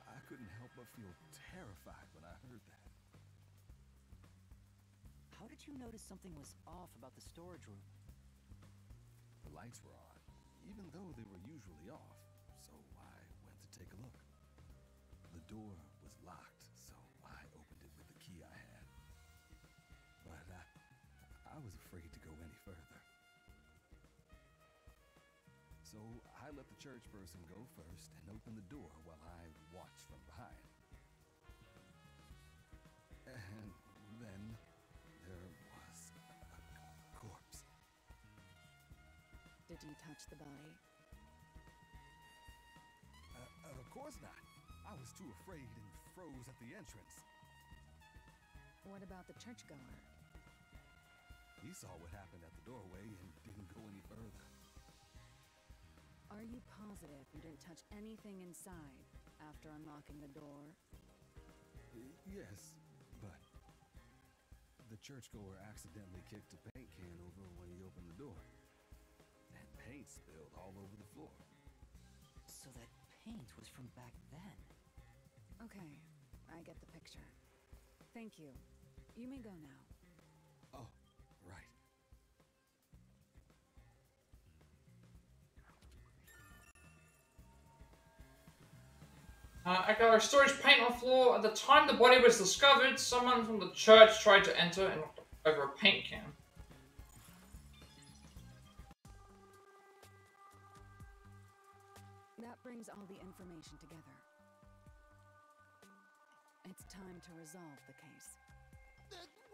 I couldn't help but feel terrified when I heard that. How did you notice something was off about the storage room? The lights were on, even though they were usually off, so I went to take a look. The door was locked, so I opened it with the key I had. But I was afraid to go any further. So I let the church person go first and open the door while I watched from behind. And then there was a corpse. Did you touch the body? Of course not. I was too afraid and froze at the entrance. What about the churchgoer? He saw what happened at the doorway and didn't go any further. Are you positive you didn't touch anything inside after unlocking the door? Yes, but the churchgoer accidentally kicked a paint can over when he opened the door. And paint spilled all over the floor. So that paint was from back then. Okay, I get the picture. Thank you. You may go now. Oh, right. At our storage paint on the floor. At the time the body was discovered, someone from the church tried to enter and knocked over a paint can. That brings all the information together. It's time to resolve the case.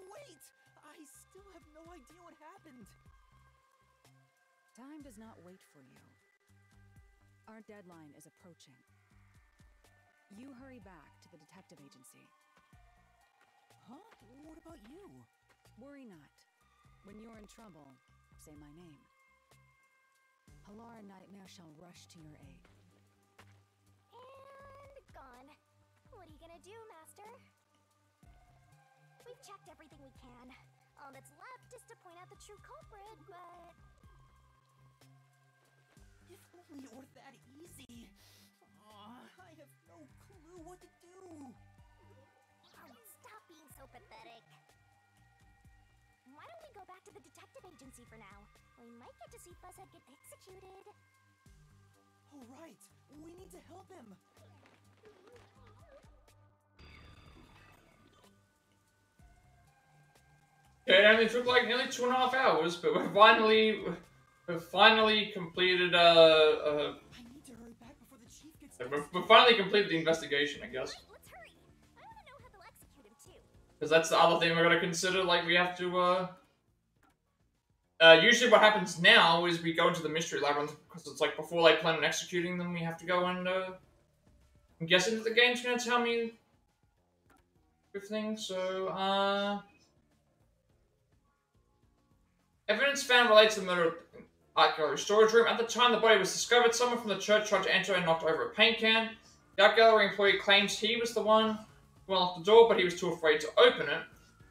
Wait! I still have no idea what happened. Time does not wait for you. Our deadline is approaching. You hurry back to the detective agency. Huh? What about you? Worry not. When you're in trouble, say my name. Pilar and Nightmare shall rush to your aid. And gone. What are you gonna do, Master? We've checked everything we can. All that's left is to point out the true culprit, but... If only it were that easy. I have no clue what to do. Oh, stop being so pathetic. Why don't we go back to the detective agency for now? We might get to see Fuzzhead get executed. Oh, right. We need to help him. It only took like nearly 2.5 hours, but we've finally completed I need to hurry back before the chief gets we've finally completed the investigation, I guess. Let's hurry. I want to know how they'll execute him too. Because that's the other thing we're gonna consider. Like we have to usually what happens now is we go into the mystery labyrinth because it's like before they plan on executing them, we have to go and I'm guessing that the game's gonna tell me everything. So evidence found relates to the murder of the art gallery storage room. At the time the body was discovered, someone from the church tried to enter and knocked over a paint can. The art gallery employee claims he was the one who unlocked the door, but he was too afraid to open it.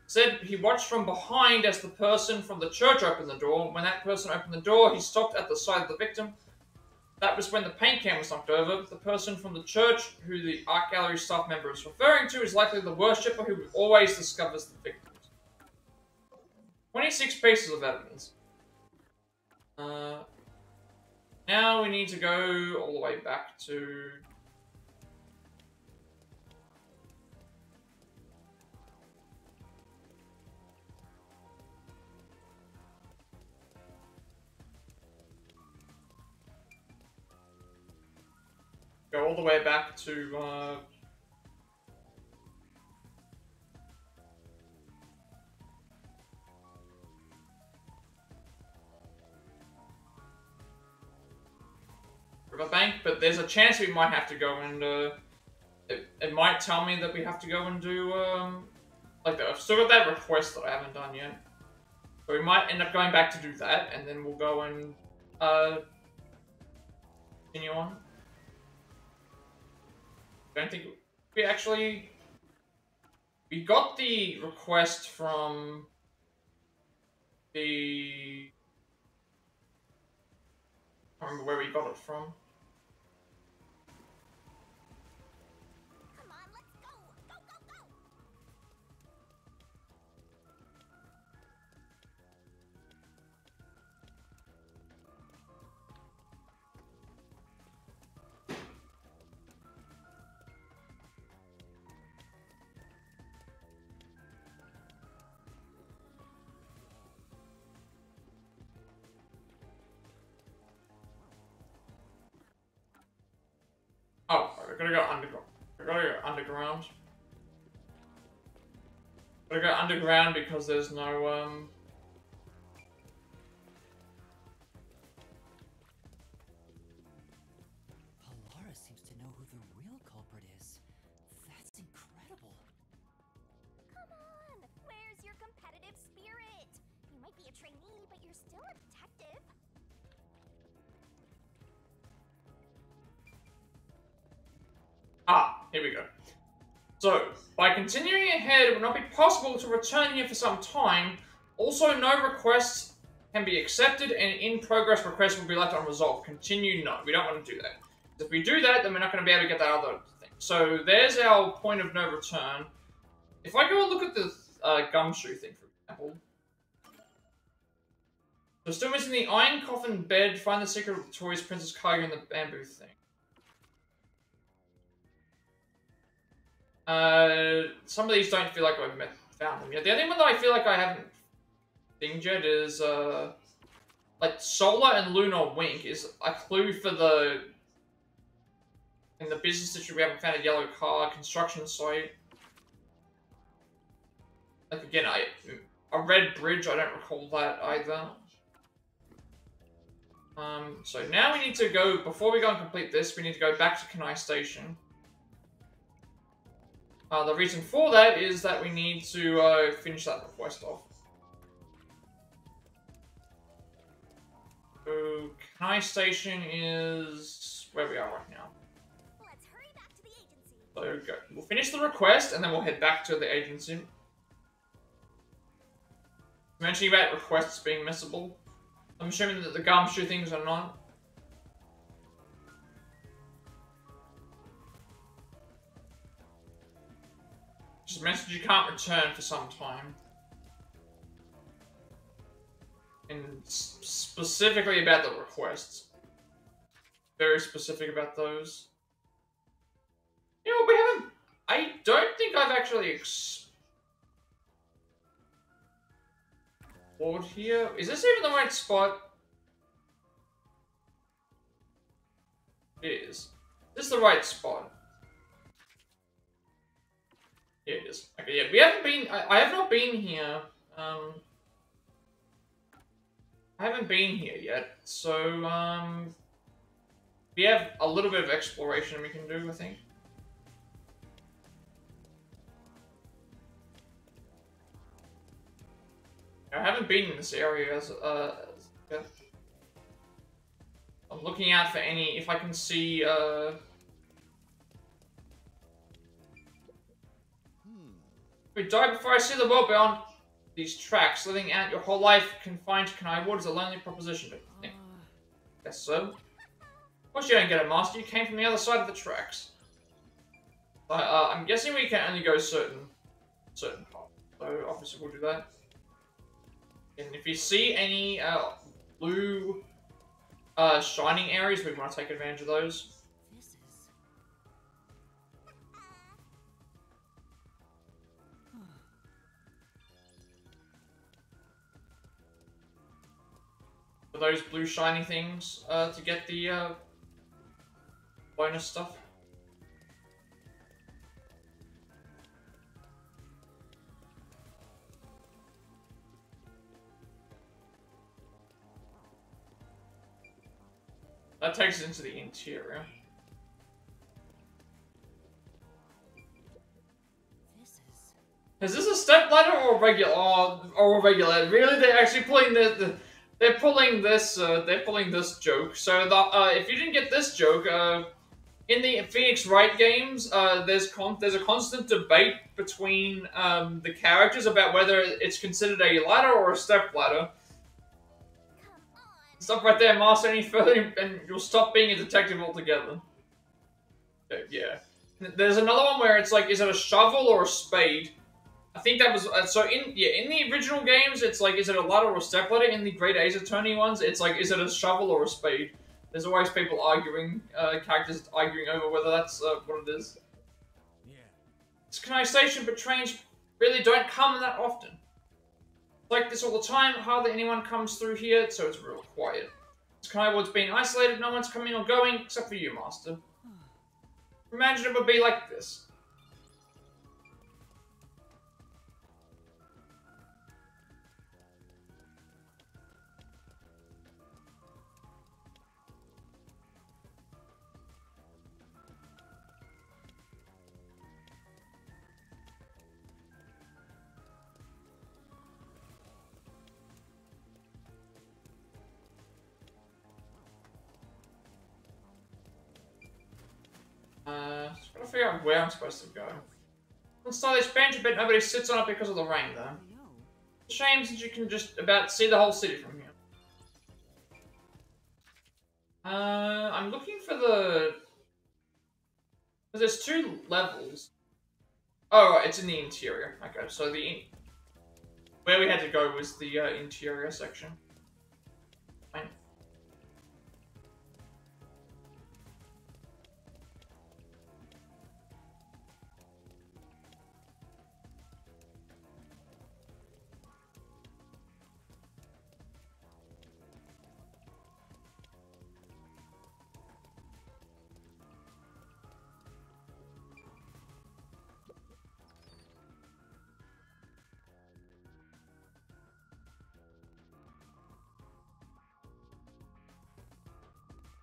Said he watched from behind as the person from the church opened the door. When that person opened the door, he stopped at the side of the victim. That was when the paint can was knocked over. The person from the church, who the art gallery staff member is referring to, is likely the worshipper who always discovers the victims. 26 pieces of evidence. Now we need to go all the way back to... Go all the way back to, Riverbank, but there's a chance we might have to go and, it might tell me that we have to go and do, like, I've still got that request that I haven't done yet. So we might end up going back to do that, and then we'll go and, continue on. Don't think we We got the request from the... I don't remember where we got it from. Come on, let's go! Go, go, go! Oh, I gotta go underground. I gotta go underground. Gotta go underground because there's no, Alara seems to know who the real culprit is. That's incredible. Come on! Where's your competitive spirit? You might be a trainee, but you're still a detective. Ah, here we go. So, by continuing ahead, it will not be possible to return here for some time. Also, no requests can be accepted, and in-progress requests will be left unresolved. Continue, no. We don't want to do that. If we do that, then we're not going to be able to get that other thing. So, there's our point of no return. If I go and look at the gumshoe thing, for example. So, still missing the iron coffin bed, find the secret of the toys, Princess Cargo, and the bamboo thing. Some of these don't feel like I've found them yet. The only one that I feel like I haven't thinged yet is, like, Solar and Lunar Wink is a clue for the... In the business district, we haven't found a yellow car, construction site. Like, again, a red bridge, I don't recall that either. So now we need to go, before we go and complete this, we need to go back to Kenai Station. The reason for that is that we need to finish that request off. So, Kenai Station is where we are right now. Let's hurry back to the agency. So go. We'll finish the request and then we'll head back to the agency. Mentioning about requests being missable. I'm assuming that the gumshoe things are not. Just a message you can't return for some time. And specifically about the requests. Very specific about those. You know, we haven't... I don't think I've actually explored here. Is this even the right spot? It is. Is this the right spot? Yeah, it is. Okay, yeah, we haven't been... I have not been here. I haven't been here yet, so, we have a little bit of exploration we can do, I think. I haven't been in this area as yet. I'm looking out for any, if I can see, We die before I see the world beyond these tracks. Living out your whole life confined to Kenai Ward is a lonely proposition, don't you think? Guess so. Of course you don't get it, Master. You came from the other side of the tracks. I'm guessing we can only go certain paths. So obviously we'll do that. And if you see any blue shining areas, we want to take advantage of those. For those blue shiny things to get the bonus stuff. That takes us into the interior. Is this a step ladder or a regular? Or a regular? Really, they're actually pulling they're pulling this joke. So if you didn't get this joke, in the Phoenix Wright games, there's a constant debate between the characters about whether it's considered a ladder or a step ladder. Stop right there, Master. Any further, and you'll stop being a detective altogether. Yeah. There's another one where it's like, is it a shovel or a spade? I think that was so in the original games, it's like, is it a ladder or a step ladder? In the Great Ace Attorney ones, it's like, is it a shovel or a spade? There's always people arguing, characters arguing over whether that's what it is. Yeah. It's Kenai Station, but trains really don't come that often. Like this all the time, hardly anyone comes through here, so it's real quiet. Kenai Ward's being isolated, no one's coming or going, except for you, Master. Imagine it would be like this. Just gotta figure out where I'm supposed to go. Let's start this bench a bit, nobody sits on it because of the rain, though. It's a shame since you can just about see the whole city from here. I'm looking for the... There's 2 levels. Oh, right, it's in the interior. Okay, so where we had to go was the interior section. Fine.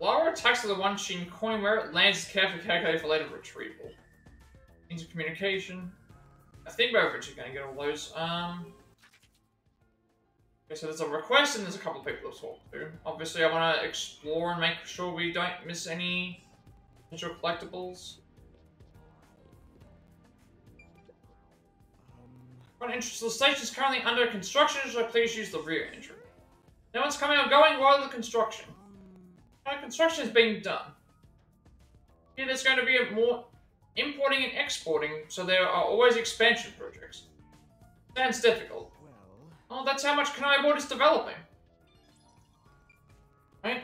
Lara attacks the one Shin coin where it lands is carefully calculated for later retrieval. Means of communication. I think we're eventually going to get all those. Okay, so there's a request and there's a couple of people to talk to. Obviously, I want to explore and make sure we don't miss any potential collectibles. One entrance to the station is currently under construction, so please use the rear entrance. No one's coming or going while the construction. Construction is being done. Here there's going to be more importing and exporting, so there are always expansion projects. Sounds difficult. Oh, that's how much Kenai Ward is developing. Right,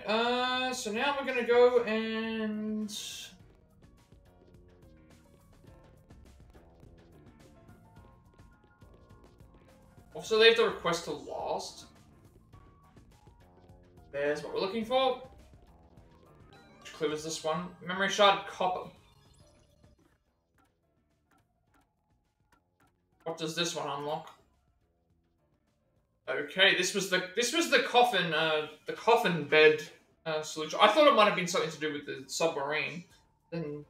so now we're gonna go and... Also leave the request to last. There's what we're looking for. Which clue is this one? Memory shard copper. What does this one unlock? Okay, this was the coffin bed solution. I thought it might have been something to do with the submarine. Then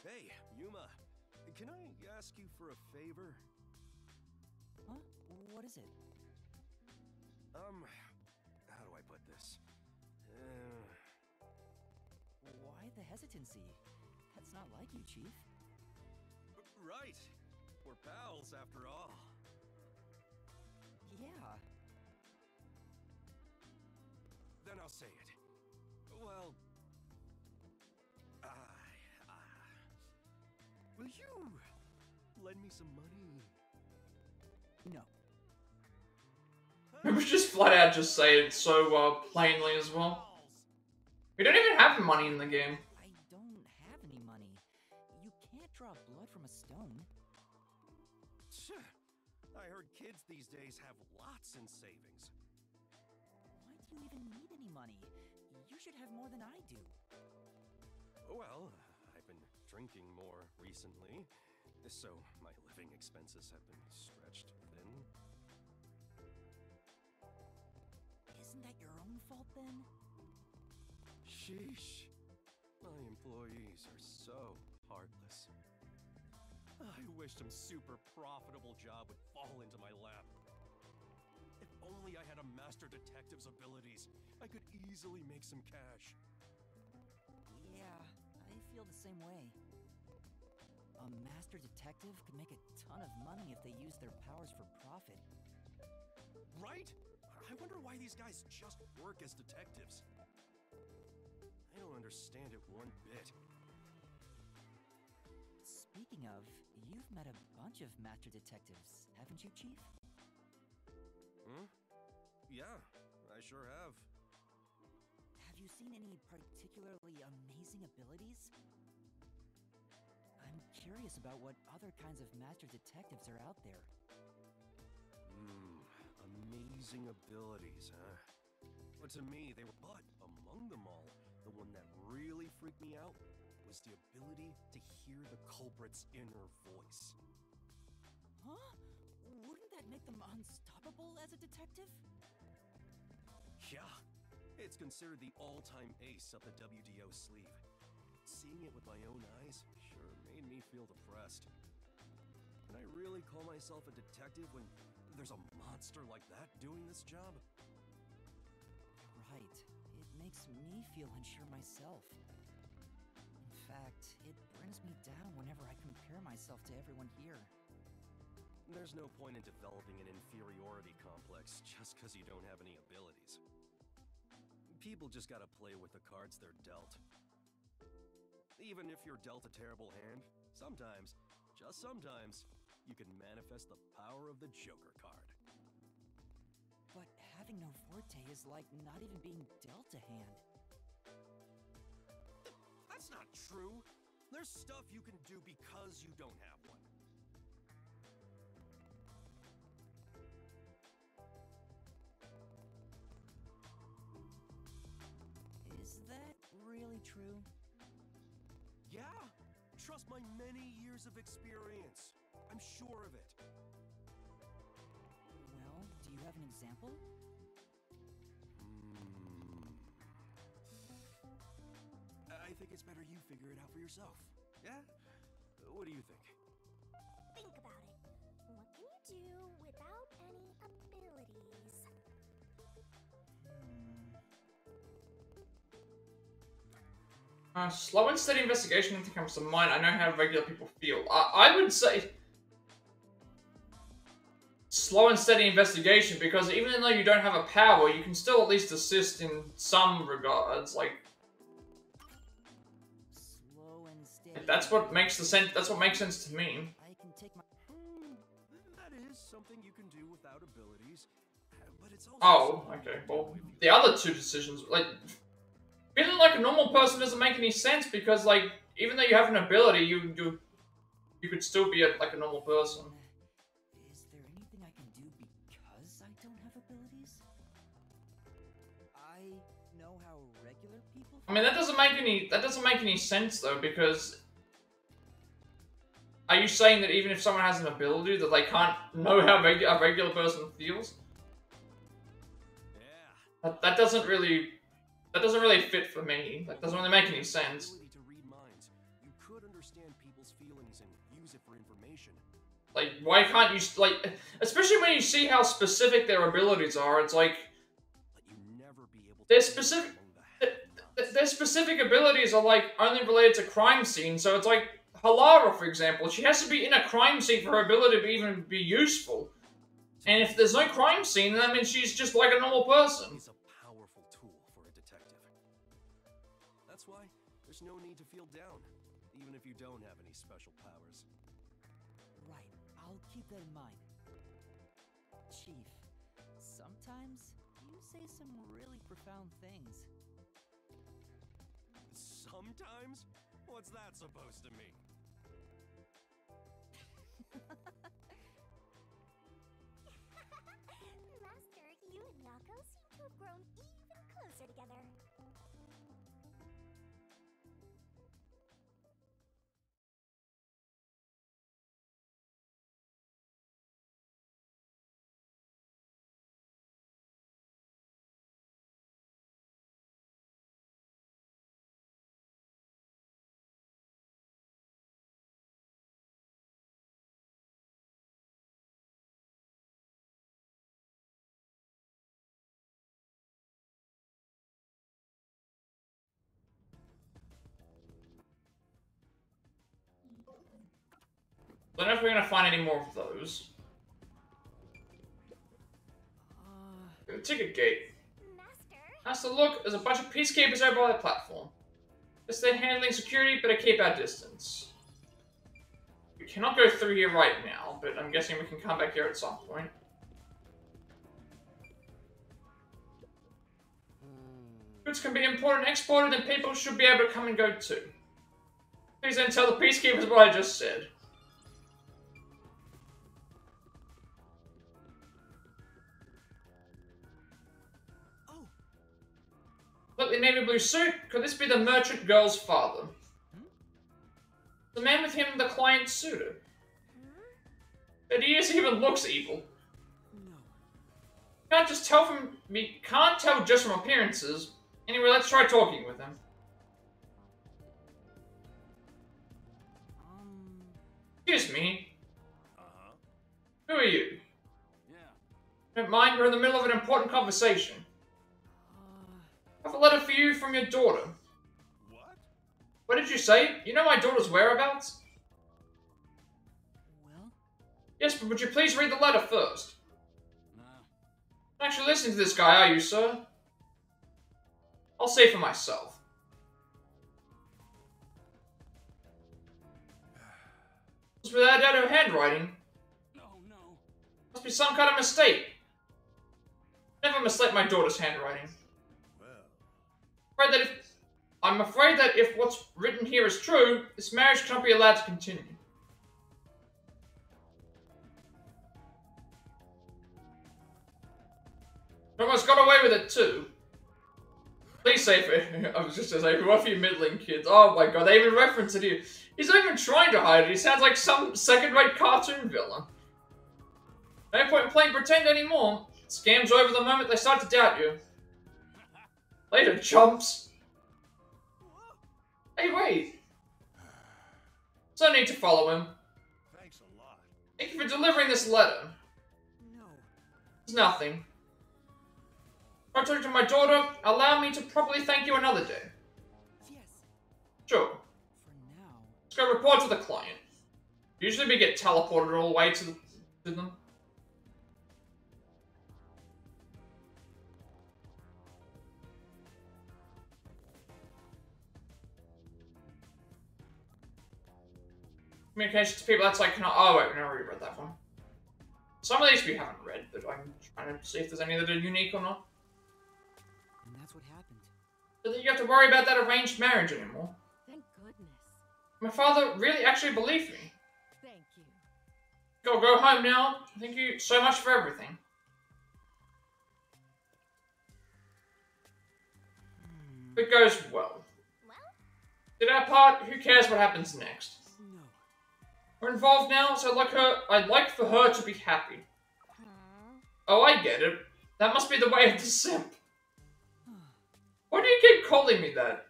Hey, Yuma. Can I ask you for a favor? Huh? What is it? How do I put this? Why the hesitancy? That's not like you, Chief. Right. We're pals, after all. Yeah. Then I'll say it. Well... will you lend me some money? No. we would just flat out just say it so plainly as well. We don't even have money in the game. I don't have any money. You can't draw blood from a stone. I heard kids these days have lots in savings. Why do you even need any money? You should have more than I do. Well, I I've been drinking more recently, so my living expenses have been stretched thin. Isn't that your own fault then? Sheesh. My employees are so heartless. I wish some super profitable job would fall into my lap. If only I had a master detective's abilities, I could easily make some cash. Yeah, I feel the same way. A master detective could make a ton of money if they use their powers for profit. Right? I wonder why these guys just work as detectives. I don't understand it one bit. Speaking of, you've met a bunch of master detectives, haven't you, Chief? Hmm? Yeah, I sure have. Have you seen any particularly amazing abilities? I'm curious about what other kinds of master detectives are out there. Amazing abilities, huh? But to me, they were among them all, the one that really freaked me out was the ability to hear the culprit's inner voice. Huh? Wouldn't that make them unstoppable as a detective? Yeah, it's considered the all-time ace up the WDO sleeve. Seeing it with my own eyes sure made me feel depressed. Can I really call myself a detective when there's a monster like that doing this job? Right. It makes me feel unsure myself. In fact, it brings me down whenever I compare myself to everyone here. There's no point in developing an inferiority complex just because you don't have any abilities. People just gotta play with the cards they're dealt. Even if you're dealt a terrible hand, sometimes, just sometimes, you can manifest the power of the Joker card. But having no forte is like not even being dealt a hand. That's not true. There's stuff you can do because you don't have one. Is that really true? Yeah! Trust my many years of experience. I'm sure of it. Well, do you have an example? I think it's better you figure it out for yourself. Yeah? What do you think? Think about it. What can you do without any abilities? Slow and steady investigation nothing comes to mind. I know how regular people feel. I would say slow and steady investigation, because even though you don't have a power, you can still at least assist in some regards. Like, Slow and steady. that's what makes the sense. That's what makes sense to me. I can take my. That is something you can do without abilities, but it's also. Oh, okay. Well, the other two decisions, like, feeling like a normal person doesn't make any sense, because, like, even though you have an ability, you could still be like a normal person. Is there anything I can do because I don't have abilities? I know how regular people. I mean, that doesn't make any sense though, because are you saying that even if someone has an ability, that they can't know how a regular person feels? Yeah. That doesn't really fit for me. That doesn't really make any sense. Ability to read minds. You could understand people's feelings and use it for information. Like, why can't you, like, especially when you see how specific their abilities are, it's like, But you never be able to their specific abilities are, like, only related to crime scenes, so it's like, Halara, for example, she has to be in a crime scene for her ability to even be useful. And if there's no crime scene, that means she's just like a normal person. It's a powerful tool for a detective. That's why there's no need to feel down, even if you don't have any special powers. Right, I'll keep that in mind. Chief, sometimes you say some really profound things. Sometimes? What's that supposed to mean? Master, you and Yako seem to have grown even closer together. I don't know if we're gonna find any more of those. The ticket gate. Master, look, there's a bunch of peacekeepers over by the platform. Guess they're handling security, but I keep our distance. We cannot go through here right now, but I'm guessing we can come back here at some point. Goods can be imported and exported, and people should be able to come and go too. Please then tell the peacekeepers what I just said. Oh. Look, the navy blue suit. Could this be the merchant girl's father? The man with him, the client suitor. But he even looks evil. No. Can't just tell from me. Can't tell just from appearances. Anyway, let's try talking with him. Excuse me. Who are you? Yeah. Don't mind, we're in the middle of an important conversation. I have a letter for you from your daughter. What? What did you say? You know my daughter's whereabouts? Well? Yes, but would you please read the letter first? No. Don't actually listen to this guy, are you, sir? I'll say for myself. It's without doubt her handwriting. No, no. Must be some kind of mistake. Never mistake my daughter's handwriting. Well. I'm afraid that if what's written here is true, this marriage cannot be allowed to continue. You almost got away with it too. Please say for I was just to say for one of you middling kids. Oh my god, they even reference it here. He's not even trying to hide it. He sounds like some second-rate cartoon villain. No point in playing pretend anymore. Scam's over the moment they start to doubt you. Later, chumps. Hey, wait. There's no need to follow him. Thanks a lot. Thank you for delivering this letter. No. It's nothing. If I talk to my daughter, allow me to properly thank you another day. Yes. Sure. For now. Let's go report to the client. Usually we get teleported all the way to them. Communication to people, that's like, oh wait, we already read that one. Some of these we haven't read, but I'm trying to see if there's any that are unique or not. And that's what happened. So that you have to worry about that arranged marriage anymore. Thank goodness. My father really actually believed me. Thank you. Go home now. Thank you so much for everything. It goes well. Did our part, who cares what happens next? No. We're involved now, so I'd like for her to be happy. Oh, I get it. That must be the way of the simp. Why do you keep calling me that?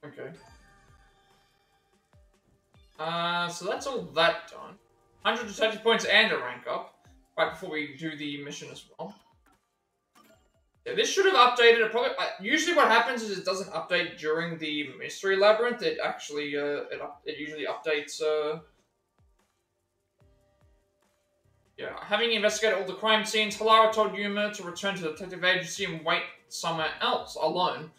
Okay. So that's all that done. 130 points and a rank up. Right before we do the mission as well. Yeah, this should have updated. It probably usually what happens is it doesn't update during the mystery labyrinth. It actually it usually updates. Yeah, having investigated all the crime scenes, Halara told Yuma to return to the detective agency and wait somewhere else alone.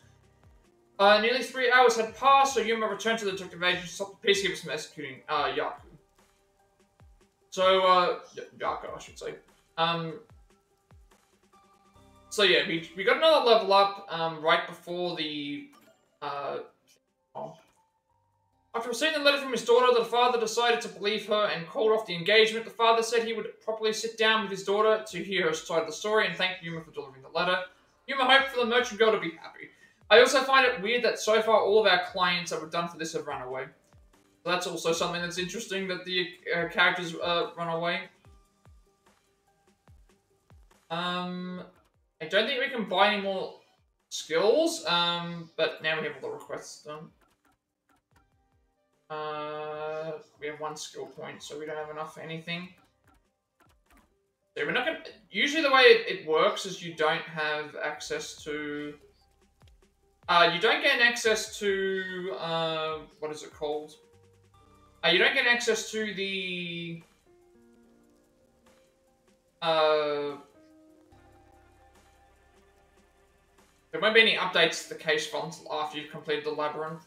Nearly 3 hours had passed, so Yuma returned to the detective agency to stop the peacekeepers from executing Yaku. So Yako, I should say. So yeah, we got another level up right before the After receiving the letter from his daughter, the father decided to believe her and called off the engagement. The father said he would properly sit down with his daughter to hear her side of the story and thank Yuma for delivering the letter. Yuma hoped for the merchant girl to be happy. I also find it weird that so far all of our clients that were done for this have run away. So that's also something that's interesting, that the characters run away. I don't think we can buy any more skills, but now we have all the requests done. We have 1 skill point, so we don't have enough for anything. So we're not gonna. Usually, the way it works is you don't have access to. You don't gain access to. What is it called? You don't get access to the... there won't be any updates to the case file until after you've completed the labyrinth.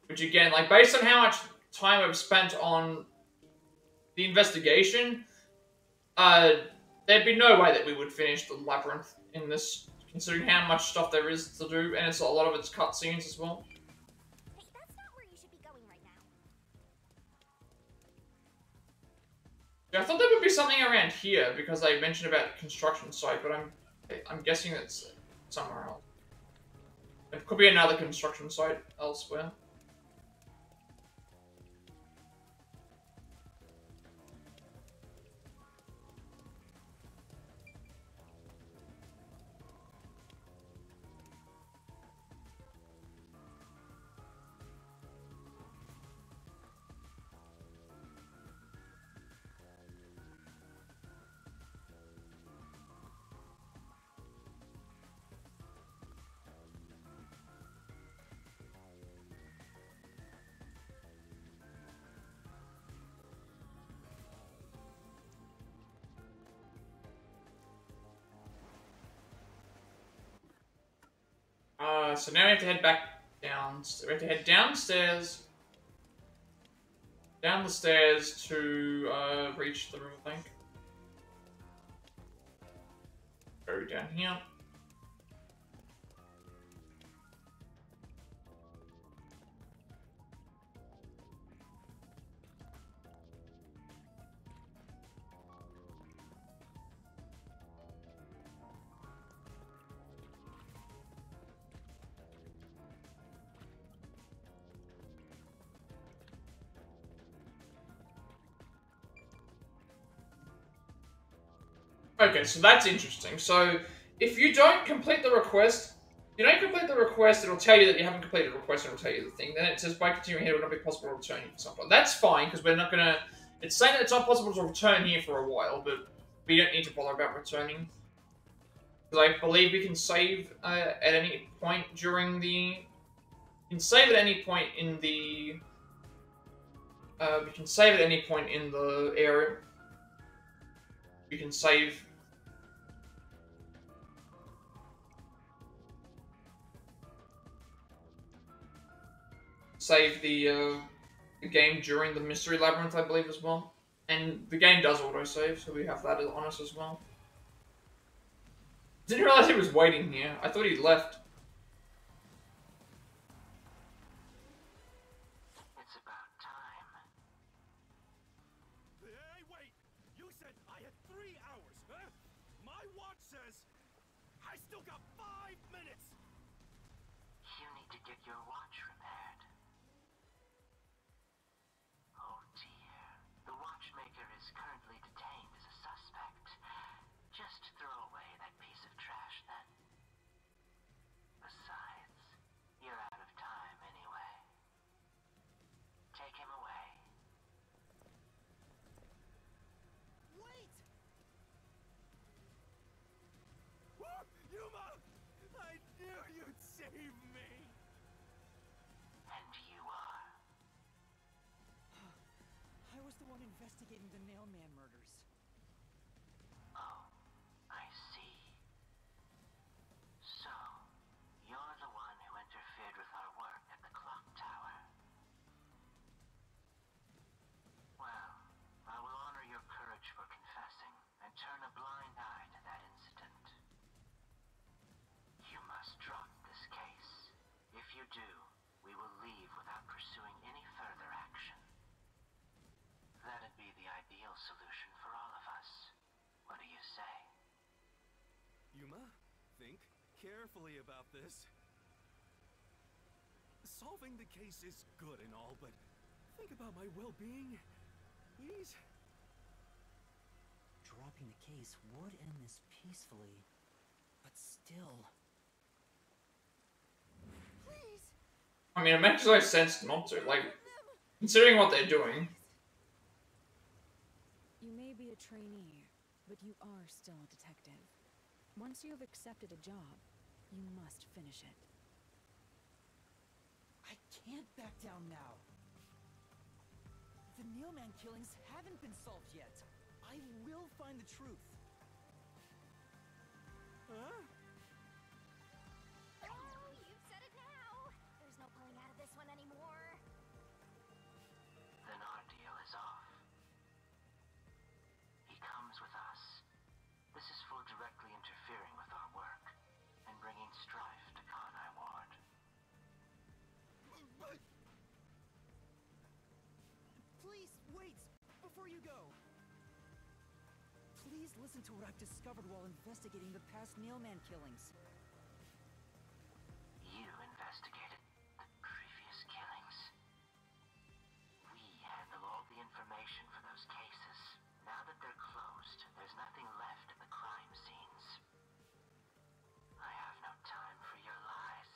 Which again, like, based on how much time I've spent on the investigation, there'd be no way that we would finish the labyrinth in this, considering how much stuff there is to do, and it's a lot of it's cutscenes as well. Hey, that's not where you should be going right now. Yeah, I thought there would be something around here because they mentioned about construction site, but I'm guessing it's somewhere else. It could be another construction site elsewhere. So now we have to head back down. We have to head downstairs, down the stairs to reach the riverbank. Go down here. Okay, so that's interesting. So, if you don't complete the request, it'll tell you that you haven't completed the request, and it'll tell you the thing. Then it says, by continuing here, it will not be possible to return here for some time. That's fine, because we're not gonna... It's saying that it's not possible to return here for a while, but we don't need to bother about returning. Because I believe we can save at any point during the... You can save at any point in the... we can save at any point in the area. You can save... Save the game during the mystery labyrinth, I believe, as well. And the game does autosave, so we have that on us as well. Didn't realize he was waiting here. I thought he left. It's about time. Hey, wait! You said I had 3 hours, huh? My watch says I still got 5 minutes! You need to get your watch repaired. Oh dear. The watchmaker is currently detained as a suspect. Just throw away that piece of trash then. Besides, you're out of time anyway. Take him away. Wait! Yuma! I knew you'd save me! And you are. I was the one investigating the Nailman murders. Oh, I see. So, you're the one who interfered with our work at the clock tower. Well, I will honor your courage for confessing and turn a blind eye to that incident. You must drop this case. If you do, we will leave without pursuing any further action. That'd be the ideal solution for all of us. What do you say? Yuma, think carefully about this. Solving the case is good and all, but think about my well-being, please? Dropping the case would end this peacefully, but still... Please. I mean, it makes no sense not to, like, considering what they're doing. You may be a trainee, but you are still a detective. Once you have accepted a job, you must finish it. I can't back down now. The Nailman killings haven't been solved yet. I will find the truth. Huh? Oh, you've said it now. There's no pulling out of this one anymore. Then our deal is off. He comes with us. This is for directly interfering with our work and bringing strife to Kanai Ward. Please, wait! Before you go! Please listen to what I've discovered while investigating the past Nailman killings. You investigated the previous killings. We handle all the information for those cases. Now that they're closed, there's nothing left in the crime scenes. I have no time for your lies.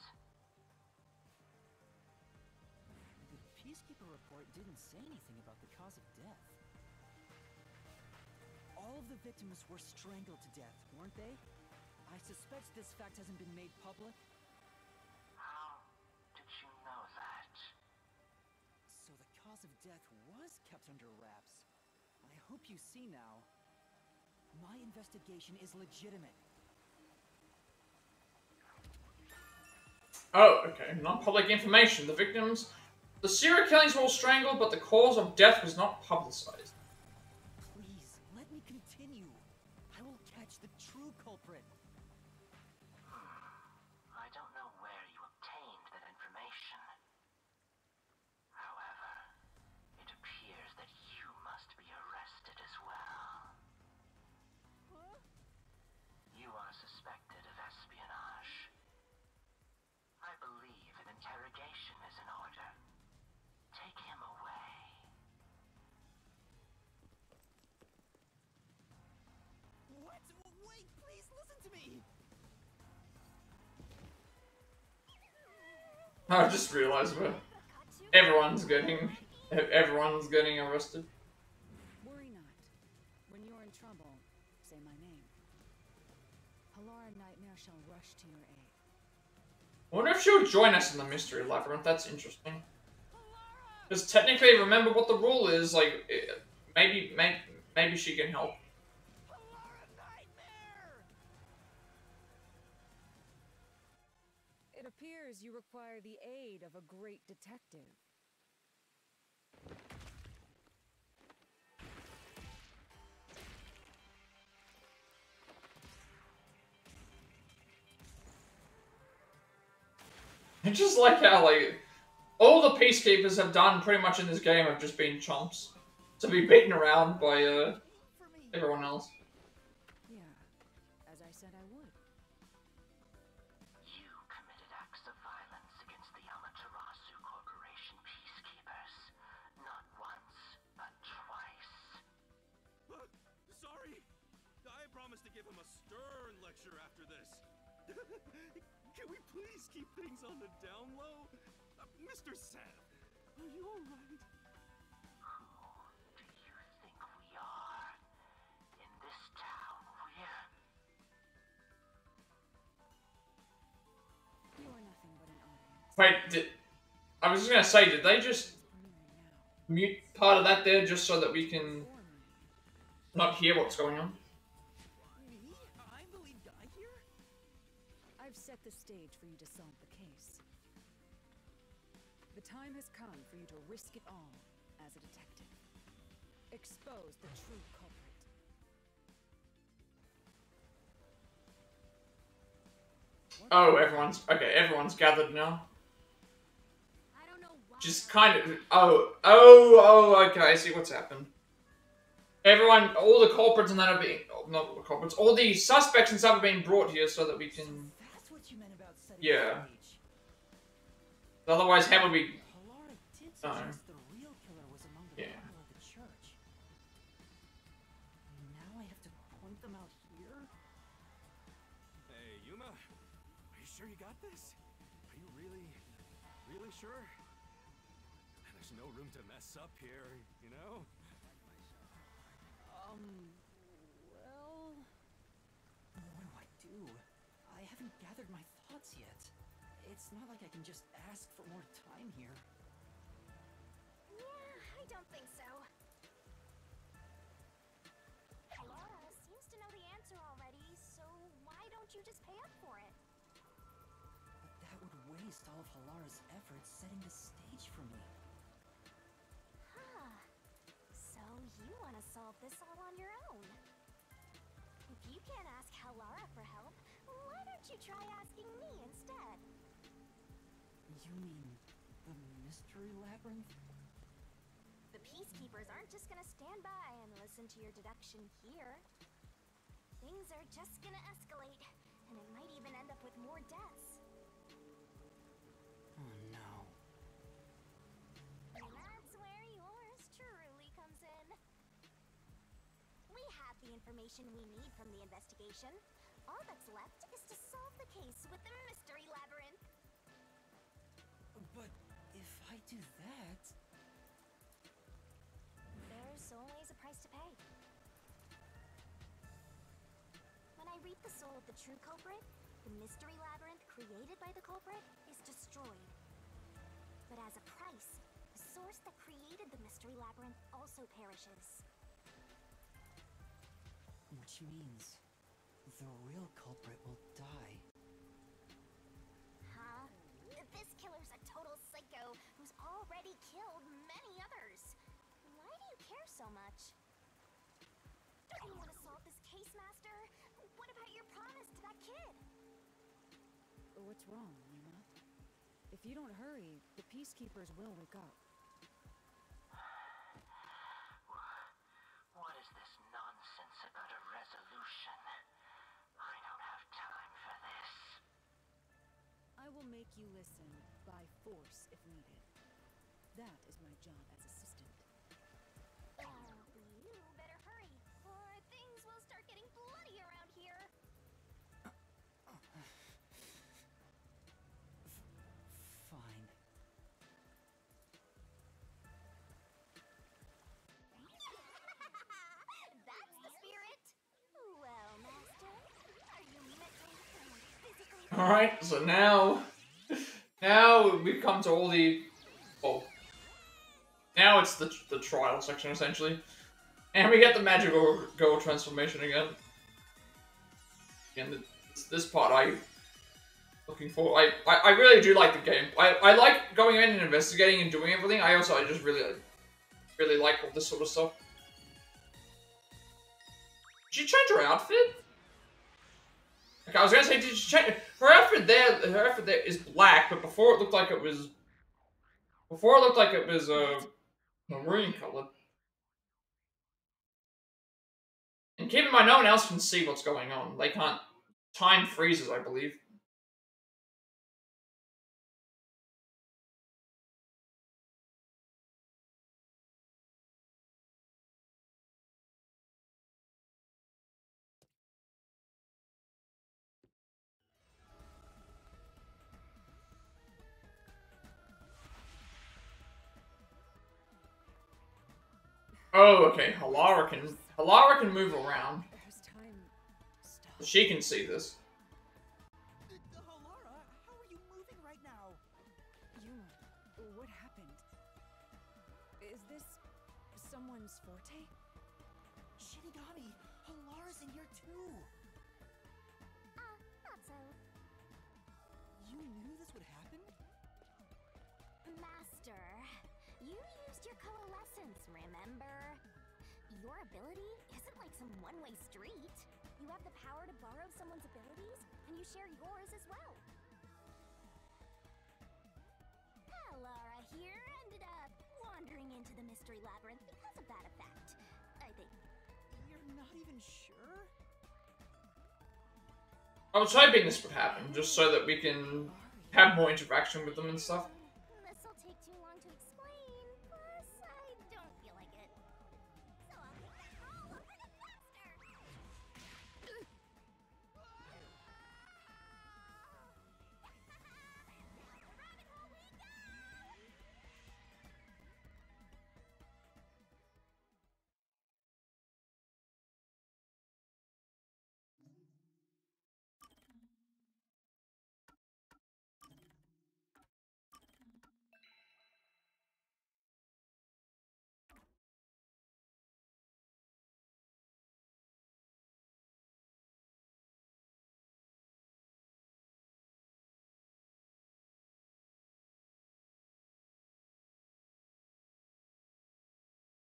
The Peacekeeper report didn't say anything about the cause of death. All of the victims were strangled to death, weren't they? I suspect this fact hasn't been made public. How did you know that? So the cause of death was kept under wraps. I hope you see now. My investigation is legitimate. Oh, okay. Non-public information. The serial killings were all strangled, but the cause of death was not publicized. Please, let me continue. I will catch the true culprit. I don't know where you obtained that information. However, it appears that you must be arrested as well. Huh? You are suspected of espionage. I believe an interrogation is in order. Take him away. What? Wait, please listen to me! I just realized everyone's getting arrested. Worry not. When you're in trouble, say my name. Halara Nightmare shall rush to your aid. I wonder if she'll join us in the mystery labyrinth. That's interesting. Because technically, remember what the rule is. Like, maybe she can help. It appears you require the aid of a great detective. I just like how, like, all the peacekeepers have done pretty much in this game have just been chumps. To be beaten around by, everyone else. Yeah, as I said I would. You committed acts of violence against the Amaterasu Corporation peacekeepers. Not once, but twice. Sorry! I promised to give him a stern lecture after this. Can we please keep things on the down low? Mr. Sam, are you alright? Who do you think we are? In this town, You are nothing but an audience. Wait, I was just gonna say, did they just mute part of that there just so that we can not hear what's going on? Me? I'm the lead guy here? I've set the stage for you to solve the case. The time has come for you to risk it all as a detective. Expose the true culprit. Oh, everyone's gathered now. I don't know why. Just kind of, oh, okay, I see what's happened. Everyone, all the culprits and that are being, not all the culprits, all the suspects and stuff are being brought here so that we can, That's what you meant about setting yeah. the stage. Otherwise, how would we, Halara did no. suggest the real killer was among the Yeah. people of the church. Now I have to point them out here? Hey, Yuma, are you sure you got this? Are you really sure? There's no room to mess up here, you know? Well... What do I do? I haven't gathered my thoughts yet. It's not like I can just ask for more time here. Yeah, I don't think so. you just pay up for it? But that would waste all of Halara's efforts setting the stage for me. Huh. So you want to solve this all on your own? If you can't ask Halara for help, why don't you try asking me instead? You mean the mystery labyrinth? The peacekeepers aren't just gonna stand by and listen to your deduction here. Things are just gonna escalate, and it might even end up with more deaths. Oh no. And that's where yours truly comes in. We have the information we need from the investigation. All that's left is to solve the case with the mystery labyrinth. But if I do that... There's always a price to pay. When I reap the soul of the true culprit, the mystery labyrinth created by the culprit is destroyed. But as a price, the source that created the mystery labyrinth also perishes. Which means the real culprit will die. Huh? This killer's a total psycho who's already killed many others. Why do you care so much? Don't you want to solve this case, Master? What about your promise to that kid? What's wrong, Yuma? If you don't hurry, the peacekeepers will wake up. What is this nonsense about a resolution? I don't have time for this. I will make you listen, by force if needed. That is my job as assistant. You better hurry, or things will start getting bloody around here. Fine. That's the spirit. Well, Master, are you mentally and physically? Alright, so now we come to all the... Oh. Now it's the trial section, essentially. And we get the magical girl transformation again. And this part looking for. I really do like the game. I like going in and investigating and doing everything. I just really like all this sort of stuff. Did she change her outfit? Okay, I was gonna say, did she change her outfit there? Her outfit there is black, but before it looked like it was maroon colored. And keep in mind, no one else can see what's going on. They can't. Time freezes, I believe. Oh, okay. Halara can move around. Has time stopped? She can see this. Halara, how are you moving right now? Yuma, what happened? Is this someone's forte? Shinigami, Halara's in here too. Not so. You knew this would happen? Master, you used your coalescence, remember? Your ability isn't like some one-way street. You have the power to borrow someone's abilities, and you share yours as well. Halara here ended up wandering into the mystery labyrinth because of that effect, I think. You're not even sure? I was hoping this would happen, just so that we can have more interaction with them and stuff. This'll take too long to explain, plus I don't feel like it. So I'll take that all over the master!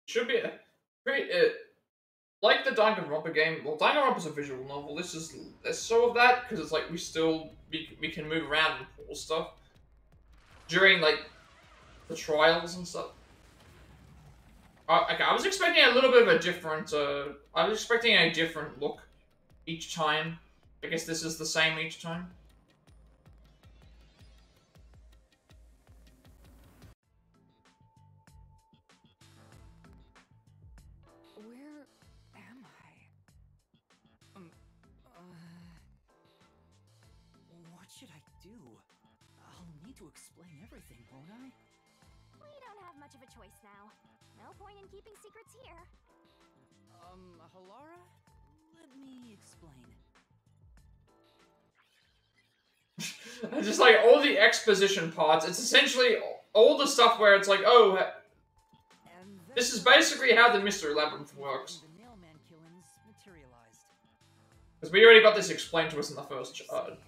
Should be a pretty like the Danganronpa game. Well, Danganronpa's a visual novel. This is less so of that because it's like we can move around and pull stuff during like the trials and stuff. Okay, I was expecting a little bit of a different. I was expecting a different look each time. I guess this is the same each time. Where am I? What should I do? I'll need to explain everything, won't I? We don't have much of a choice now. No point in keeping secrets here. Halara? Let me explain. Just like all the exposition parts, it's essentially all the stuff where it's like, oh, this is basically how the Mystery Labyrinth works. The Nailman killings materialized. Because we already got this explained to us in the first chart.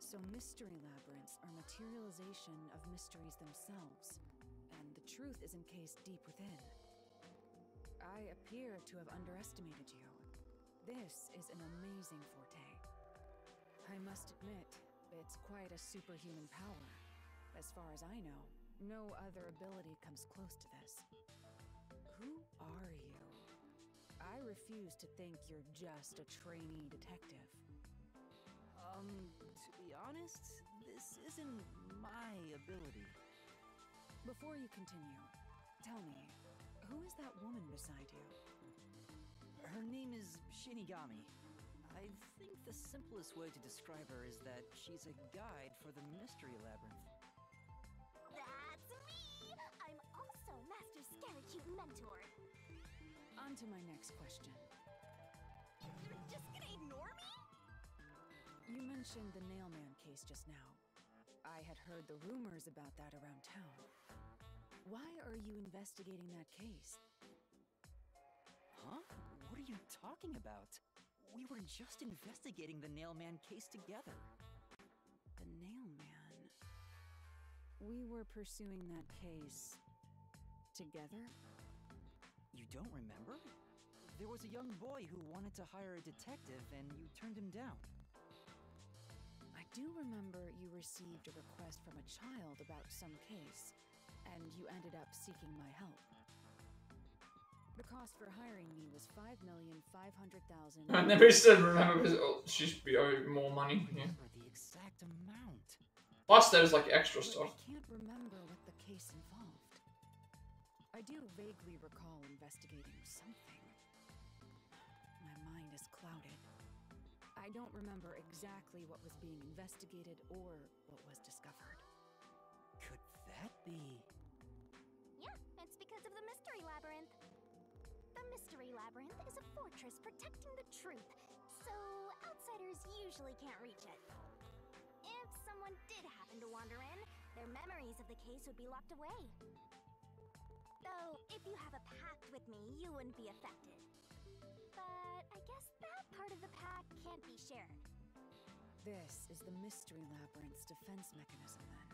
So mystery labyrinths are materialization of mysteries themselves, and the truth is encased deep within. I appear to have underestimated you. This is an amazing forte. I must admit, it's quite a superhuman power. As far as I know, no other ability comes close to this. Who are you? I refuse to think you're just a trainee detective. To be honest, this isn't my ability. Before you continue, tell me, who is that woman beside you? Her name is Shinigami. I think the simplest way to describe her is that she's a guide for the Mystery Labyrinth. That's me! I'm also Master Scaracute Mentor. On to my next question. You're just gonna ignore me? You mentioned the Nailman case just now. I had heard the rumors about that around town. Why are you investigating that case? Huh? What are you talking about? We were just investigating the Nailman case together. The Nailman? We were pursuing that case together? You don't remember? There was a young boy who wanted to hire a detective and you turned him down. I do remember you received a request from a child about some case, and you ended up seeking my help. The cost for hiring me was $5,500,000. I never said remember because she should be owed more money. Yeah. Remember the exact amount. Plus, there's like extra But stuff. I can't remember what the case involved. I do vaguely recall investigating something. My mind is clouded. I don't remember exactly what was being investigated or what was discovered. Could that be? Yeah, it's because of the Mystery Labyrinth. The Mystery Labyrinth is a fortress protecting the truth, so outsiders usually can't reach it. If someone did happen to wander in, their memories of the case would be locked away. Though, if you have a pact with me, you wouldn't be affected. But I guess that part of the pact can't be shared. This is the Mystery Labyrinth's defense mechanism, then.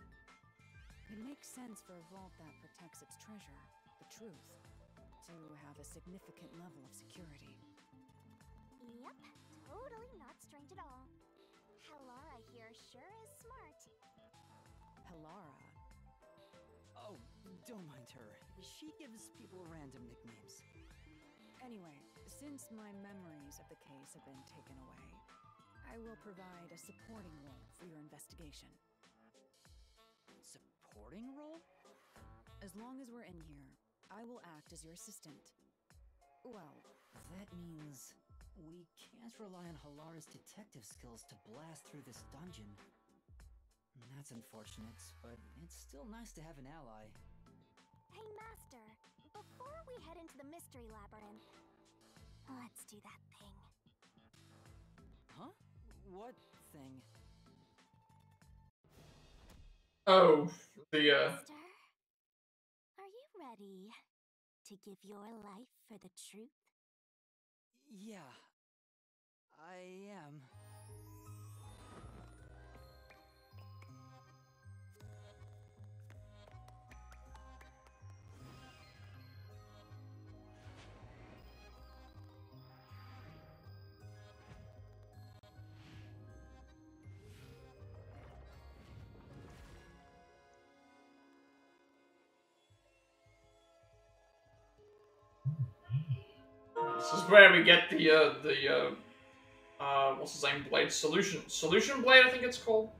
It makes sense for a vault that protects its treasure, the truth, to have a significant level of security. Yep, totally not strange at all. Halara here sure is smart. Halara? Oh, don't mind her. She gives people random nicknames. Anyway, since my memories of the case have been taken away, I will provide a supporting role for your investigation. Supporting role? As long as we're in here, I will act as your assistant. Well, that means we can't rely on Halara's detective skills to blast through this dungeon. That's unfortunate, but it's still nice to have an ally. Hey, Master, before we head into the Mystery Labyrinth, let's do that thing. Huh? What thing? Oh, the Master, are you ready to give your life for the truth? Yeah, I am. This is where we get the what's his name blade? Solution blade, I think it's called.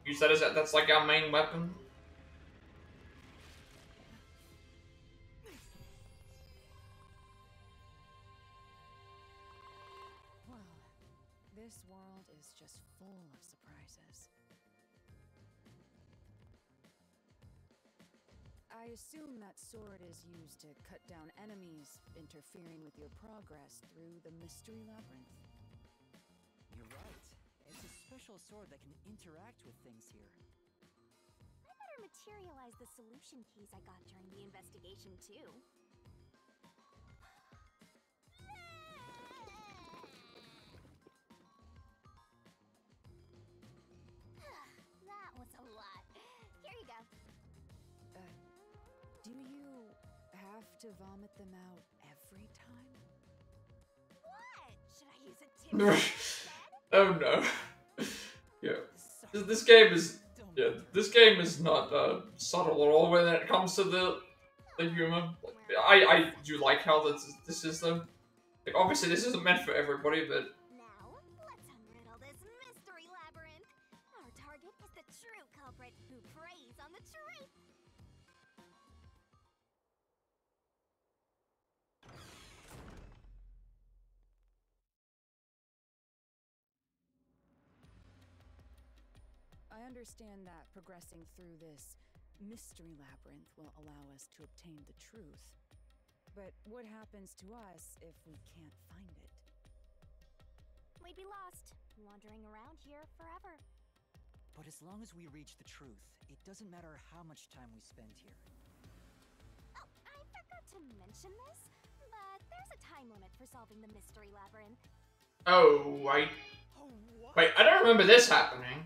Use that as that's like our main weapon. Well, this world is just full of surprises. I assume that sword is used to cut down enemies interfering with your progress through the mystery labyrinth. You're right. It's a special sword that can interact with things here. I better materialize the solution keys I got during the investigation, too. That was a lot. Here you go. Do you have to vomit them out every time? What? Should I use a tip instead? Oh no. Yeah. This game is this game is not subtle at all when it comes to the humor. I do like how this is though. Like, obviously this isn't meant for everybody, but Now, let's unriddle this mystery labyrinth. Our target is the true culprit who preys on the truth. I understand that progressing through this mystery labyrinth will allow us to obtain the truth. But what happens to us if we can't find it? We'd be lost, wandering around here forever. But as long as we reach the truth, it doesn't matter how much time we spend here. Oh, I forgot to mention this, but there's a time limit for solving the mystery labyrinth. oh wait, I don't remember this happening.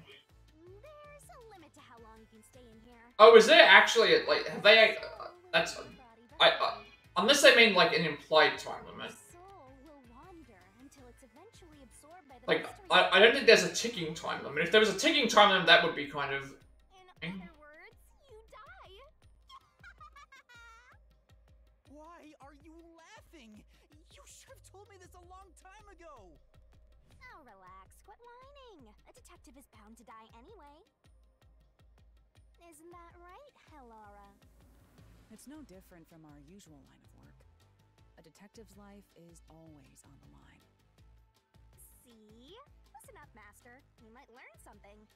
There's a limit to how long you can stay in here. Oh, is there actually like have they? That's unless they mean like an implied time limit. Soul will wander until it's eventually absorbed by the Like mystery I don't think there's a ticking time limit. If there was a ticking time limit, that would be kind of. In other words, you die. Why are you laughing? You should have told me this a long time ago. Oh, relax. Quit whining. A detective is bound to die anyway. Isn't that right, Hellara? It's no different from our usual line of work. A detective's life is always on the line. See? Listen up, Master. You might learn something.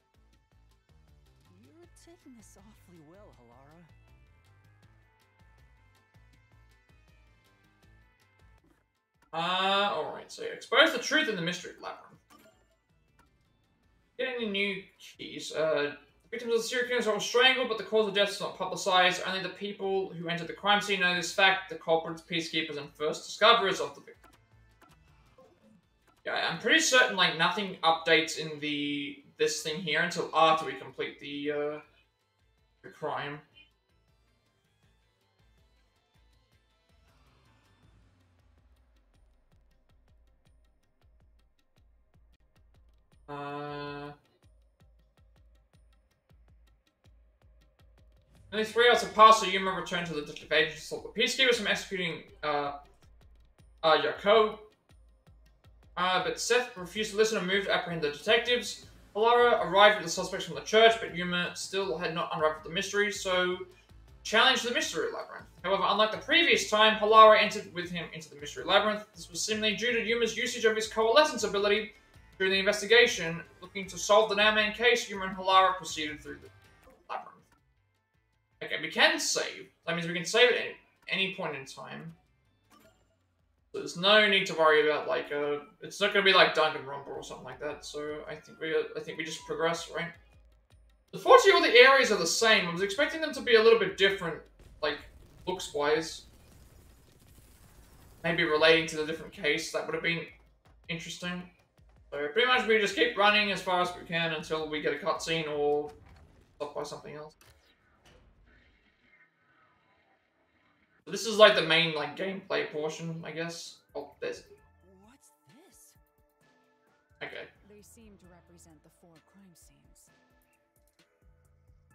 You're taking this awfully well, Halara. Alright, so expose the truth in the mystery labyrinth. Get any new keys? Victims of the serial killers are all strangled, but the cause of death is not publicized. Only the people who entered the crime scene know this fact, the culprits, peacekeepers, and first discoverers of the victim. Yeah, I'm pretty certain, like, nothing updates in this thing here until after we complete the crime. Only 3 hours have passed, so Yuma returned to the detective agency to stop the peacekeepers from executing Yako. But Seth refused to listen and moved to apprehend the detectives. Halara arrived with the suspects from the church, but Yuma still had not unraveled the mystery, so challenged the mystery labyrinth. However, unlike the previous time, Halara entered with him into the mystery labyrinth. This was seemingly due to Yuma's usage of his coalescence ability during the investigation. Looking to solve the now-main case, Yuma and Halara proceeded through the labyrinth. Okay, we can save. That means we can save at any point in time. So there's no need to worry about like it's not gonna be like Danganronpa or something like that. So I think we just progress, right? Unfortunately, all the areas are the same. I was expecting them to be a little bit different, like looks wise. Maybe relating to the different case. That would have been interesting. So pretty much we just keep running as far as we can until we get a cutscene or stopped by something else. This is like the main like gameplay portion, I guess. Oh, there's. What's this? Okay. They seem to represent the 4 crime scenes.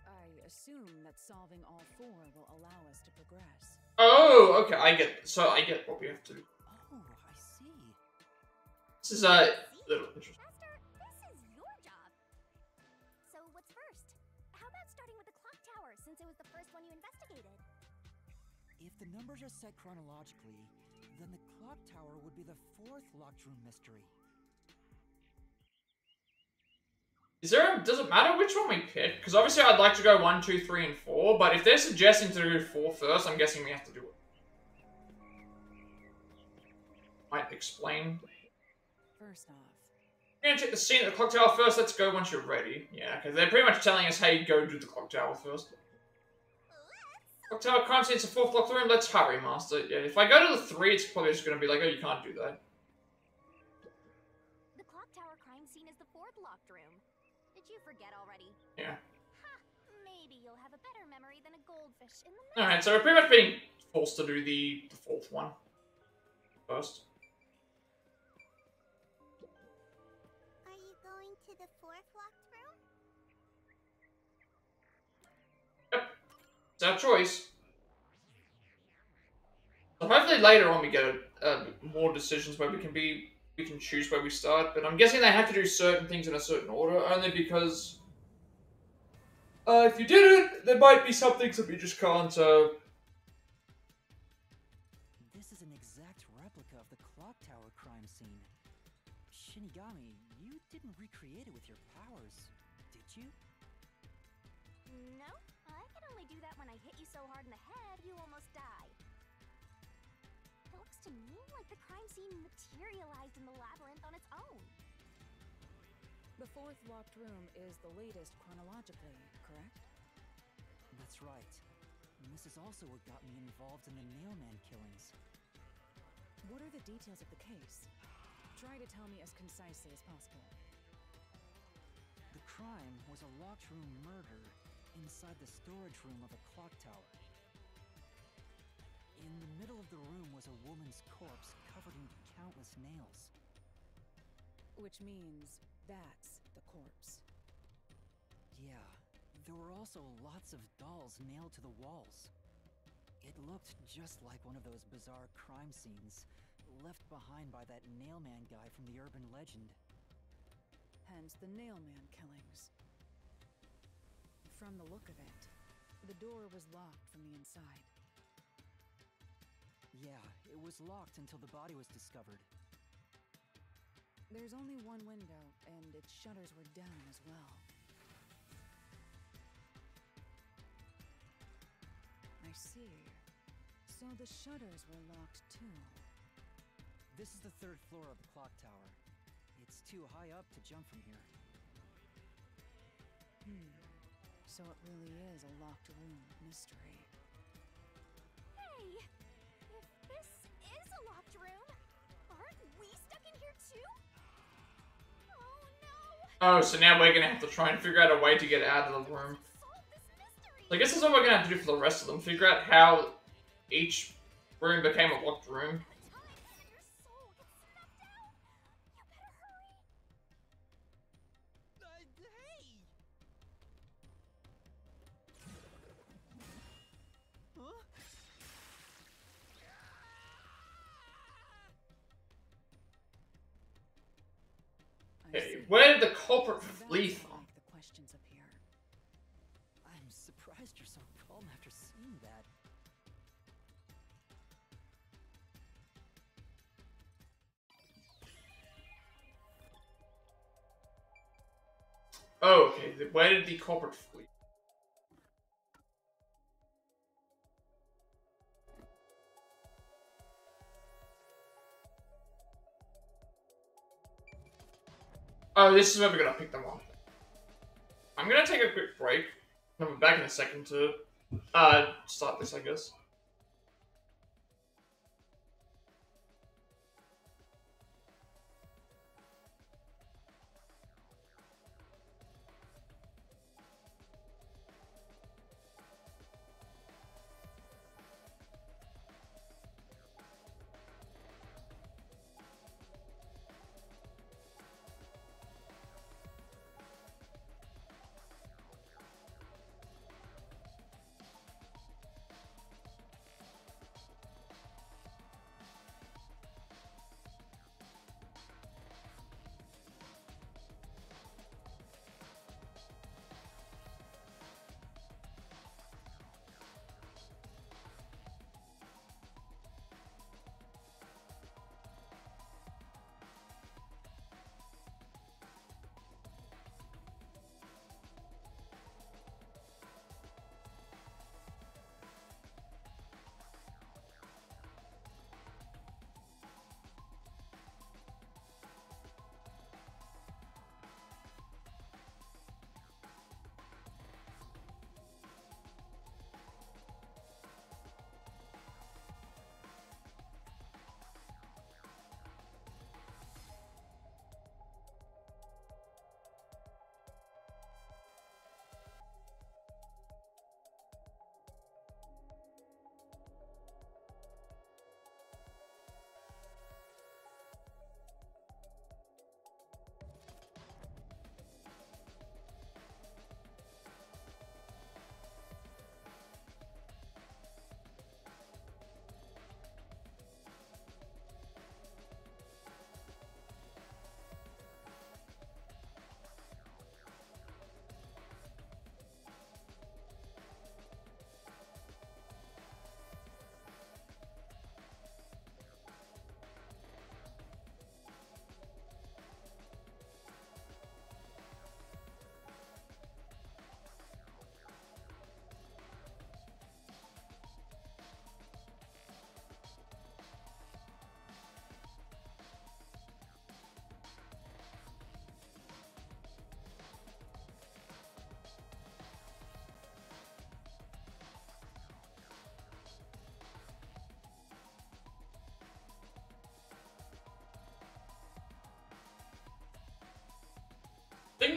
I I assume that solving all four will allow us to progress. Oh, okay, I get. So I get what we have to do. Oh, I see. This is a little interesting. Master, this is your job. So what's first? How about starting with the clock tower, since it was the first one you investigated? If the numbers are set chronologically, then the clock tower would be the fourth locked room mystery. Does it matter which one we pick? Because obviously I'd like to go 1, 2, 3, and 4, but if they're suggesting to do 4 first, I'm guessing we have to do it. Might explain. First off, We're gonna check the scene at the clock tower first. Let's go once you're ready. Yeah, because they're pretty much telling us, hey, go do the clock tower first. Clock tower crime scene's the 4th locked room. Let's hurry, Master. Yeah, if I go to the 3, it's probably just gonna be like, oh, you can't do that. The clock tower crime scene is the 4th locked room. Did you forget already? Yeah. Ha! Maybe you'll have a better memory than a goldfish in the Alright, so we're pretty much being forced to do the 4th one first. Are you going to the 4th locked room? Yep. It's our choice. So hopefully later on we get more decisions where we can choose where we start, but I'm guessing they have to do certain things in a certain order, only because if you did it, there might be some things that we just can't, This is an exact replica of the clock tower crime scene. Shinigami, you didn't recreate it with your powers, did you? No, I can only do that when I hit you so hard in the head you almost die. It looks to me like the crime scene materialized in the labyrinth on its own. the fourth locked room is the latest chronologically, correct? That's right. And this is also what got me involved in the Nailman killings. What are the details of the case? Try to tell me as concisely as possible. The crime was a locked room murder inside the storage room of a clock tower. In the middle of the room was a woman's corpse covered in countless nails. Which means that's the corpse. Yeah, there were also lots of dolls nailed to the walls. It looked just like one of those bizarre crime scenes left behind by that Nailman guy from the urban legend. Hence the Nailman killings. From the look of it, the door was locked from the inside. Yeah, it was locked until the body was discovered. There's only one window, and its shutters were down as well. I see. So the shutters were locked too. This is the 3rd floor of the clock tower. It's too high up to jump from here. So it really is a locked room mystery. Hey! If this is a locked room, aren't we stuck in here too? Oh no! Oh, so now we're gonna have to try and figure out a way to get out of the room. I guess that's what we're gonna have to do for the rest of them. Figure out how each room became a locked room. Okay, where did the culprit flee from? The questions appear. I'm surprised you're so calm after seeing that. Oh, okay, where did the culprit flee? Oh, this is where we're gonna pick them up. I'm gonna take a quick break. I'll be back in a second to start this, I guess.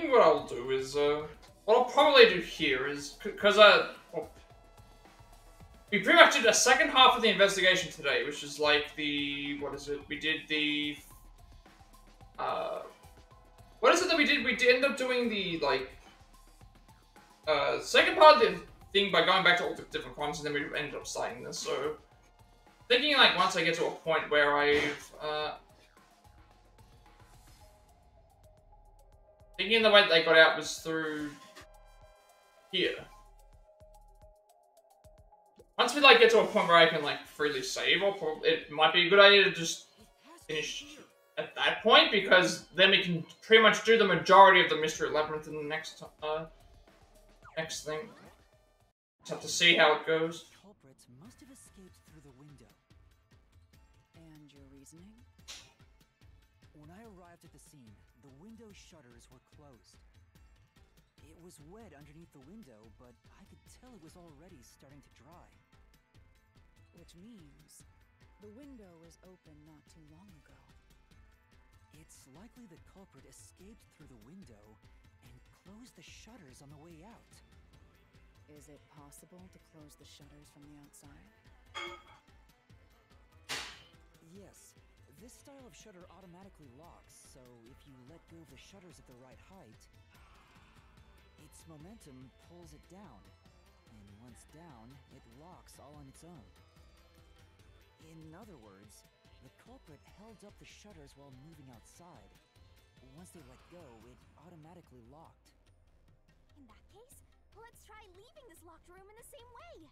thinking what I'll do is, what I'll probably do here is, because, well, we pretty much did the second half of the investigation today, which is like the, what is it? We did the, what is it that we did? We did end up doing the, like, second part of the thing by going back to all the different crimes, and then we ended up citing this, so, thinking, like, once I get to a point where I've, thinking the way that they got out was through here. Once we like get to a point where I can like freely save, it might be a good idea to just finish at that point, because then we can pretty much do the majority of the mystery labyrinth in the next thing. Just have to see how it goes. The culprit must have escaped through the window. And your reasoning? When I arrived at the scene, the window shutters were closed. It was wet underneath the window, but I could tell it was already starting to dry. Which means the window was open not too long ago. It's likely the culprit escaped through the window and closed the shutters on the way out. Is it possible to close the shutters from the outside? Yes. This style of shutter automatically locks, so if you let go of the shutters at the right height, its momentum pulls it down, and once down, it locks all on its own. In other words, the culprit held up the shutters while moving outside. Once they let go, it automatically locked. In that case, let's try leaving this locked room in the same way.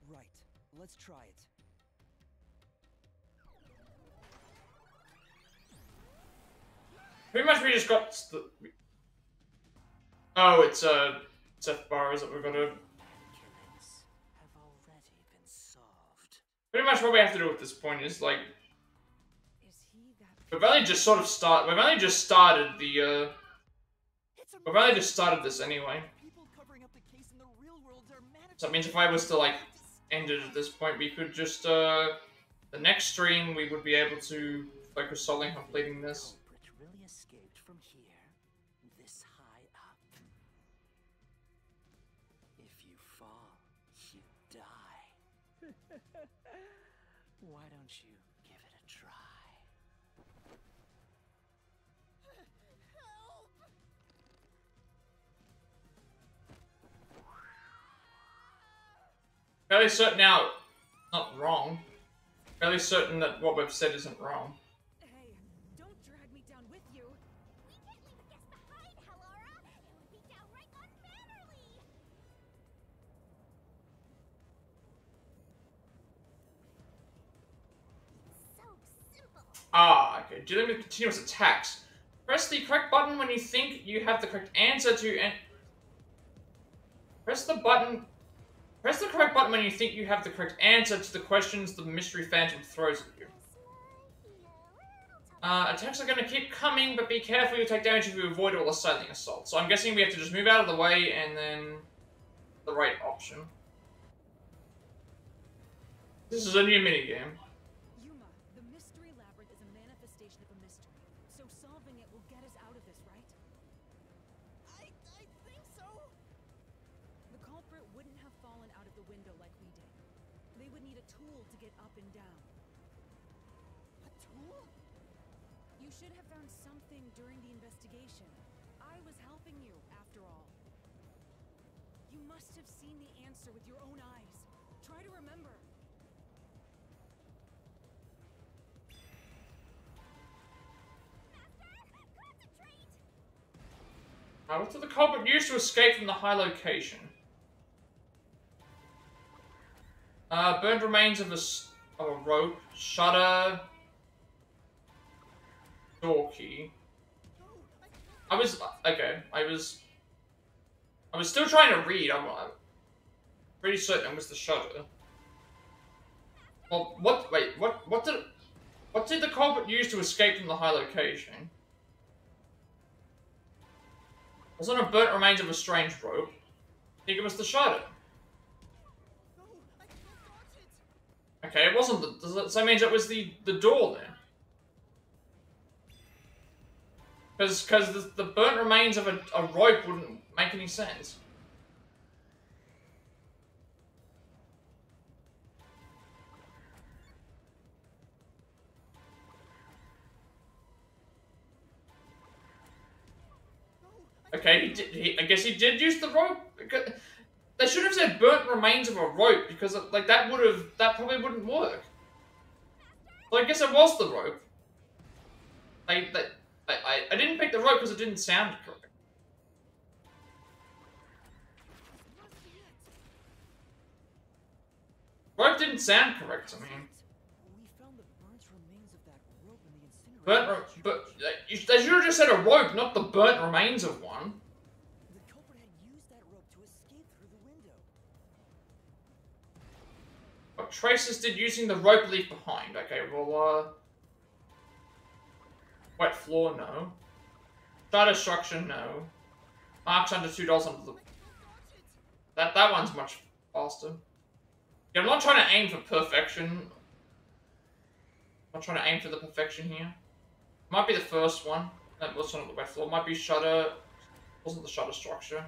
Right. Let's try it. Pretty much we just got the... Oh, it's Seth Bars that we're gonna... Killings have already been solved. Pretty much what we have to do at this point is, like... Is he that... We've only just sort of we've only just started the, We've only just started this anyway. People covering up the case in the real world are So that means if I was to, like, end it at this point, we could just, the next stream, we would be able to focus solely on completing this. really escaped from here, this high up. If you fall, you die. Why don't you give it a try? Fairly certain now, not wrong. Fairly certain that what we've said isn't wrong. Hey, don't drag me down with you. We can't leave the guests behind, Hallara. It would be downright unmannerly. So simple. Ah, okay. Dealing with continuous attacks. Press the correct button when you think you have the correct answer to Press the correct button when you think you have the correct answer to the questions the mystery phantom throws at you. Attacks are going to keep coming, but be careful you take damage if you avoid all assaulting assault. So I'm guessing we have to just move out of the way and then the right option. This is a new minigame. Yuma, the mystery labyrinth is a manifestation of a mystery. So solving it will get us out of this, right? I think so. The culprit wouldn't have fallen out of the window like we did. They would need a tool to get up and down. A tool? You should have found something during the investigation. I was helping you, after all. You must have seen the answer with your own eyes. Try to remember. What did the culprit use to escape from the high location? Burned remains of a rope, shutter, door key. I was still trying to read. I'm pretty certain it was the shutter. Well, what did the culprit use to escape from the high location? Wasn't a burnt remains of a strange rope? I think it was the shutter. Okay, it wasn't so that means it was the door then. Because the burnt remains of a rope wouldn't make any sense. Okay, I guess he did use the rope. They should have said burnt remains of a rope because like that probably wouldn't work. So I guess it was the rope. I didn't pick the rope because it didn't sound correct. Rope didn't sound correct to me. We found the burnt remains of that rope in the incinerator. They should have just said a rope, not the burnt remains of one. The culprit had used that rope to escape through the window. What traces did using the rope leave behind? Okay, well, wet floor, no. Side destruction, no. Marks under $2 under the... That one's much faster. Yeah, I'm not trying to aim for perfection. I'm not trying to aim for the perfection here. Might be the first one. That was one on the wet floor. Might be shutter. Wasn't the shutter structure.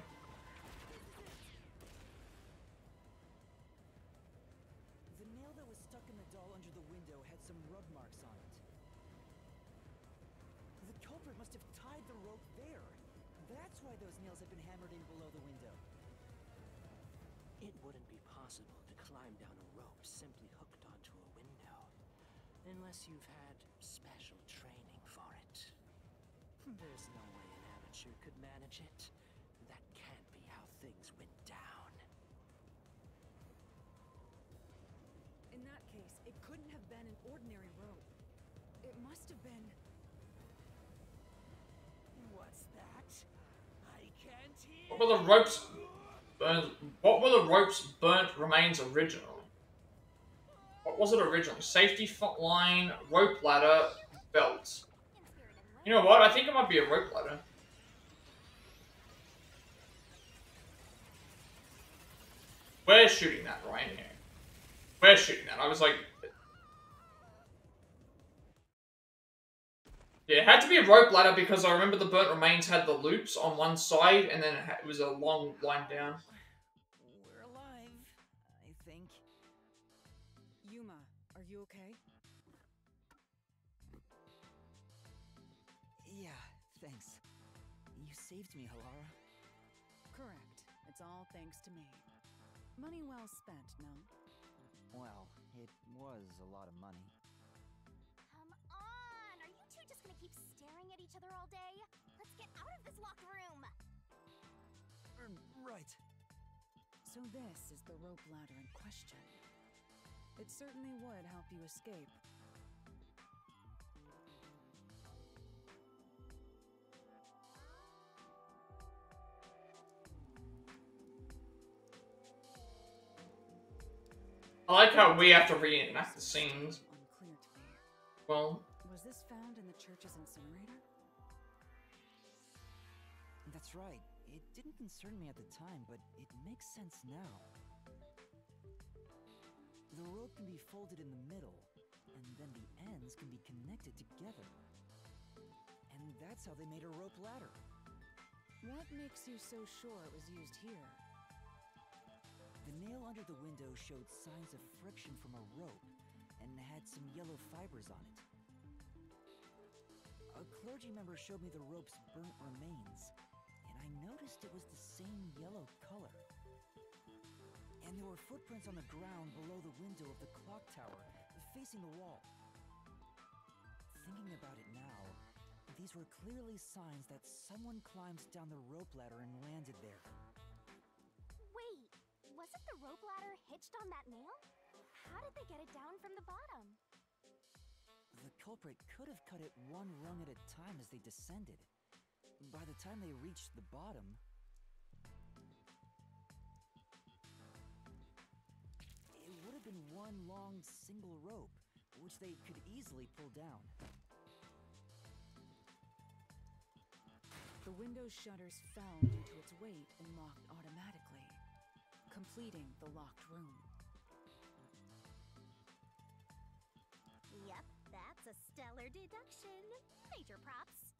The nail that was stuck in the doll under the window had some rub marks on it. The culprit must have tied the rope there. That's why those nails have been hammered in below the window. It wouldn't be possible to climb down a rope simply hooked onto a window, unless you've had special training for it. There's no way an amateur could manage it. That can't be how things went down. In that case, it couldn't have been an ordinary rope. It must have been... What's that? I can't hear. What were the ropes... What were the rope's burnt remains originally? What was it originally? Safety line, rope ladder, belt. You know what? I think it might be a rope ladder. We're shooting that right here. We're shooting that. I was like... Yeah, it had to be a rope ladder because I remember the burnt remains had the loops on one side and then it was a long line down. We're alive, I think. Yuma, are you okay? Yeah, thanks. You saved me, Halara. Correct. It's all thanks to me. Money well spent, no? Well, it was a lot of money. Come on! Are you two just gonna keep staring at each other all day? Let's get out of this locked room! Right. So this is the rope ladder in question. It certainly would help you escape. I like how we have to reenact the scenes. Unclear to me. Well... Was this found in the church's incinerator? That's right. It didn't concern me at the time, but it makes sense now. The rope can be folded in the middle, and then the ends can be connected together. And that's how they made a rope ladder. What makes you so sure it was used here? The nail under the window showed signs of friction from a rope, and had some yellow fibers on it. A clergy member showed me the rope's burnt remains, and I noticed it was the same yellow color. And there were footprints on the ground below the window of the clock tower, facing the wall. Thinking about it now, these were clearly signs that someone climbed down the rope ladder and landed there. Wait, wasn't the rope ladder hitched on that nail? How did they get it down from the bottom? The culprit could have cut it one rung at a time as they descended. By the time they reached the bottom, it would have been one long single rope, which they could easily pull down. The window's shutters fell due to its weight and locked automatically, completing the locked room. Yep, that's a stellar deduction. Major props.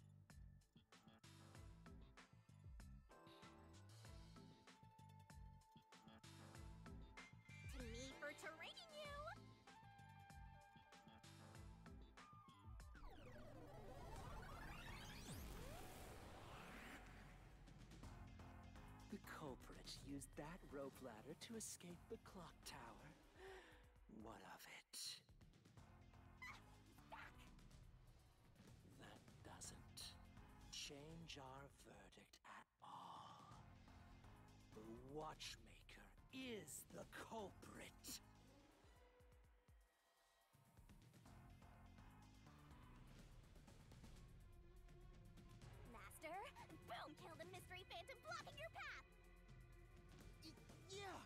used that rope ladder to escape the clock tower. What of it? That doesn't change our verdict at all. The Watchmaker is the culprit. Master, boom! Kill the mystery phantom blocking your path! Yeah!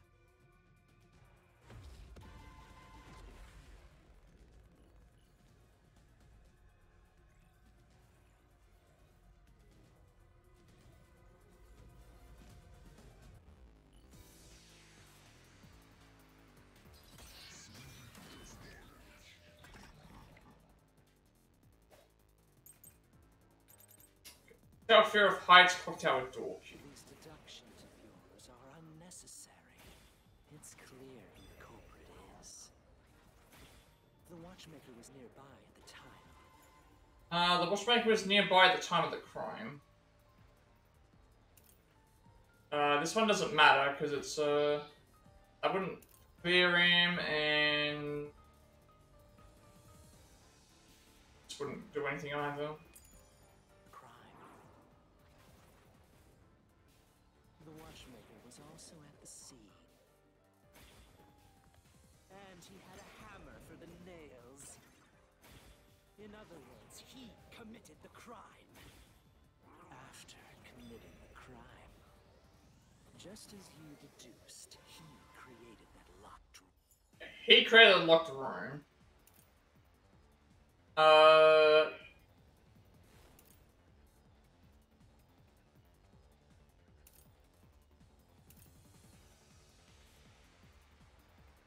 Without fear of heights, clock tower door key. These deductions of yours are unnecessary. It's clear who the culprit is. The Watchmaker was nearby at the time. The Watchmaker was nearby at the time of the crime. This one doesn't matter, because it's, I wouldn't clear him, and this wouldn't do anything either. The Watchmaker was also at the scene. And he had a hammer for the nails. In other words, he committed the crime. After committing the crime, just as you deduced, he created that locked room. He created a locked room.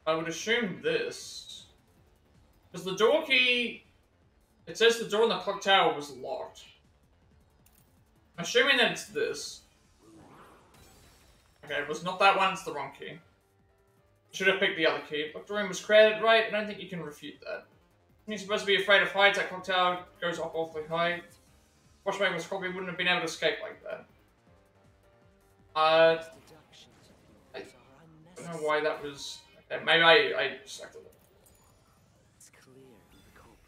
I would assume this. Because the door key... It says the door in the clock tower was locked. I'm assuming that it's this. Okay, it was not that one, it's the wrong key. Should have picked the other key. Locked room was created, right? I don't think you can refute that. You're supposed to be afraid of heights, that clock tower goes up awfully high. Watchmaker probably wouldn't have been able to escape like that. I don't know why that was... Okay, maybe I sucked it.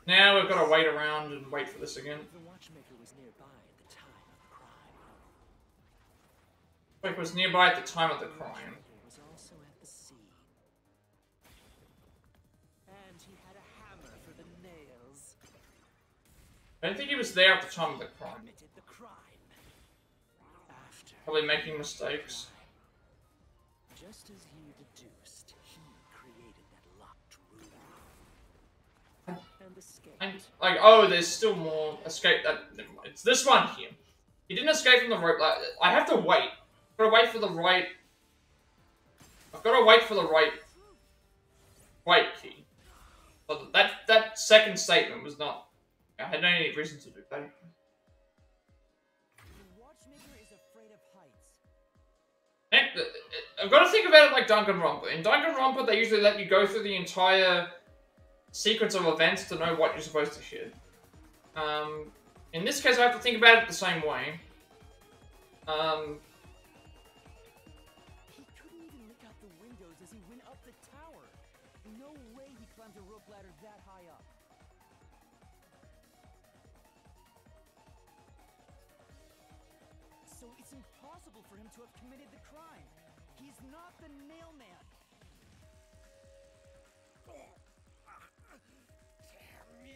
Now we've got to wait around and wait for this again. The Watchmaker was nearby at the time of the crime. Watchmaker was nearby at the time of the crime. Was also at the scene. And he had a hammer for the nails. I don't think he was there at the time of the crime. Committed the crime. After Probably making mistakes. just as you deduced, he created that locked room. And escaped. And, like, oh, there's still more escape. Never mind. It's this one here. He didn't escape from the rope. Like, I have to wait. I've got to wait for the right. I've got to wait for the right key. But that second statement was not. I had no reason to do that. The Watchmaker is afraid of heights. I've got to think about it like Danganronpa. In Danganronpa, they usually let you go through the entire sequence of events to know what you're supposed to hit. In this case, I have to think about it the same way. He couldn't even look out the windows as he went up the tower. No way he climbed a rope ladder that high up. So it's impossible for him to have committed the crime. He's not the nailman. Damn you!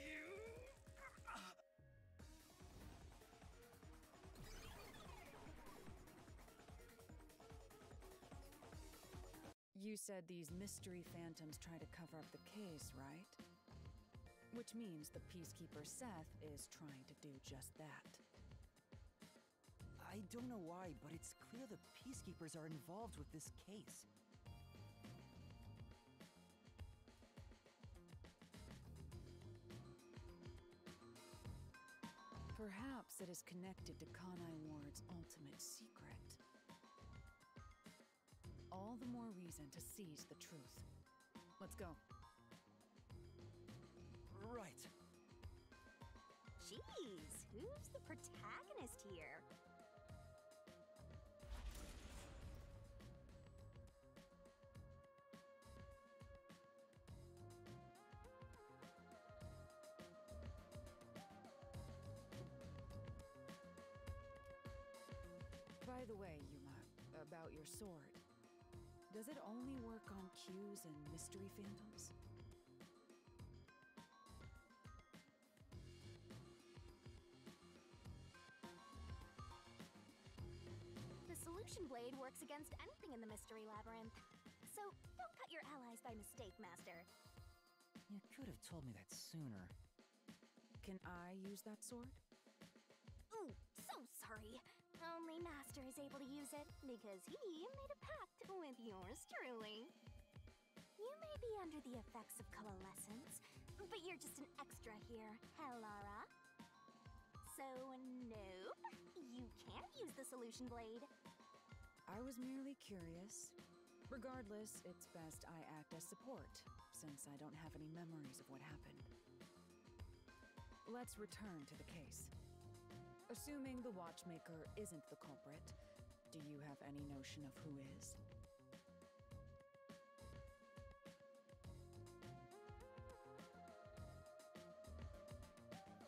You said these mystery phantoms try to cover up the case, right? Which means the Peacekeeper Seth is trying to do just that. I don't know why, but it's clear the Peacekeepers are involved with this case. Perhaps it is connected to Kanai Ward's ultimate secret. All the more reason to seize the truth. Let's go. Right. Jeez, who's the protagonist here? By the way, Yuma, about your sword. Does it only work on cues and mystery phantoms? The solution blade works against anything in the mystery labyrinth. So, don't cut your allies by mistake, Master. You could have told me that sooner. Can I use that sword? Ooh, so sorry. Only Master is able to use it because he made a pact with yours truly. You may be under the effects of coalescence, but you're just an extra here, Hellara. So, nope, you can't use the solution blade. I was merely curious. Regardless, it's best I act as support, since I don't have any memories of what happened. Let's return to the case. Assuming the watchmaker isn't the culprit, do you have any notion of who is?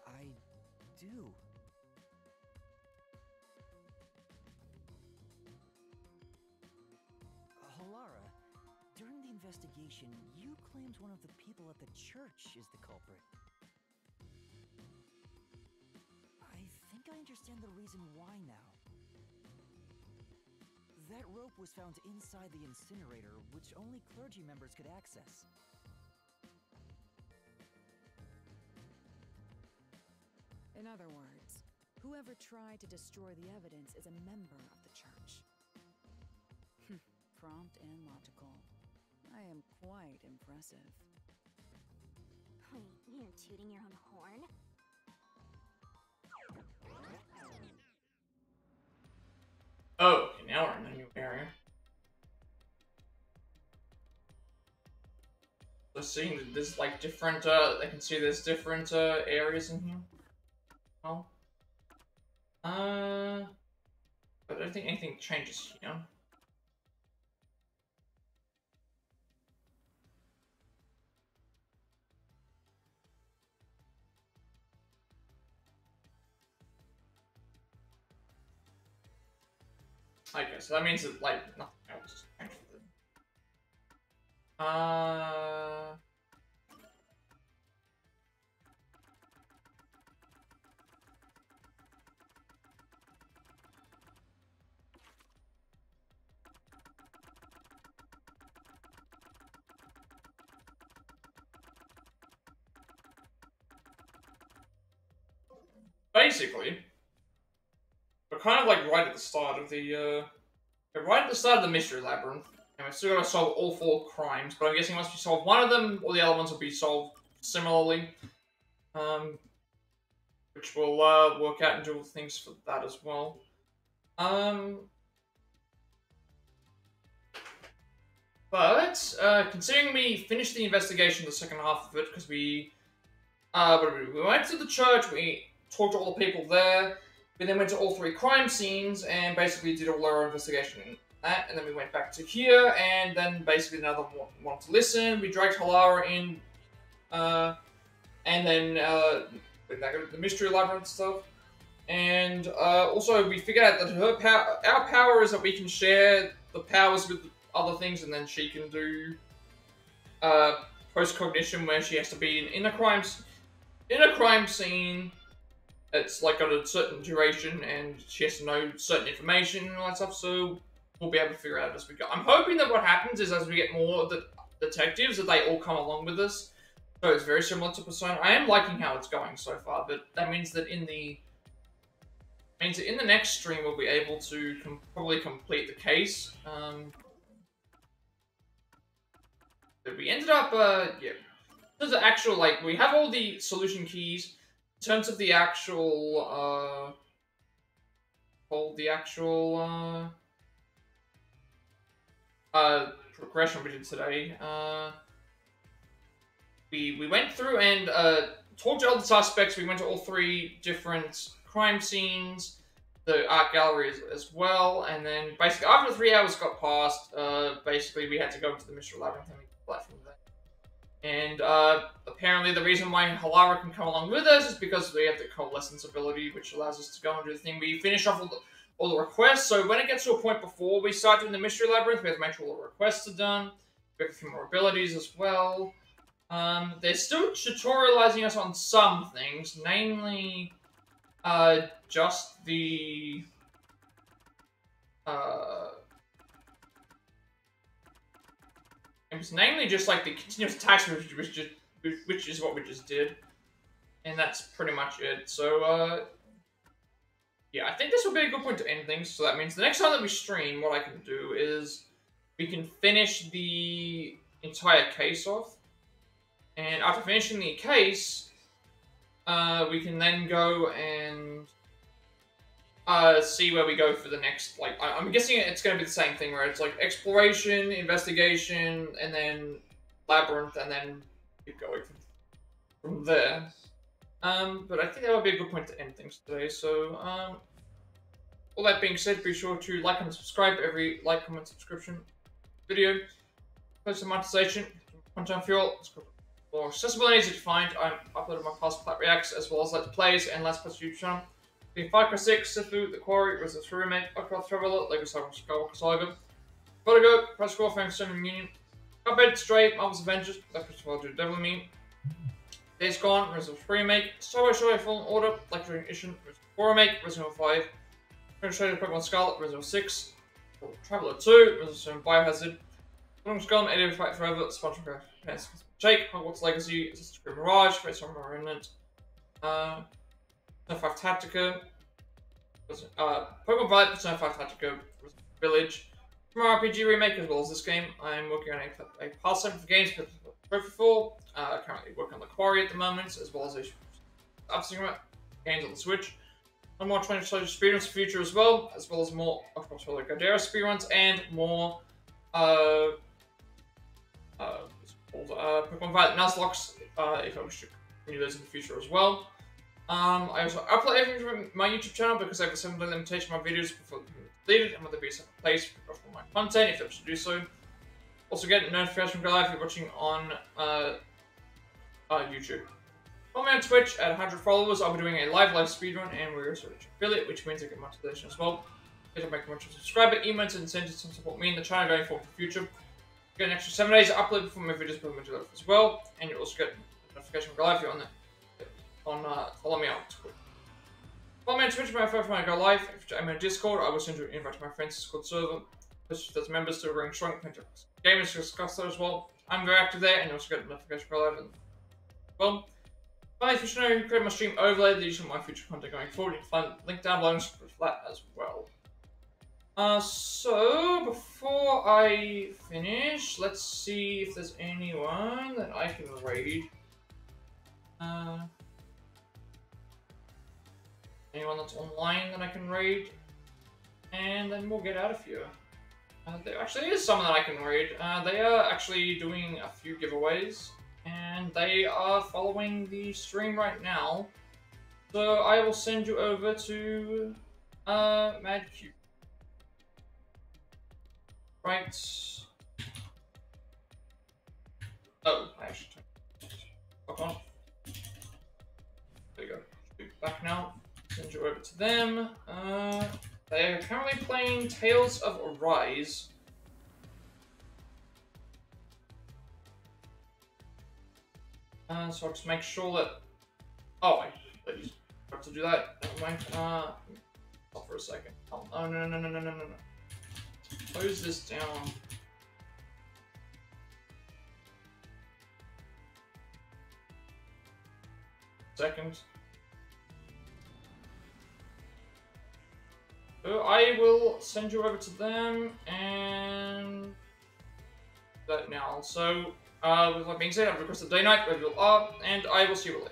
I do. Halara, during the investigation, you claimed one of the people at the church is the culprit. I think I understand the reason why now. That rope was found inside the incinerator, which only clergy members could access. In other words, whoever tried to destroy the evidence is a member of the church. Prompt and logical. I am quite impressive. Wait, you're tooting your own horn? Oh, okay, now we're in a new area. So seeing that there's like different, I can see there's different, areas in here. Oh. But I don't think anything changes here. Okay, so that means that, like, nothing else. Basically, we're kind of like right at the start of the, right at the start of the mystery labyrinth, and we've still got to solve all 4 crimes, but I'm guessing once we solve one of them, all the other ones will be solved similarly. Which will, work out and do all things for that as well. But, considering we finished the investigation, the second half of it, because we went to the church, we talked to all the people there, we then went to all 3 crime scenes, and basically did all our investigation in that, and then we went back to here, and then basically another one wanted to listen, we dragged Halara in, and then, the mystery labyrinth stuff, and, also we figured out that our power is that we can share the powers with other things, and then she can do, post-cognition where she has to be in a crime scene. It's like got a certain duration, and she has to know certain information and all that stuff, so we'll be able to figure out as we go. I'm hoping that what happens is as we get more of the detectives, that they all come along with us. So it's very similar to Persona. I am liking how it's going so far, but that means that in the next stream we'll be able to probably complete the case. But we ended up, yeah. There's the actual, like, we have all the solution keys. In terms of the actual, progression we did today, we went through and, talked to all the suspects. We went to all 3 different crime scenes, the art gallery as well, and then basically after 3 hours got passed, basically we had to go to the mystery labyrinth and we left from there. And apparently the reason why Halara can come along with us is because we have the coalescence ability, which allows us to go and do the thing. We finished off all the requests. So when it gets to a point before we start doing the mystery labyrinth, we have to make sure all the requests are done. We have a few more abilities as well. They're still tutorializing us on some things, namely, just the, it was namely just like the continuous attacks, which is what we just did. And that's pretty much it. So, yeah, I think this would be a good point to end things. So that means the next time that we stream, what I can do is we can finish the entire case off. And after finishing the case, we can then go and see where we go for the next, like, I'm guessing it's going to be the same thing, where it's like exploration, investigation, and then labyrinth, and then keep going from there. But I think that would be a good point to end things today. So, all that being said, be sure to like and subscribe every like, comment, subscription video. Post some monetization, content fuel, more accessible and easy to find. I'm uploading my past Plat reacts as well as Let's Plays and Let's Plays YouTube channel. Being Far Cry 6, Sifu, The Quarry, Resident 3 Remake, Octopath Traveler, Lego Skywalker Saga, Vertigo, Press Core, Famous Stone Union, Cuphead, Stray, Marvel's Avengers, Black Crystal Devil Me, Days Gone, Resident 3 Remake, Star Wars Jedi Fallen Order, Black Dragon Edition, Resident 4 Remake, Resident 5, Shaded Pokemon Scarlet, Resident 6, Traveler 2, Resident Biohazard, Long Skull, 80 Fight Forever, SpongeBob Jake, Hogwarts Legacy, Assassin's Creed Mirage, Face on Remnant, Persona 5 Tactica, Pokemon Violet, Persona 5 Tactica, Village, Tomorrow RPG Remake, as well as this game. I'm working on a past 7 for games, Trophy 4, currently working on The Quarry at the moment, as well as a subsequent games on the Switch. One more 20 Soldier speedruns in the future as well as more Octopath Traveler Godera speedruns, and more Pokemon Violet Nuzlocke, if I wish to continue those in the future as well. I also upload everything from my YouTube channel because I have a 7-day limitation on my videos before they're deleted, and whether be a separate place for my content if I wish to do so. Also get notifications from live if you're watching on YouTube. Follow me on Twitch at 100 followers. I'll be doing a live speedrun, and we're also rich affiliate, which means I get monetization as well. Please make a bunch of subscriber emotes and incentives to support me and the channel going forward for the future. You get an extra 7 days to upload before my videos become live as well, and you also get a notification from live if you're on follow me on Twitch. Follow me on Twitch when I go live. If I'm in Discord, I will send you an invite to my friend's Discord server. There's members to Ring Shrunk, gamers to discuss there as well. I'm very active there, and you also get a notification for live. Well, finally, if you should know who create my stream overlay, these are my future content going forward. You can find the link down below for that as well. So before I finish, let's see if there's anyone that I can raid. Anyone that's online that I can raid, and then we'll get out of here. There actually is someone that I can raid. They are actually doing a few giveaways, and they are following the stream right now. So I will send you over to MadQ. Right. Oh, I actually fuck on. There you go. Be back now. Send you over to them. They are currently playing Tales of Arise. So I'll just make sure that. Oh, I just forgot to do that. Never mind. Stop for a second. Oh, no. Close this down. Second. So I will send you over to them and that now. So with that being said, I've requested day night wherever you are, and I will see you later.